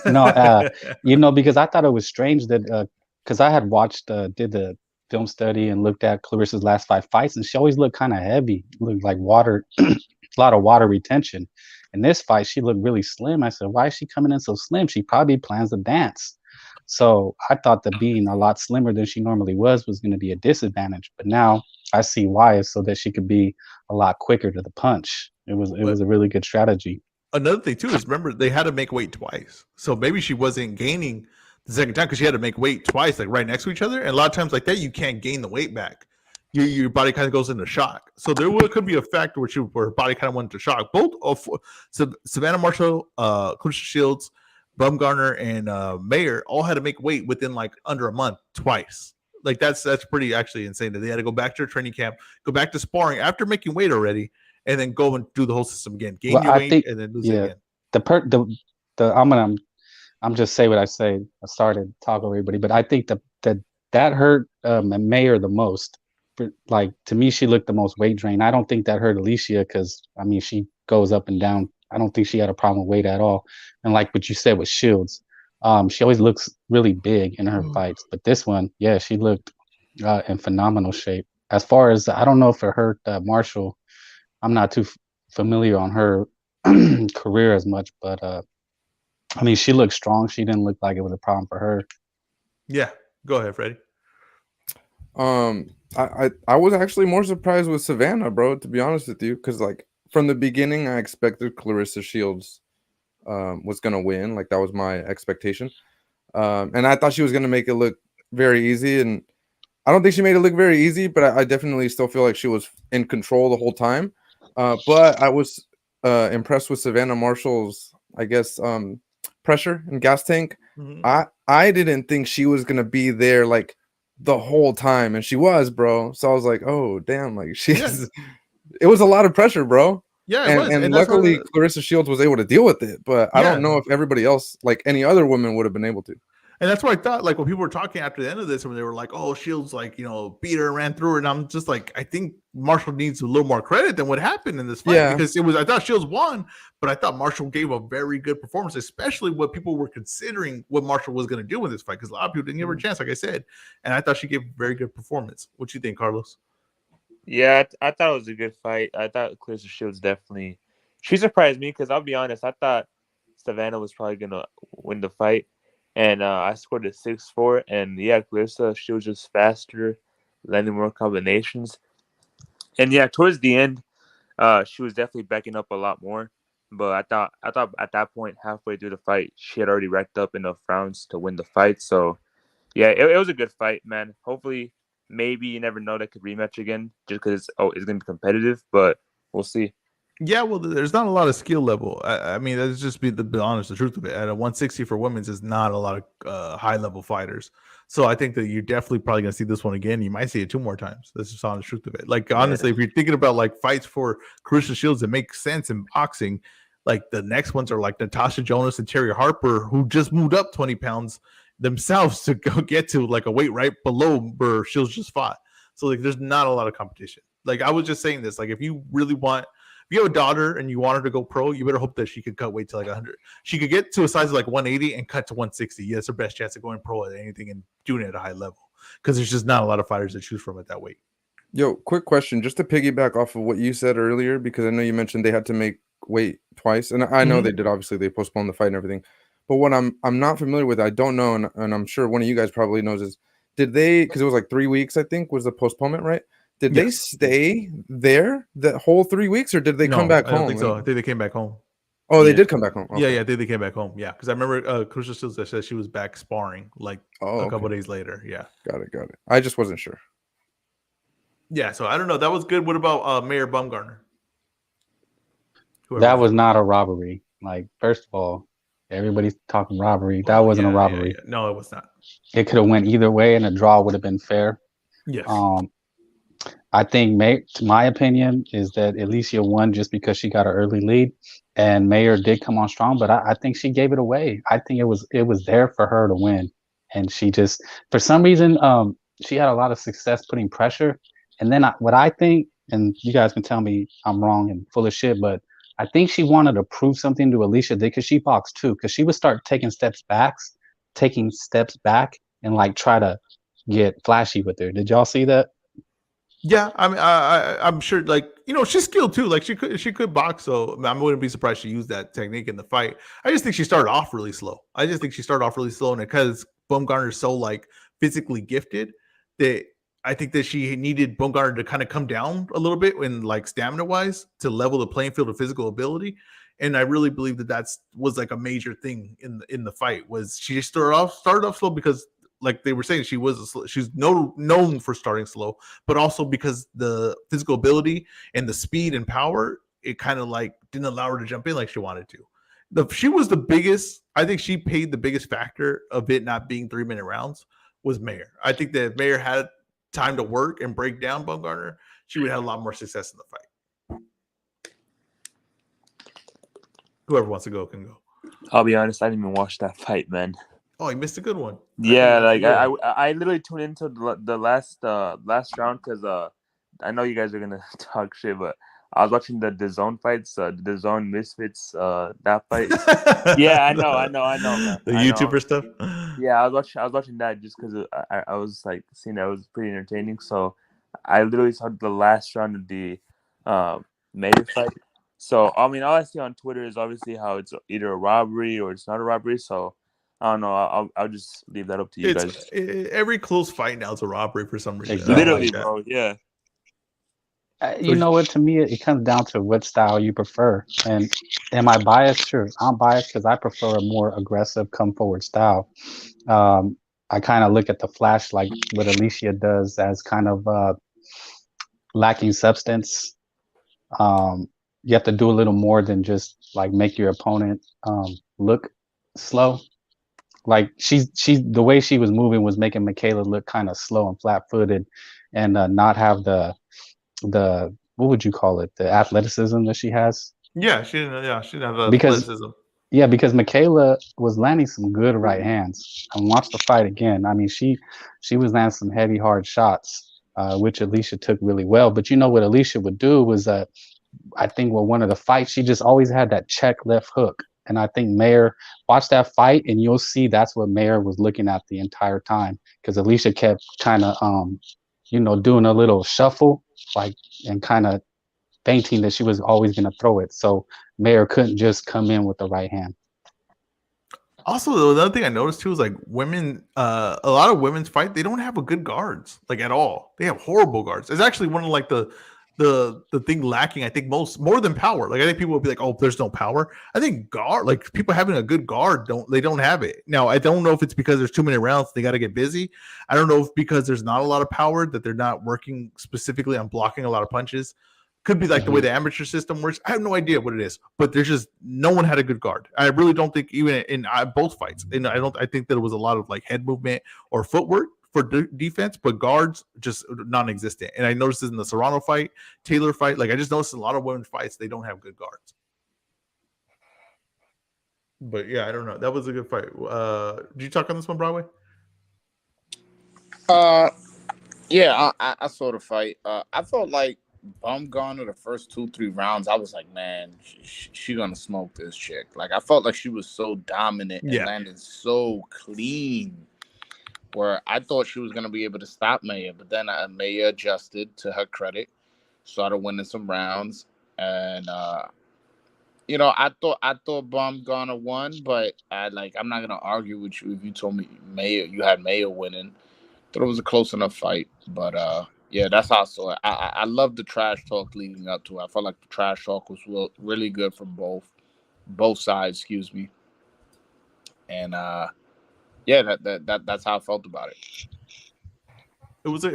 no, you know, because I thought it was strange that because I had watched did the film study and looked at Clarissa's last 5 fights, and she always looked kind of heavy, looked like water, a lot of water retention. In this fight, she looked really slim. I said, why is she coming in so slim? She probably plans to dance. So I thought that being a lot slimmer than she normally was going to be a disadvantage. But now I see why, is so that she could be a lot quicker to the punch. It was a really good strategy. Another thing too is remember they had to make weight twice, so maybe she wasn't gaining the second time because she had to make weight twice, like right next to each other. And a lot of times like that, you can't gain the weight back. Your body kind of goes into shock. So could be a factor where her body kind of went into shock. Both of Savannah Marshall, Clarissa Shields, Bumgarner, and Mayer all had to make weight within like under a month twice. Like that's pretty actually insane that they had to go back to their training camp, go back to sparring after making weight already, and then go and do the whole system again. Gain your weight and then lose it again. I'm just say what I say. I started talking to everybody, but I think that hurt Mayer the most. Like to me, she looked the most weight drained. I don't think that hurt Alicia because I mean she goes up and down. I don't think she had a problem with weight at all. And like what you said with Shields, she always looks really big in her fights. But this one, yeah, she looked in phenomenal shape. As far as I don't know if it hurt Marshall. I'm not too familiar on her career as much, but I mean, she looked strong. She didn't look like it was a problem for her. Yeah, go ahead, Freddie. I was actually more surprised with Savannah, bro, to be honest with you, because like from the beginning, I expected Clarissa Shields was gonna win. Like that was my expectation, and I thought she was gonna make it look very easy. And I don't think she made it look very easy, but I definitely still feel like she was in control the whole time. But I was impressed with Savannah Marshall's, I guess, pressure and gas tank. Mm-hmm. I didn't think she was gonna be there like the whole time, and she was, bro. So I was like, oh damn, like it was a lot of pressure, bro. Yeah, and luckily Clarissa Shields was able to deal with it, but I don't know if everybody else, like any other woman, would have been able to. And that's what I thought. Like when people were talking after the end of this, when they were like, "Oh, Shields, like beat her, and ran through her," and I'm just like, I think Marshall needs a little more credit than what happened in this fight Yeah. because I thought Shields won, but I thought Marshall gave a very good performance, especially what people were considering what Marshall was going to do in this fight because a lot of people didn't give her a chance, like I said, and I thought she gave a very good performance. What you think, Carlos? Yeah, I thought it was a good fight. I thought Clarissa Shields definitely. She surprised me because I'll be honest, I thought Savannah was probably gonna win the fight, and I scored a 6-4. And yeah, Clarissa, she was just faster, landing more combinations. And yeah, towards the end, she was definitely backing up a lot more. But I thought at that point, halfway through the fight, she had already racked up enough rounds to win the fight. So yeah, it was a good fight, man. Hopefully, maybe you never know, that could rematch again just because it's gonna be competitive. But we'll see. Yeah, well, there's not a lot of skill level. I mean, that's just be the honest, the truth of it. At a 160 for women's is not a lot of high level fighters. So I think that you're definitely probably gonna see this one again. You might see it 2 more times. That's just honest truth of it. Like honestly, if you're thinking about like fights for Clarissa Shields that make sense in boxing, like the next ones are like Natasha Jonas and Terry Harper, who just moved up 20 pounds themselves to go get to like a weight right below where Shields just fought. So like, there's not a lot of competition. Like I was just saying this. Like if you really want. If you have a daughter and you want her to go pro, you better hope that she could cut weight to like 100. She could get to a size of like 180 and cut to 160. Yeah, that's her best chance of going pro at anything and doing it at a high level because there's just not a lot of fighters to choose from at that weight. Yo, quick question, just to piggyback off of what you said earlier, because I know you mentioned they had to make weight twice, and I know they did. Obviously, they postponed the fight and everything. But what I'm not familiar with, I don't know, and I'm sure one of you guys probably knows is, did they? Because it was like 3 weeks, I think, was the postponement, right? Did they stay there the whole 3 weeks, or did they come back home? I don't think so. I think they came back home. Oh, they did come back home. Okay. Yeah, I think they came back home. Yeah, because I remember Clarissa Shields said she was back sparring like a couple days later. Yeah, got it. I just wasn't sure. Yeah, so I don't know. That was good. What about Mayor Bumgarner? That was not a robbery. Like, first of all, everybody's talking robbery. That wasn't a robbery. Yeah. No, it was not. It could have went either way, and a draw would have been fair. Yes. I think, my opinion is that Alicia won just because she got an early lead, and Mayor did come on strong. But I think she gave it away. I think it was there for her to win, and she just, for some reason, she had a lot of success putting pressure. And then what I think, and you guys can tell me I'm wrong and full of shit, but I think she wanted to prove something to Alicia because she boxed too, because she would start taking steps back, and like try to get flashy with her. Did y'all see that? Yeah, I mean, I'm sure, like, she's skilled too. Like, she could box, so I wouldn't be surprised she used that technique in the fight. I just think she started off really slow. And because Bumgarner's so like physically gifted, that I think that she needed Bumgarner to kind of come down a little bit in like stamina wise to level the playing field of physical ability. And I really believe that was like a major thing in the fight. Was she started off slow because, like they were saying, she's known for starting slow, but also because the physical ability and the speed and power, it kind of like didn't allow her to jump in like she wanted to. She was the biggest. I think she paid the biggest factor of it not being 3-minute rounds was Mayer. I think that if Mayer had time to work and break down Bumgarner, she would have a lot more success in the fight. Whoever wants to go can go. I'll be honest, I didn't even watch that fight, man. Oh, you missed a good one. Yeah, I literally tuned into the last round because I know you guys are gonna talk shit, but I was watching the DAZN fights, the DAZN Misfits, that fight. Yeah, I know, man. The YouTuber stuff. Yeah, I was watching that just because I was like seeing that it was pretty entertaining. So I literally saw the last round of the Mayer fight. So I mean, all I see on Twitter is obviously how it's either a robbery or it's not a robbery. So I don't know. I'll just leave that up to you guys. Every close fight now is a robbery for some reason. Exactly. Literally, bro. Yeah. You know what? To me, it comes down to what style you prefer. And am I biased? Sure, I'm biased because I prefer a more aggressive, come forward style. I kind of look at the flash like what Alicia does as kind of lacking substance. You have to do a little more than just like make your opponent look slow. Like she's the way she was moving was making Michaela look kind of slow and flat-footed, and not have the what would you call it, the athleticism that she has. Yeah, she didn't have the athleticism. Yeah, because Michaela was landing some good right hands. And watch the fight again. I mean, she was landing some heavy, hard shots, which Alicia took really well. But you know what Alicia would do was I think with one of the fights, she just always had that check left hook. And I think Mayer watch that fight, and you'll see that's what Mayer was looking at the entire time because Alicia kept kind of doing a little shuffle, like and kind of fainting that she was always going to throw it. So Mayer couldn't just come in with the right hand. Also, another thing I noticed too is like women, a lot of women's fight, they don't have a good guards like at all. They have horrible guards. It's actually one of like the thing lacking. I think more than power. Like I think people will be like, oh, there's no power. I think guard, like people having a good guard, don't have it. Now I don't know if it's because there's too many rounds, they got to get busy. I don't know if because there's not a lot of power that they're not working specifically on blocking a lot of punches. Could be like the way the amateur system works. I have no idea what it is, but there's just no one had a good guard. I really don't think even in both fights, and I think that it was a lot of like head movement or footwork for defense, but guards just non-existent. And I noticed this in the Serrano fight, Taylor fight. Like I just noticed in a lot of women's fights, they don't have good guards. But yeah, I don't know. That was a good fight. Did you talk on this one, Broadway? Yeah, I saw the fight. I felt like Bumgarner the first 2-3 rounds. I was like, man, she gonna smoke this chick. Like I felt like she was so dominant and landed so clean. Where I thought she was gonna be able to stop Maya, but then Maya adjusted to her credit, started winning some rounds, and I thought Bumgarner won, but I'm not gonna argue with you if you told me you had Maya winning. Thought it was a close enough fight, but yeah, that's how I saw it. I love the trash talk leading up to it. I felt like the trash talk was really good from both sides. Excuse me. And yeah, that's how I felt about it. It was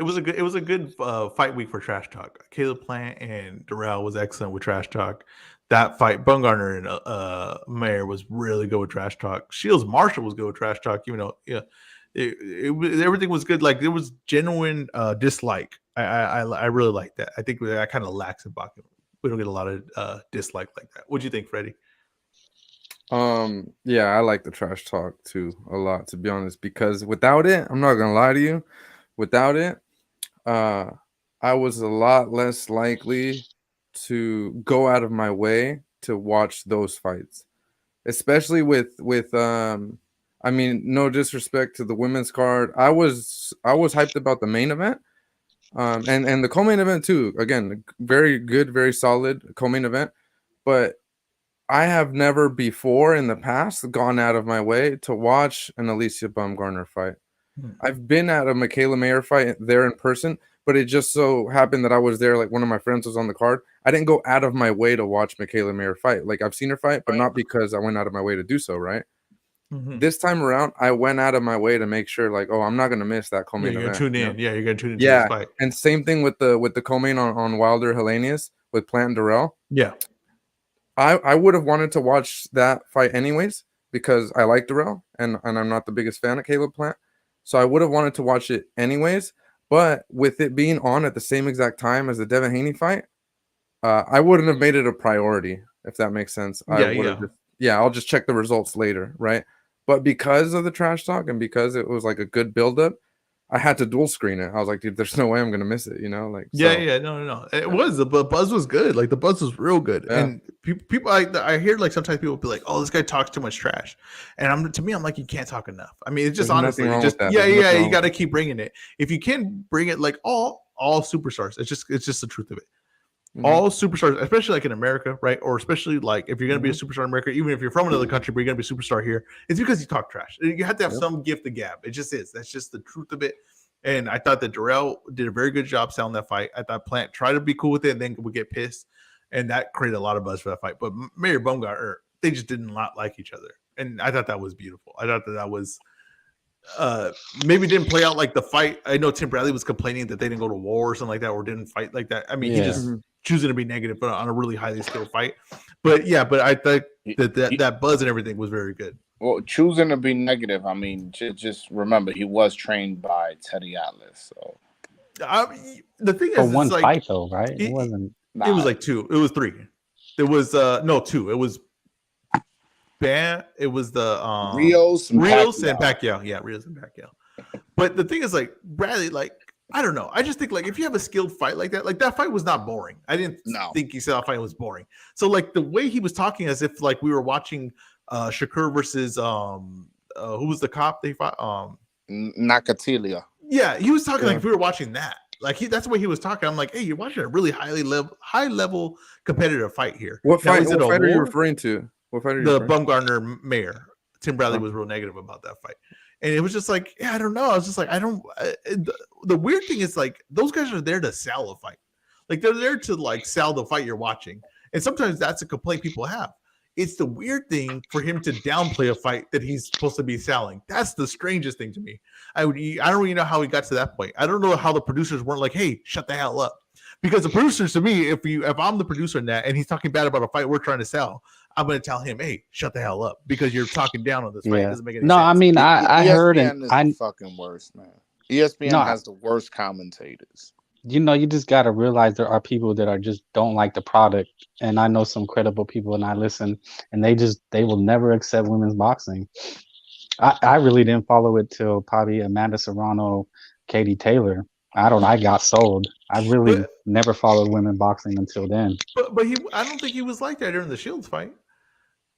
a good fight week for trash talk. Caleb Plant and Darrell was excellent with trash talk. That fight, Bumgarner and Mayer was really good with trash talk. Shields Marshall was good with trash talk. Everything was good. Like there was genuine dislike. I really like that. I think that kind of lacks in boxing. We don't get a lot of dislike like that. What do you think, Freddie? Yeah, I like the trash talk too a lot, to be honest, because without it, I'm not gonna lie to you, without it, I was a lot less likely to go out of my way to watch those fights, especially with I mean, no disrespect to the women's card. I was hyped about the main event. And the co-main event too. Again, very good, very solid co-main event. But I have never before in the past gone out of my way to watch an Alicia Bumgarner fight. I've been at a Michaela Mayer fight there in person, but it just so happened that I was there. Like one of my friends was on the card. I didn't go out of my way to watch Michaela Mayer fight. Like I've seen her fight, but not because I went out of my way to do so. Right. This time around, I went out of my way to make sure, like, oh, I'm not gonna miss that co-main event. Tune in. Yeah, you're gonna tune into this fight. And same thing with the co-main on Wilder Helenius with Plant and Darrell. Yeah, I would have wanted to watch that fight anyways because I like Darrell and I'm not the biggest fan of Caleb Plant, so I would have wanted to watch it anyways. But with it being on at the same exact time as the Devin Haney fight, I wouldn't have made it a priority, if that makes sense. I'll just check the results later, right? But because of the trash talk and because it was like a good buildup, I had to dual screen it. I was like, dude, there's no way I'm gonna miss it, no. It was the buzz was good. Like the buzz was real good, and people I hear like sometimes people be like, oh, this guy talks too much trash, and I'm like, you can't talk enough. I mean, it's just honestly, you got to keep bringing it. If you can bring it like all superstars, it's just the truth of it. All superstars, especially like in America, right? Or especially like if you're going to be a superstar in America, even if you're from another country, but you're going to be a superstar here, it's because you talk trash. You have to have some gift of gab. It just is. That's just the truth of it. And I thought that Darrell did a very good job selling that fight. I thought Plant tried to be cool with it and then would get pissed. And that created a lot of buzz for that fight. But Mayer Bumgarner, they just did not like each other. And I thought that was beautiful. I thought that was maybe didn't play out like the fight. I know Tim Bradley was complaining that they didn't go to war or something like that or didn't fight like that. I mean, he just choosing to be negative but on a really highly skilled fight. But I think that buzz and everything was very good. Well, choosing to be negative, I mean, just remember he was trained by Teddy Atlas. So the thing for is, one like, fight though, right? It wasn't. It was like two. It was three. There was no two. It was It was the Rios and and Pacquiao. Pacquiao. Yeah, Rios and Pacquiao. But the thing is, like Bradley, like I don't know. I just think like if you have a skilled fight like that fight was not boring. I didn't think he said that fight was boring. So like the way he was talking as if like we were watching Shakur versus who was the cop they fought? Nakatilia. Yeah, he was talking like if we were watching that. Like that's the way he was talking. I'm like, hey, you're watching a really high level competitive fight here. What fight are you referring to? What fight are you the Bumgarner Mayor. Tim Bradley was real negative about that fight. And it was just like, yeah, I don't know. I was just like, the weird thing is like those guys are there to sell a fight. Like they're there to like sell the fight you're watching. And sometimes that's a complaint people have. It's the weird thing for him to downplay a fight that he's supposed to be selling. That's the strangest thing to me. I don't really know how he got to that point. I don't know how the producers weren't like, hey, shut the hell up. Because the producers, to me, if I'm the producer in that and he's talking bad about a fight we're trying to sell, I'm going to tell him, hey, shut the hell up because you're talking down on this fight. It doesn't make any sense. I mean, I heard and is the fucking worst, man. ESPN has the worst commentators. You just got to realize there are people that are just don't like the product. And I know some credible people and I listen and they will never accept women's boxing. I really didn't follow it till probably Amanda Serrano, Katie Taylor. I got sold. I really never followed women boxing until then. But I don't think he was like that during the Shields fight.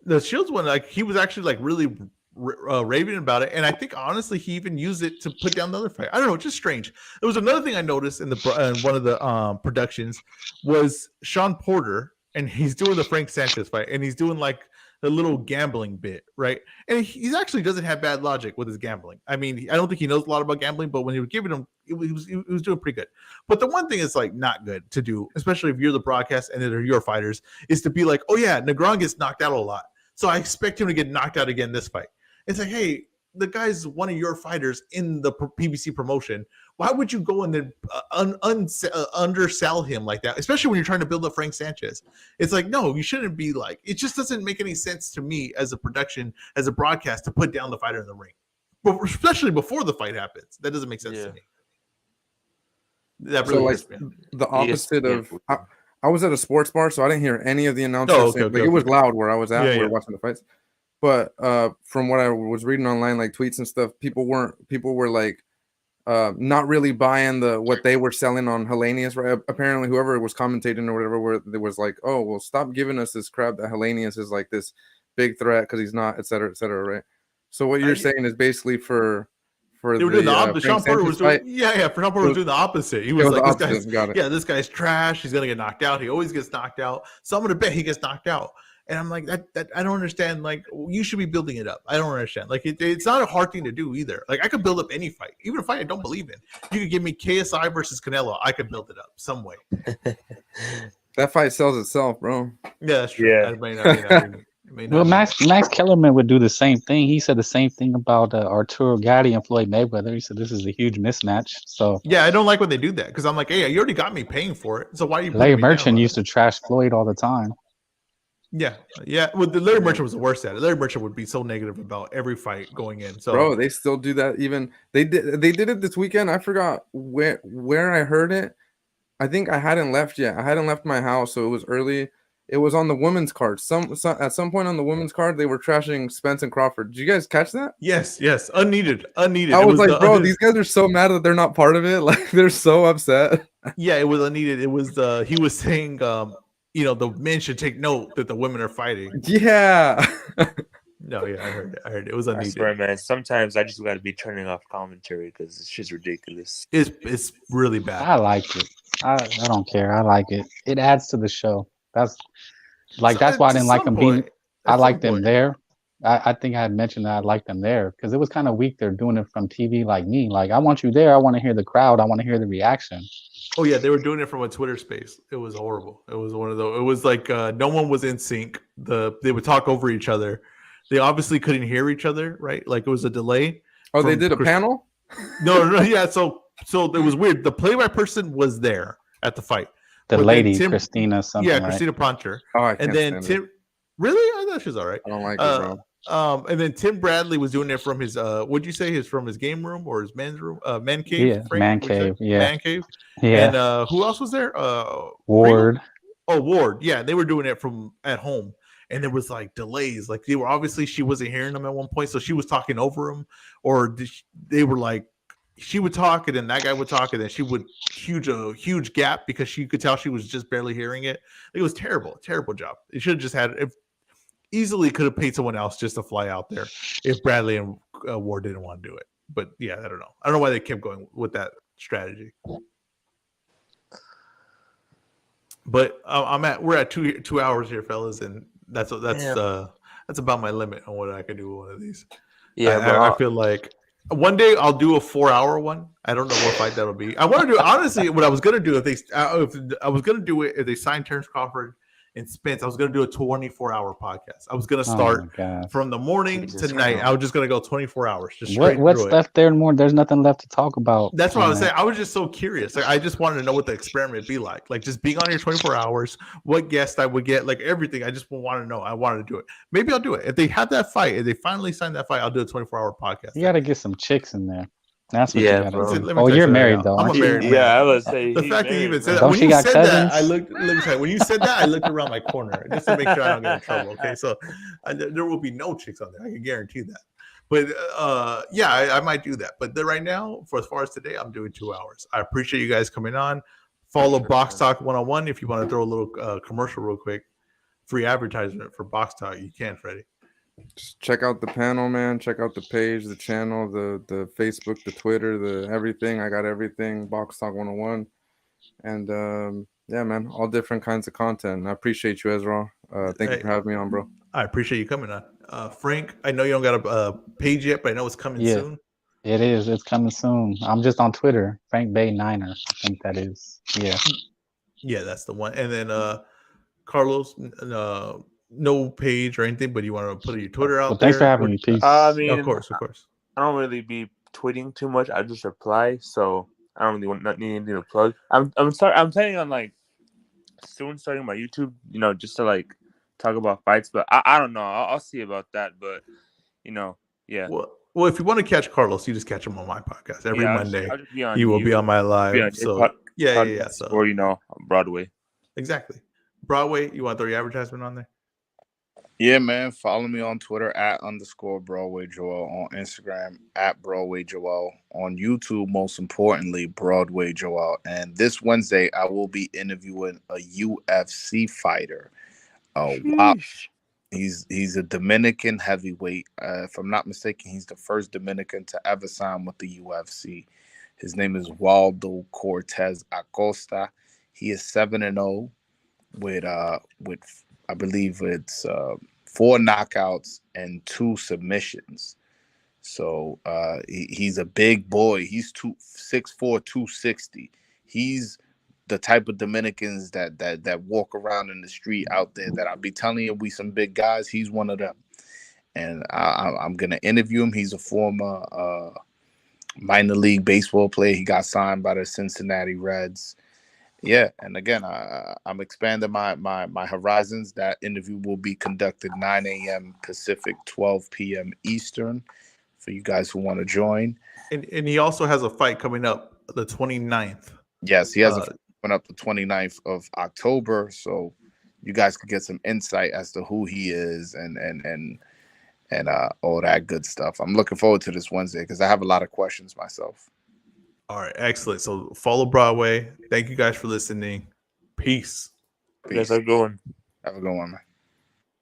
The Shields one, like he was actually like really raving about it, and I think honestly he even used it to put down the other fight. I don't know, it's just strange. There was another thing I noticed in one of the productions was Sean Porter, and he's doing the Frank Sanchez fight, and he's doing like the little gambling bit, right? And he actually doesn't have bad logic with his gambling. I mean, I don't think he knows a lot about gambling, but when he was giving him, he was doing pretty good. But the one thing is like not good to do, especially if you're the broadcast and they're your fighters, is to be like, oh yeah, Negron gets knocked out a lot, so I expect him to get knocked out again this fight. It's like, hey, the guy's one of your fighters in the PBC promotion. Why would you go and then undersell him like that, especially when you're trying to build up Frank Sanchez? It's like, no, you shouldn't be like, it just doesn't make any sense to me as a production, as a broadcast, to put down the fighter in the ring, but especially before the fight happens. That doesn't make sense to me. That really so like the opposite of I was at a sports bar, so I didn't hear any of the announcers. It was loud where I was at. We were watching the fights. But from what I was reading online, like tweets and stuff, people were like not really buying what they were selling on Hellenius, right? Apparently, whoever was commentating or whatever, where it was like, oh, well, stop giving us this crap that Hellenius is like this big threat because he's not, et cetera, right? So what you're saying is basically for they were doing the opposite. Sean Porter was doing, Sean Porter was doing the opposite. He was like, this guy's trash. He's gonna get knocked out. He always gets knocked out. So I'm gonna bet he gets knocked out. And I'm like, that I don't understand. Like, you should be building it up. I don't understand. Like, it's not a hard thing to do either. Like, I could build up any fight, even a fight I don't believe in. You could give me KSI versus Canelo. I could build it up some way. That fight sells itself, bro. Yeah, that's true. Yeah. Well, Max Kellerman would do the same thing. He said the same thing about Arturo Gatti and Floyd Mayweather. He said this is a huge mismatch. So yeah, I don't like when they do that because I'm like, hey, you already got me paying for it. So why are you? Larry Merchant used to trash Floyd all the time. Yeah. Well, the Larry Merchant was the worst at it. Larry Merchant would be so negative about every fight going in. So, bro, they still do that. Even they did it this weekend. I forgot where I heard it. I think I hadn't left yet. I hadn't left my house, so it was early. It was on the women's card. At some point on the women's card, they were trashing Spence and Crawford. Did you guys catch that? Yes. Unneeded. I was like, bro, these guys are so mad that they're not part of it. Like they're so upset. Yeah, it was unneeded. It was he was saying the men should take note that the women are fighting. Yeah. No, yeah, I heard it. It was unneeded. I swear, man. Sometimes I just got to be turning off commentary because it's just ridiculous. It's really bad. I like it. I don't care. I like it. It adds to the show. That's why I didn't like them being. I liked them there. I think I had mentioned that I liked them there because it was kind of weak. They're doing it from TV like me. Like I want you there. I want to hear the crowd. I want to hear the reaction. Oh yeah, they were doing it from a Twitter space. It was horrible. It was one of those. It was like no one was in sync. They would talk over each other. They obviously couldn't hear each other, right? Like it was a delay. Oh, they did a panel? No, yeah. So it was weird. The play-by person was there at the fight. The lady, Christina something. Yeah, Christina Pronter. Oh, and then Tim. Really? I thought she was all right. I don't like it, bro. And then Tim Bradley was doing it from his what'd you say? From his game room or his men's room? Man cave. Yeah, Frank, man cave. Yeah, man cave. Yeah. And who else was there? Ward. Oh, Ward. Yeah, they were doing it from at home. and there was like delays. Like they were obviously she wasn't hearing them at one point, so she was talking over him, or they were like she would talk and then that guy would talk and then she would huge gap because she could tell she was just barely hearing it. It was terrible job. It should have just had easily could have paid someone else just to fly out there if Bradley and Ward didn't want to do it. But yeah, I don't know why they kept going with that strategy. But we're at 2 hours here, fellas, and that's about my limit on what I can do with one of these. Yeah, I feel like one day I'll do a 4-hour one. I don't know what fight that'll be. I want to do honestly what I was gonna do if they signed Terrence Crawford and Spence. I was gonna do a 24-hour podcast. I was gonna start from the morning to night. I was just gonna go 24 hours. Just what's left there more? There's nothing left to talk about. That's what I was saying. I was just so curious. Like I just wanted to know what the experiment would be like. Like just being on here 24 hours, what guest I would get, like everything. I just want to know. I wanted to do it. Maybe I'll do it. If they have that fight, if they finally sign that fight, I'll do a 24-hour podcast. You gotta get some chicks in there. That's what you gotta do. Oh, you're married though. I'm a married man. Yeah, I would say the fact that you even said that. Don't When she you got said cousins? that, I looked. Let me tell you. When you said that, I looked around my corner just to make sure I don't get in trouble. Okay, so there will be no chicks on there. I can guarantee that. But yeah, I might do that. But right now, for as far as today, I'm doing 2 hours. I appreciate you guys coming on. Follow Box Talk 101 if you want to throw a little commercial real quick. Free advertisement for Box Talk. You can, Freddie. Just check out the panel, man. Check out the page, the channel, the Facebook, the Twitter, the everything. I got everything. Box Talk 101. And yeah, man, all different kinds of content. And I appreciate you, Ezra. Thank you for having me on, bro. I appreciate you coming on. Frank, I know you don't got a page yet, but I know it's coming soon. It is. It's coming soon. I'm just on Twitter. Frank Bay Niner. I think that is. Yeah. Yeah, that's the one. And then Carlos, no page or anything, but you want to put your Twitter out there? Thanks for having me. Peace. I mean, of course. I don't really be tweeting too much. I just reply, so I don't really need anything to plug. I'm planning on like soon starting my YouTube, just to like talk about fights. But I don't know. I'll see about that. But yeah. Well, if you want to catch Carlos, you just catch him on my podcast every Monday. He will be on my live. So yeah. So or on Broadway. Exactly. Broadway. You want to throw your advertisement on there? Yeah, man. Follow me on Twitter @_Broadway Joel, on Instagram @Broadway Joel, on YouTube, most importantly, Broadway Joel. And this Wednesday, I will be interviewing a UFC fighter. Wow. He's a Dominican heavyweight. If I'm not mistaken, he's the first Dominican to ever sign with the UFC. His name is Waldo Cortez Acosta. He is 7-0 with I believe it's 4 knockouts and 2 submissions. So he's a big boy. He's 6'4", 260. He's the type of Dominicans that walk around in the street out there that I'll be telling you, we some big guys. He's one of them. And I'm going to interview him. He's a former minor league baseball player. He got signed by the Cincinnati Reds. Yeah, and again, I'm expanding my horizons. That interview will be conducted 9 a.m. Pacific, 12 p.m. Eastern, for you guys who want to join. And he also has a fight coming up the 29th. Yes, he has a fight coming up the 29th of October, so you guys could get some insight as to who he is and all that good stuff. I'm looking forward to this Wednesday because I have a lot of questions myself. All right, excellent. So follow Broadway. Thank you guys for listening. Peace. Yes, have a good one. Have a good one, man.